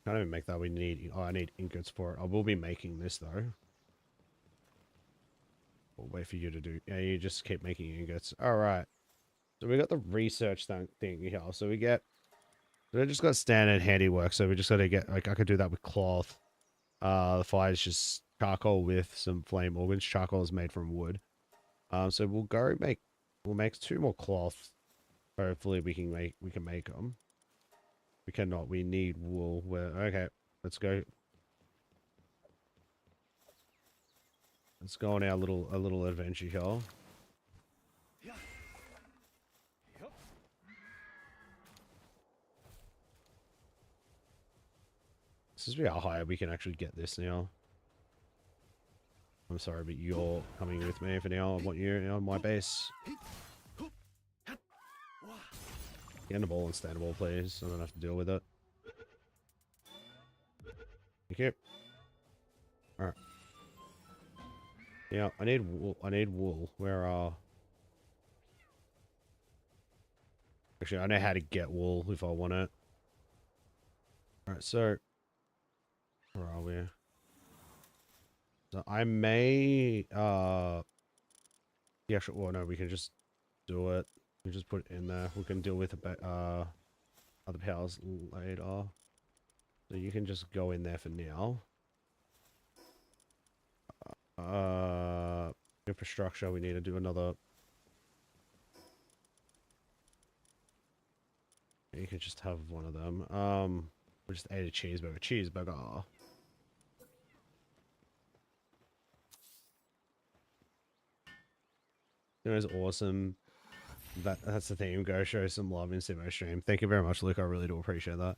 Can't even make that. We need... Oh, I need ingots for it. I will be making this, though. We'll wait for you to do... Yeah, you just keep making ingots. Alright. So we got the research thing here. So we get... We just got standard handiwork. So we just got to get... Like, I could do that with cloth. The fire is just charcoal with some flame organs. Charcoal is made from wood. So we'll go make... We'll make 2 more cloth. Hopefully we can make them. We cannot. We need wool. Okay, let's go. Let's go on our little adventure here. This is how high we can actually get this now. I'm sorry, but you're coming with me for now. I want you on my base. Get in the ball and stand the ball, please. I don't have to deal with it. Thank you. Alright. Yeah, I need wool. I need wool. Where are... Actually, I know how to get wool if I want it. Alright, so... Where are we? So I may... Yeah, sure. Well, no, we can just do it. We just put it in there. We can deal with other powers later. So you can just go in there for now. Infrastructure, we need to do another... You can just have one of them. We just ate a cheeseburger. Cheeseburger. It was awesome. That's the theme. Go show some love in Simo stream. Thank you very much, Luke. I really do appreciate that.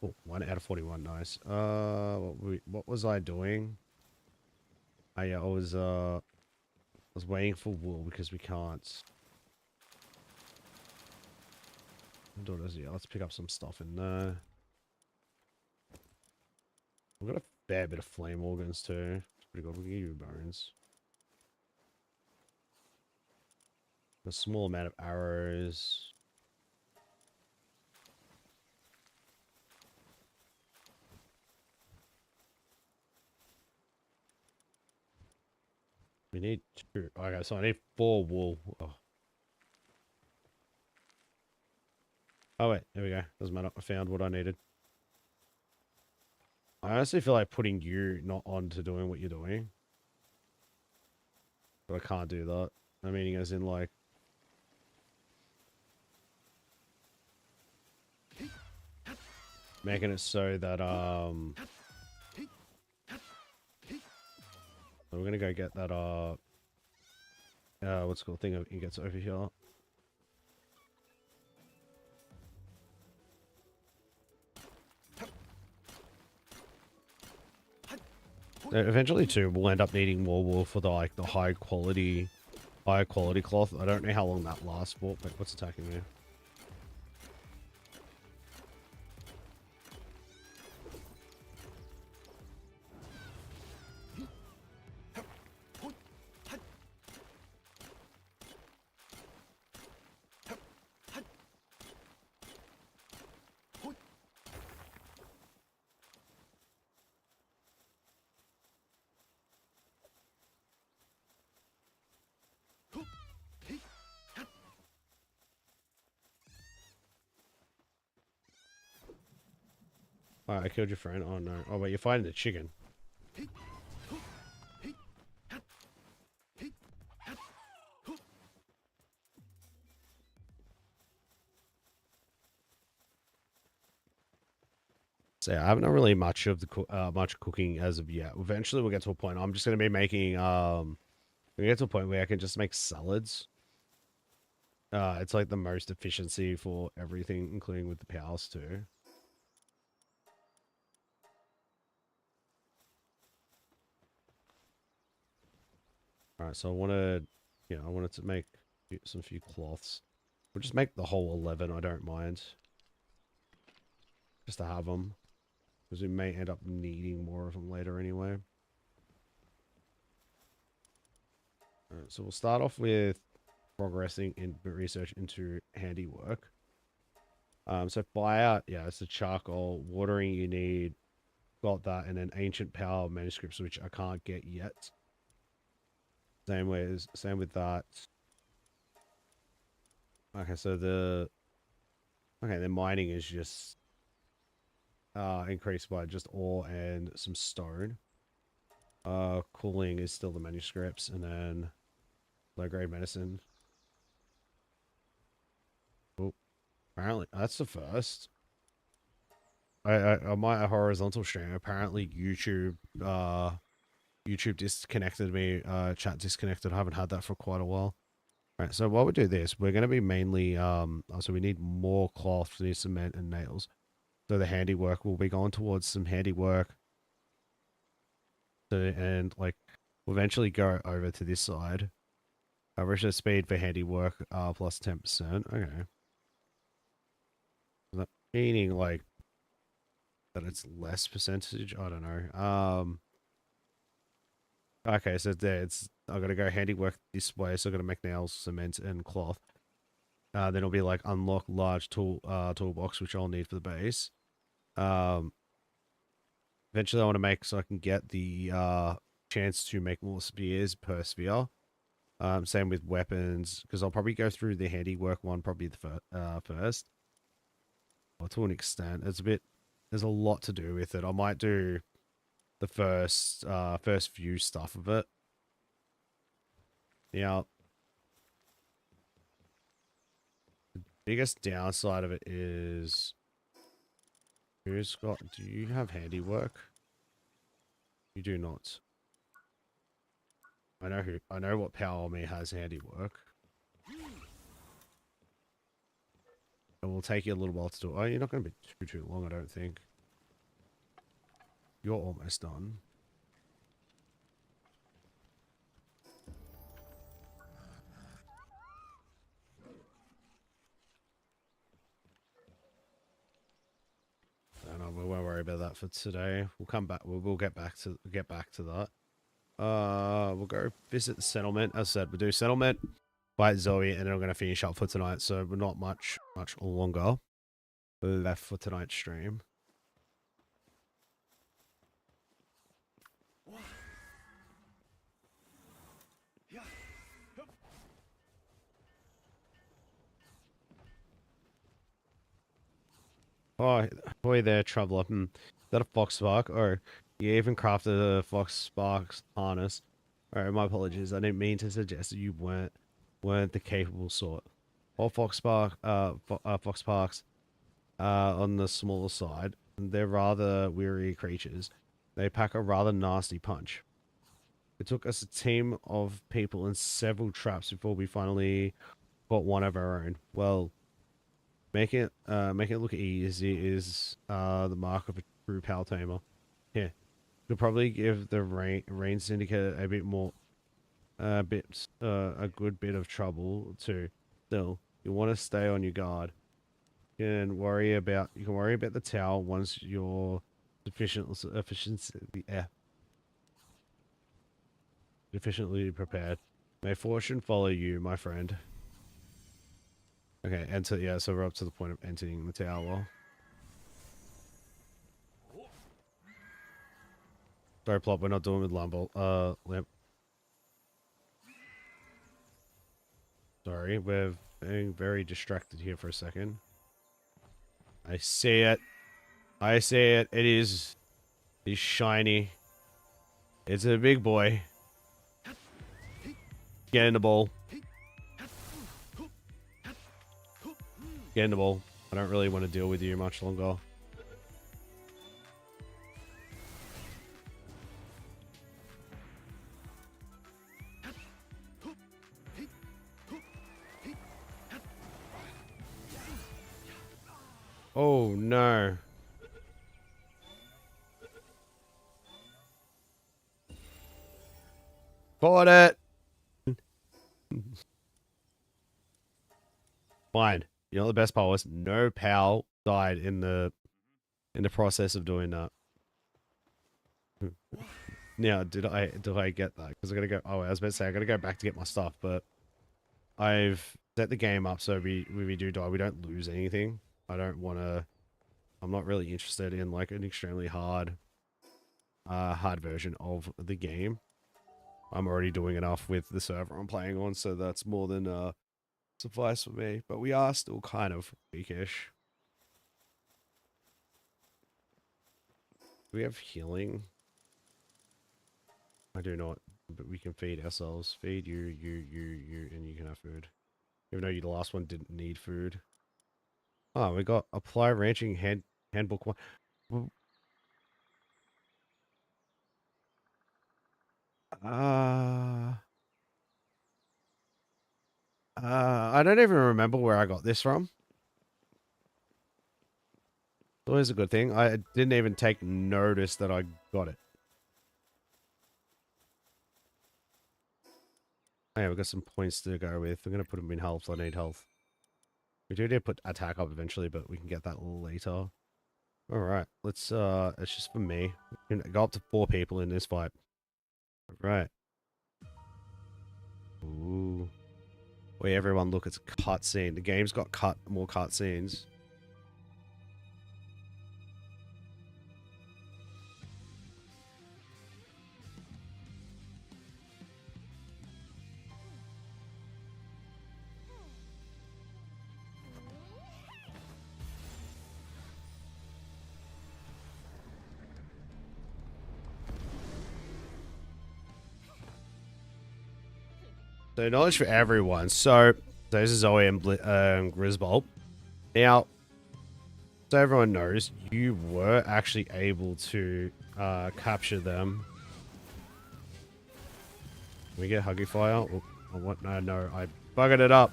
Oh, 1 out of 41. Nice. What was I doing? Yeah, I was waiting for wool because we can't. Yeah, let's pick up some stuff in there. We've got a fair bit of flame organs too. It's pretty good. We'll give you bones. A small amount of arrows. We need 2. Okay, so I need 4 wool. Oh wait, there we go. Doesn't matter. I found what I needed. I honestly feel like putting you not on to doing what you're doing. But I can't do that. I mean, as in like... making it so that, we're gonna go get that, what's it called, thing it gets over here. Eventually too, we'll end up needing more wool for the, like, the high quality cloth. I don't know how long that lasts for, but what's attacking me? Alright, I killed your friend. Oh no. Oh wait, you're fighting the chicken. So yeah, I haven't done really much of the much cooking as of yet. Eventually we'll get to a point. I'm just gonna be making we get to a point where I can just make salads. It's like the most efficiency for everything, including with the powers too. Alright, so I wanted I wanted to make some few cloths. We'll just make the whole 11, I don't mind. Just to have them. Because we may end up needing more of them later anyway. Alright, so we'll start off with progressing in research into handiwork. So fire, yeah, it's the charcoal. Watering you need, got that, and then ancient power manuscripts, which I can't get yet. Same with that. Okay, so the mining is just increased by just ore and some stone. Cooling is still the manuscripts, and then low grade medicine. Oh, apparently that's the first. I might a horizontal stream. Apparently YouTube disconnected me. Chat disconnected. I haven't had that for quite a while. Right, so while we do this, we're going to be mainly, so we need more cloth, we need cement and nails. So the handiwork, will be going towards some handiwork. And like, we'll eventually go over to this side. Average speed for handiwork, plus 10%. Okay. Is that meaning like, that it's less percentage? I don't know. Okay, so there, I gotta go handiwork this way, so I gotta make nails, cement, and cloth. Then it'll be like unlock large toolbox, which I'll need for the base. Eventually I want to make so I can get the chance to make more spears per sphere. Same with weapons, because I'll probably go through the handiwork one probably the first. Or to an extent, there's a lot to do with it. I might do the first few stuff of it. Yeah. The biggest downside of it is, do you have handiwork? You do not. I know what power me has handiwork. It will take you a little while to do it. Oh, you're not going to be too long, I don't think. You're almost done. No, we won't worry about that for today. We'll come back. We'll get back to that. We'll go visit the settlement. As I said, we'll do settlement, fight Zoe, and then I'm gonna finish up for tonight. So we're not much longer left for tonight's stream. Oh, boy there, traveler. Is that a fox spark? Or you even crafted a fox sparks harness? Alright, my apologies. I didn't mean to suggest that you weren't the capable sort. All fox sparks on the smaller side. They're rather weary creatures. They pack a rather nasty punch. It took us a team of people and several traps before we finally got one of our own. Well, make it look easy is the mark of a true pal tamer. Here, could probably give the rain syndicate a bit more, a good bit of trouble too. Still, you want to stay on your guard. You can worry about the tower once you're sufficiently prepared. May fortune follow you, my friend. Okay, enter. Yeah, so we're up to the point of entering the tower. Sorry, plot. We're not doing with lamp. Sorry, we're being very distracted here for a second. I see it. I see it. It is. It's shiny. It's a big boy. Get in the ball. Get in the ball. I don't really want to deal with you much longer. Oh no. Caught it. Fine. You know what the best part was? No pal died in the process of doing that. Now, did I get that? Because I gotta go. Oh, I was about to say I gotta go back to get my stuff, but I've set the game up so we do die, we don't lose anything. I don't want to. I'm not really interested in like an extremely hard version of the game. I'm already doing enough with the server I'm playing on, so that's more than suffice for me. But we are still kind of weakish. Do we have healing? I do not, but we can feed ourselves. Feed you, and you can have food. Even though you, the last one didn't need food. Oh, we got apply ranching handbook one. I don't even remember where I got this from. It's always a good thing. I didn't even take notice that I got it. Oh, yeah, we've got some points to go with. I'm going to put them in health. I need health. We do need to put attack up eventually, but we can get that a little later. Alright, let's, it's just for me. We can go up to 4 people in this fight. Right. Ooh. Wait, everyone look, it's a cutscene. The game's got more cutscenes. So knowledge for everyone. So this is Zoe and Grisbold. Now, so everyone knows, you were actually able to capture them. Can we get Huggy Fire? Or what? No, I buggered it up.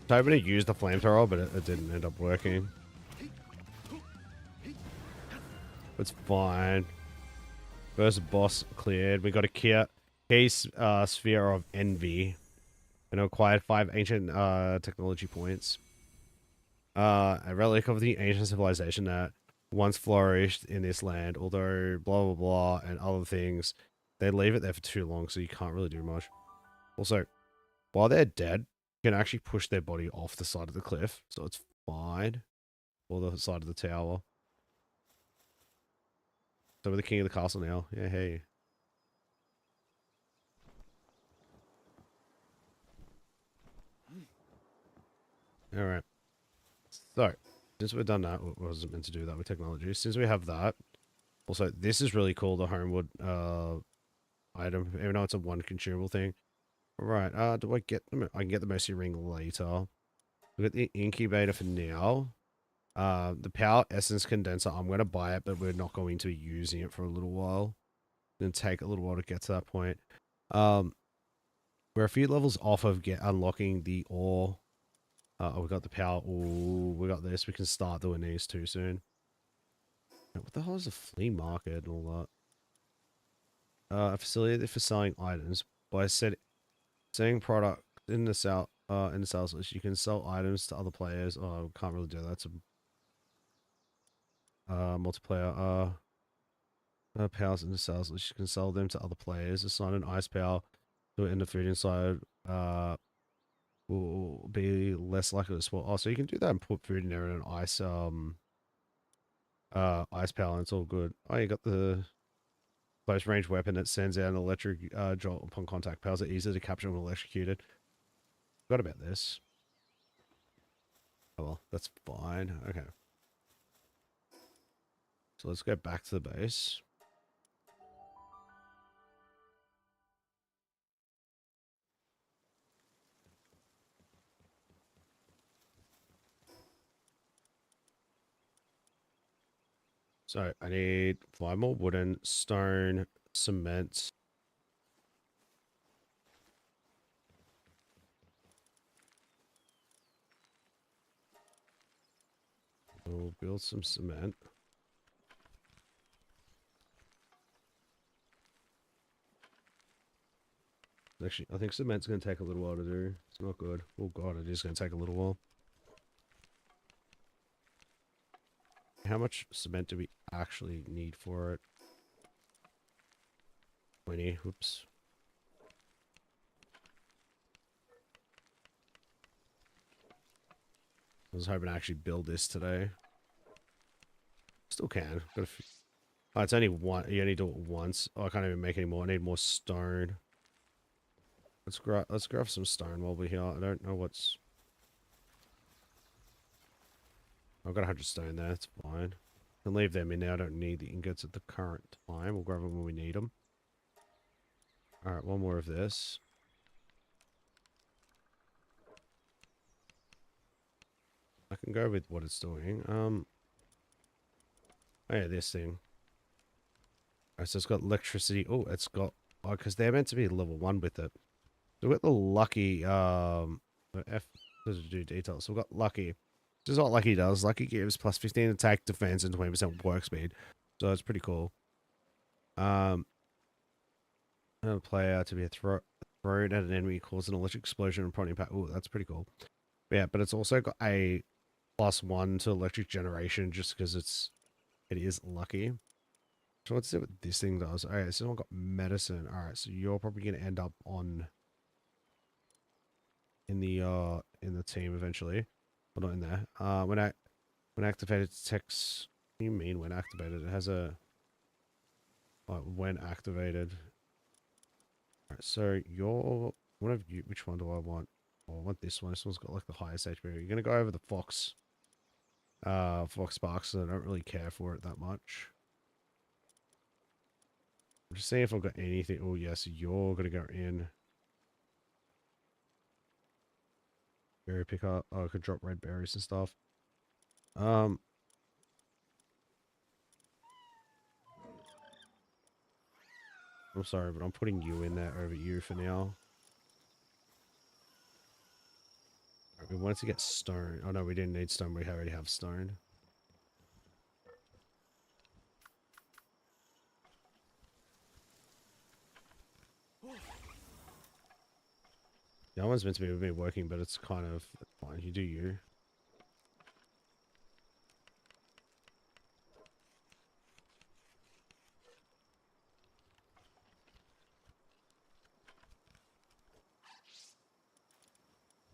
I was hoping to use the flamethrower, but it didn't end up working. It's fine. First boss cleared. We got a case sphere of envy and acquired 5 ancient technology points. A relic of the ancient civilization that once flourished in this land, although blah blah blah and other things, they leave it there for too long, so you can't really do much. Also, while they're dead, you can actually push their body off the side of the cliff, so it's fine. Or the side of the tower. So we're the king of the castle now. Yeah, hey. Alright. So, since we've done that, I wasn't meant to do that with technology. Since we have that, also, this is really cool, the Homewood item, even though it's a one consumable thing. Right, do I get them? I can get the Mercy Ring later. We got the incubator for now. The power essence condenser, I'm going to buy it, but we're not going to be using it for a little while. It's going to take a little while to get to that point. We're a few levels off of unlocking the ore. We got the power. Oh, we got this. We can start doing these too soon. What the hell is a flea market and all that? A facility for selling items. By setting product in the sales list, you can sell items to other players. Oh, I can't really do that. It's a multiplayer. Powers in the sales list. You can sell them to other players. Assign an ice power to it in the food inside. Will be less likely to spoil. Oh, so you can do that and put food in there and an ice power, and it's all good. Oh, you got the close range weapon that sends out an electric jolt upon contact. Powers are easy to capture when electrocuted. Forgot about this. Oh well, that's fine. Okay. So let's go back to the base. So I need 5 more wooden, stone, cement. We'll build some cement. Actually, I think cement's going to take a little while to do. It's not good. Oh god, it is going to take a little while. How much cement do we actually need for it? 20. Whoops. I was hoping to actually build this today. Still can. Got a few. Oh, it's only one. You only do it once. Oh, I can't even make any more. I need more stone. Let's grab some stone while we're here. I don't know what's... I've got 100 stone there. That's fine. I can leave them in there. I don't need the ingots at the current time. We'll grab them when we need them. Alright, one more of this. I can go with what it's doing. Oh yeah, this thing. Alright, so it's got electricity. Oh, it's got... Oh, because they're meant to be level 1 with it. So we've got the lucky... F doesn't do details. So we've got lucky. This is what lucky does. Lucky gives plus 15 attack, defense, and 20% work speed. So it's pretty cool. A player to be thrown at an enemy cause an electric explosion and prompt impact. Oh, that's pretty cool. But yeah, but it's also got a +1 to electric generation just because it is lucky. So let's see what this thing does. Alright, so I've got medicine. Alright, so you're probably gonna end up in the team eventually. Well, not in there. When activated, detects... What do you mean when activated? It has a... when activated. Alright, so you're... One of you... Which one do I want? Oh, I want this one. This one's got like the highest HP. You're gonna go over the Fox. Fox Sparks, and I don't really care for it that much. I'm just seeing if I've got anything. Oh, yes, you're gonna go in. Berry picker. Oh, I could drop red berries and stuff. I'm sorry, but I'm putting you in there over you for now. We wanted to get stone. Oh no, we didn't need stone. We already have stone. The other one's meant to be with me working, but it's kind of fine. You do you.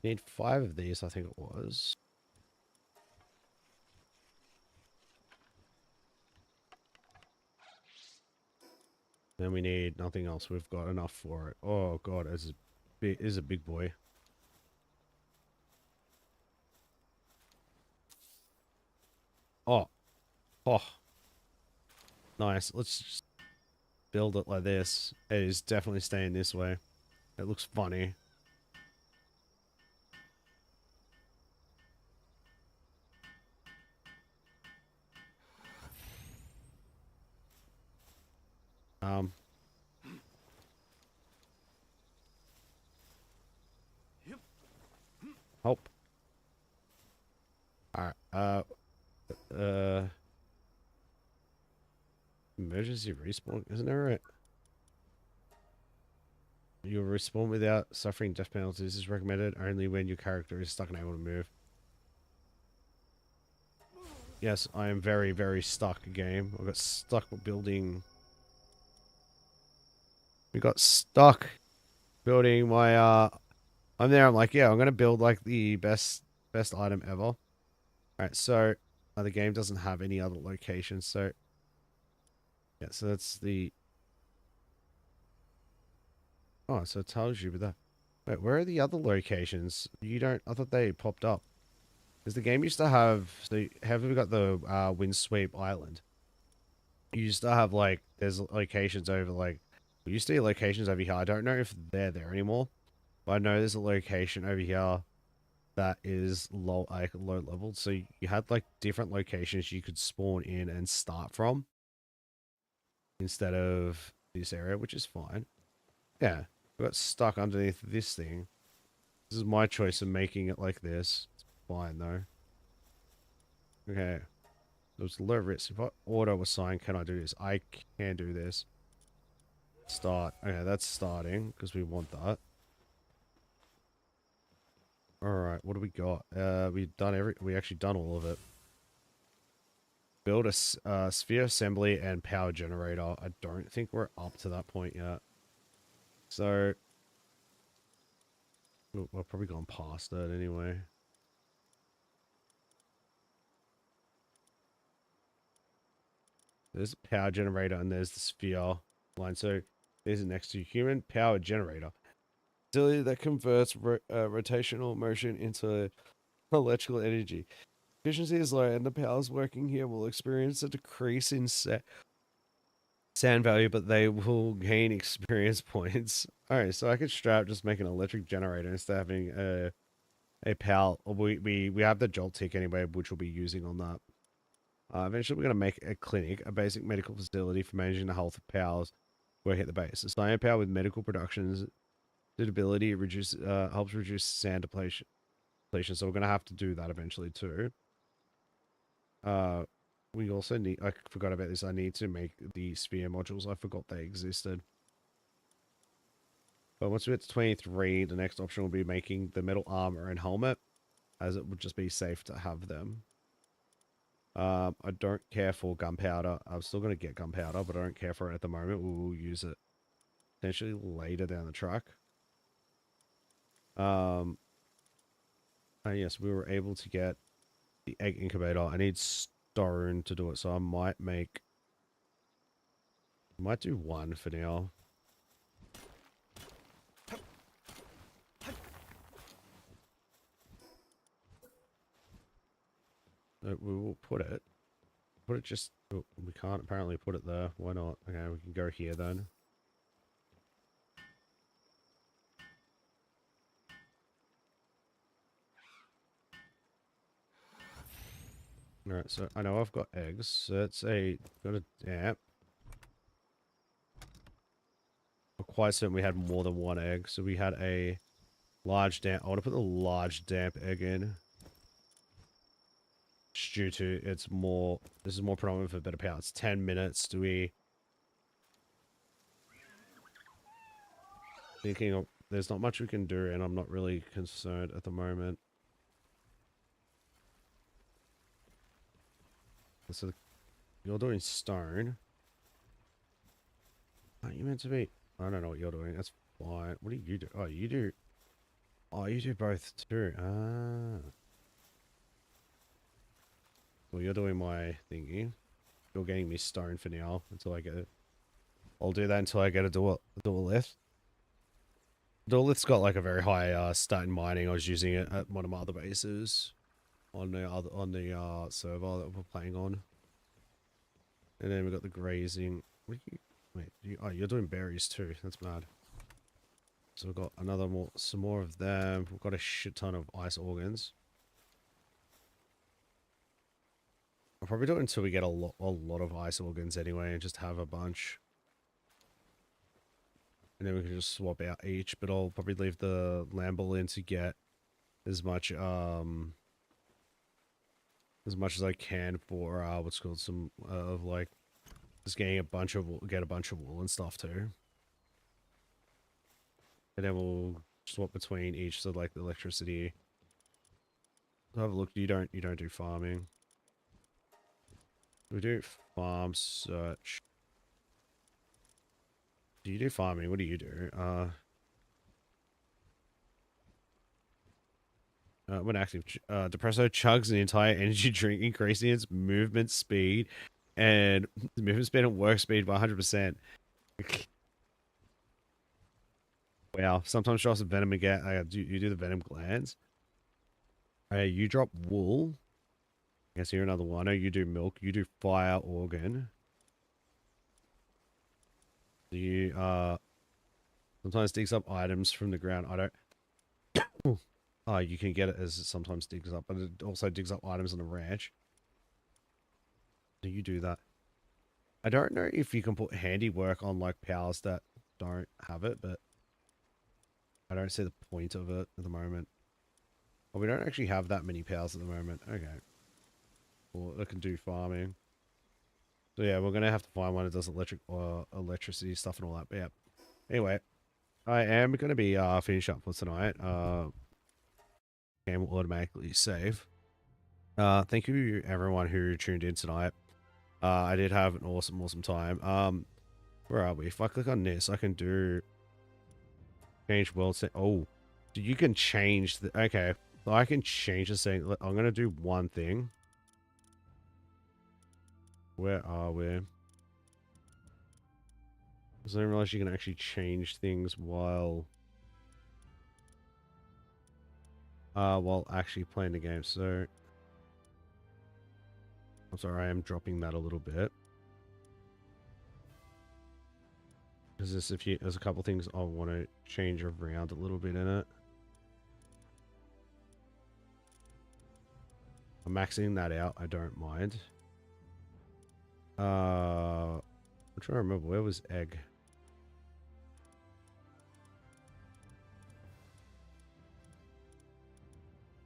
Need 5 of these, I think it was. Then we need nothing else. We've got enough for it. Oh god, it is a big boy. Oh, oh, nice. Let's just build it like this. It is definitely staying this way. It looks funny. Help. Alright, emergency respawn, isn't that right? You'll respawn without suffering death penalties is recommended only when your character is stuck and able to move. Yes, I am very, very stuck game. I got stuck building. We got stuck building my I'm there, I'm like, yeah, I'm gonna build like the best item ever. Alright, so the game doesn't have any other locations, so yeah, so that's the oh, so it tells you with that. Wait, where are the other locations? You don't I thought they popped up. Because the game used to have so have we got the Windsweep Island? You used to have like there's locations over like we used to be locations over here. I don't know if they're there anymore. But I know there's a location over here that is low level. So you had like different locations you could spawn in and start from instead of this area, which is fine. Yeah, I got stuck underneath this thing. This is my choice of making it like this. It's fine though. Okay. It was low risk. If I auto assign, can I do this? I can do this. Start. Okay, that's starting because we want that. All right, what do we got? We actually done all of it. Build a sphere assembly and power generator. I don't think we're up to that point yet. So we've probably gone past that anyway. There's a power generator and there's the sphere line. So there's next to human power generator. Facility that converts rotational motion into electrical energy. Efficiency is low and the powers working here will experience a decrease in sand value, but they will gain experience points. Alright, so I could strap just make an electric generator instead of having a power. We have the jolt tick anyway, which we'll be using on that. Eventually, we're going to make a clinic, a basic medical facility for managing the health of powers working at the base. The cyan power with medical productions suitability helps reduce sand depletion. So we're going to have to do that eventually too. We also need, I forgot about this, I need to make the sphere modules. I forgot they existed. But once we get to 23, the next option will be making the metal armor and helmet, as it would just be safe to have them. I don't care for gunpowder. I'm still going to get gunpowder, but I don't care for it at the moment. We'll use it potentially later down the track. And yes, we were able to get the egg incubator. I need stone to do it, so I might do one for now. We will put it just, oh, we can't apparently put it there. Why not? Okay, we can go here then. Alright, so I know I've got eggs. So that's got a damp. I'm quite certain we had more than one egg. So we had a large damp. I want to put the large damp egg in. Due to this is more predominant for better power. It's 10 minutes. Do we thinking of, there's not much we can do and I'm not really concerned at the moment. So you're doing stone. Aren't you meant to be? I don't know what you're doing. That's fine. What do you do? Oh, you do. Oh, you do both too. Ah. Well, you're doing my thingy. You're getting me stone for now until I get it. I'll do that until I get a dual lift. Dual lift's got like a very high stat in mining. I was using it at one of my other bases on the server that we're playing on. And then we got the grazing. What are you? Wait, oh, you're doing berries too. That's mad. So we've got some more of them. We've got a shit ton of ice organs. I'll probably do it until we get a lot of ice organs anyway, and just have a bunch. And then we can just swap out each. But I'll probably leave the Lamble in to get as much as I can for what's called some like just getting get a bunch of wool and stuff too. And then we'll swap between each, so like the electricity. Have a look. You don't do farming. We do farm search. Do you do farming? What do you do? When active, Depresso chugs an entire energy drink, increasing its movement speed and work speed by 100%. Wow. Sometimes drops some venom again. You do the venom glands. You drop wool. I guess you're another one. Oh, you do milk. You do fire organ. You sometimes digs up items from the ground. I don't. You can get it as it sometimes digs up, but it also digs up items on the ranch. Do you do that? I don't know if you can put handiwork on like powers that don't have it, but I don't see the point of it at the moment. Well, we don't actually have that many powers at the moment. Okay. Well, it can do farming. So yeah, we're gonna have to find one that does electricity stuff and all that. But yeah. Anyway, I am gonna be finishing up for tonight. Game will automatically save. Thank you everyone who tuned in tonight. I did have an awesome time. Where are we? If I click on this, I can do change world set. Oh, so you can change the. Okay, so I can change the setting. I'm gonna do one thing. Where are we? Because I didn't realize you can actually change things while actually playing the game. So I'm sorry, I am dropping that a little bit. Because there's a couple things I want to change around a little bit in it. I'm maxing that out. I don't mind. I'm trying to remember, where was egg?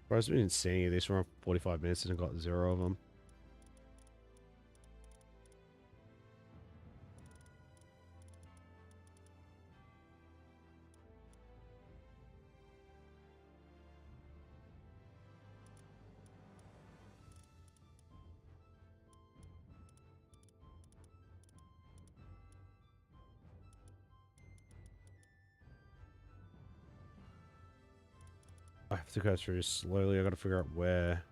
Bro, I've been seeing this for 45 minutes and I got 0 of them. I have to go through slowly. I got to figure out where.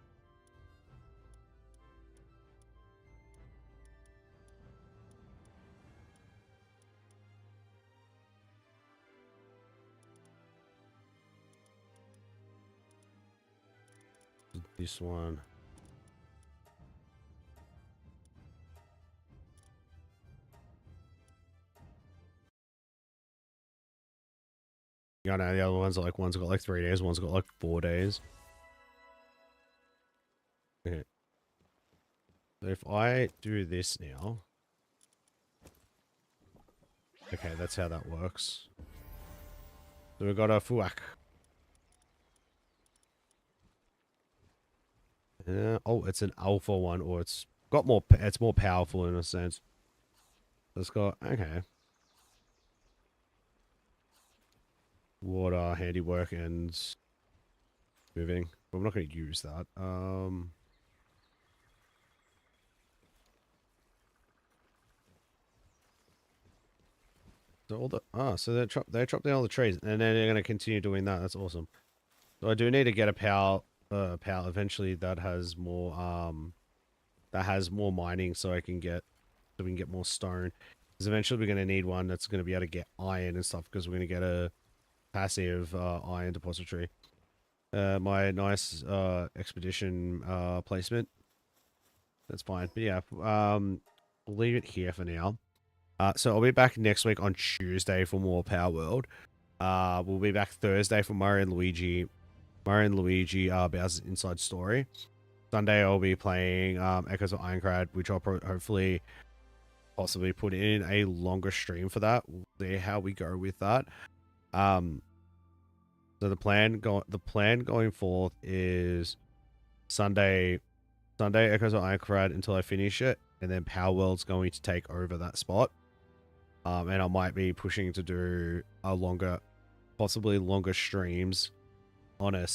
This one. You know, the other ones are like, one's got like 3 days, one's got like 4 days. Okay. So if I do this now. Okay, that's how that works. So we've got a fuak. Oh, it's an alpha one, or it's more powerful in a sense. It's got, okay. Water, handiwork, and moving. But I'm not going to use that. So so they chop down all the trees, and then they're going to continue doing that. That's awesome. So I do need to get a power eventually that has more mining, so we can get more stone. Because eventually we're going to need one that's going to be able to get iron and stuff, because we're going to get a passive iron depository. My nice expedition placement. That's fine. But yeah, we'll leave it here for now. So I'll be back next week on Tuesday for more Palworld. We'll be back Thursday for Mario and Luigi. Bowser's Inside Story. Sunday I'll be playing Echoes of Ironcrad, which I'll hopefully possibly put in a longer stream for that. We'll see how we go with that. So the plan going forth is Sunday Echoes of Ironcrad until I finish it, and then Palworld's going to take over that spot. And I might be pushing to do possibly longer streams on a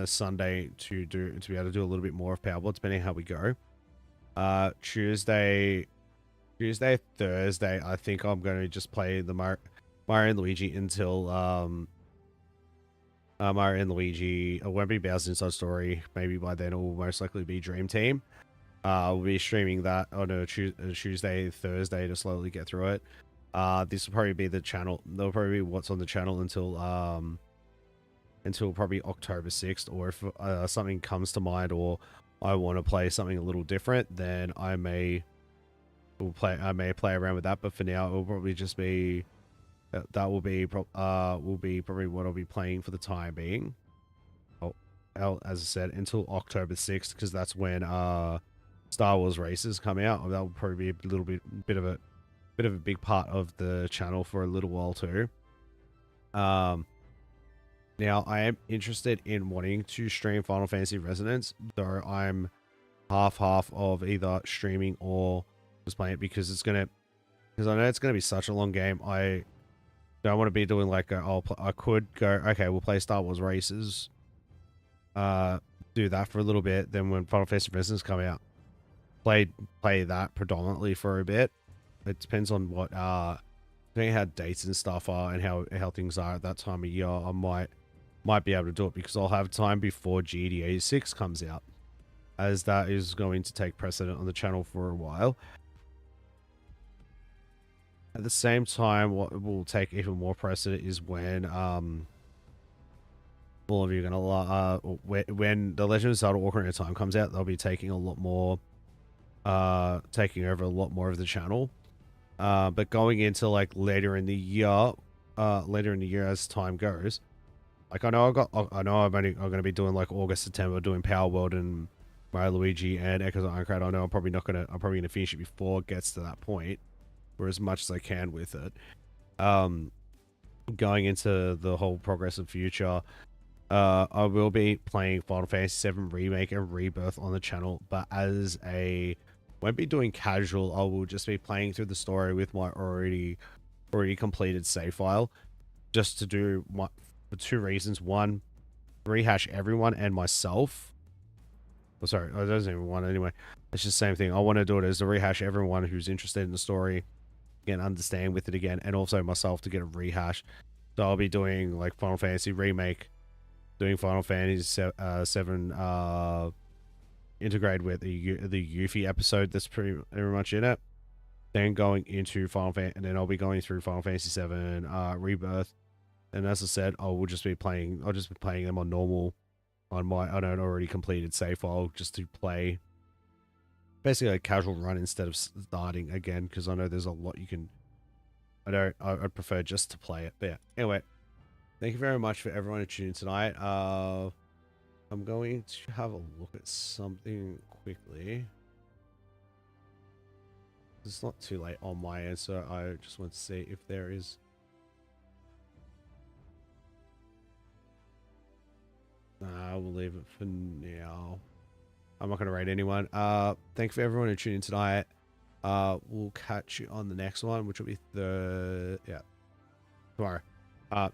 Sunday to be able to do a little bit more of Palworld, depending on how we go. Tuesday, Thursday, I think I'm going to just play the Mario and Luigi until Mario and Luigi. It won't be Bowser's Inside Story. Maybe by then it will most likely be Dream Team. We'll be streaming that on a Tuesday, Thursday to slowly get through it. This will probably be the channel. That'll probably be what's on the channel until probably October 6th. Or if something comes to mind, or I want to play something a little different, then I may play around with that. But for now, it will probably just be that will be probably what I'll be playing for the time being. As I said, until October 6th, because that's when Star Wars races come out. That will probably be a little bit of a big part of the channel for a little while too. Now I am interested in wanting to stream Final Fantasy Resonance, though I'm half of either streaming or just playing it, because I know it's gonna be such a long game. I don't want to be doing like I could go, okay, we'll play Star Wars races, do that for a little bit, then when Final Fantasy Resonance come out, play that predominantly for a bit. It depends on what depending how dates and stuff are and how things are at that time of year. I might be able to do it, because I'll have time before GTA 6 comes out, as that is going to take precedent on the channel for a while. At the same time, what will take even more precedent is when all of you are gonna when the Legend of Zelda: Ocarina of Time comes out, they'll be taking a lot more taking over a lot more of the channel. But going into like later in the year as time goes, like I know I'm gonna be doing like August, September, doing Palworld and Mario, Luigi and Echoes of Ironcrad. I know I'm probably gonna finish it before it gets to that point, for as much as I can with it. Going into the whole progressive future, I will be playing Final Fantasy VII Remake and Rebirth on the channel, but won't be doing casual. I will just be playing through the story with my already completed save file, just to do for two reasons. One, rehash everyone and myself. Oh, sorry, I don't even want it anyway. It's just the same thing. I want to do it as to rehash everyone who's interested in the story, again, understand with it again, and also myself to get a rehash. So I'll be doing like Final Fantasy Remake, doing Final Fantasy 7 integrated with the Yuffie episode that's pretty much in it. Then going into and then I'll be going through Final Fantasy 7 Rebirth. And as I said, I'll just be playing them on normal, on an already completed save file, just to play basically a casual run instead of starting again, because I know there's a lot you can. I'd prefer just to play it. But yeah, anyway, thank you very much for everyone who tuned in tonight. I'm going to have a look at something quickly. It's not too late on my end, so I just want to see if there is. We'll leave it for now. I'm not going to rate anyone. Thank you for everyone who tuned in tonight. We'll catch you on the next one, which will be tomorrow.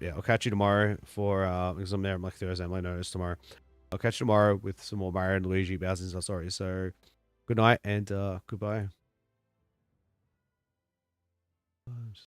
Yeah, I'll catch you tomorrow for because I'm there. I'm like Thursday. I'm like notice tomorrow. I'll catch you tomorrow with some more Mario and Luigi Bowser's Inside Story. So, good night and goodbye.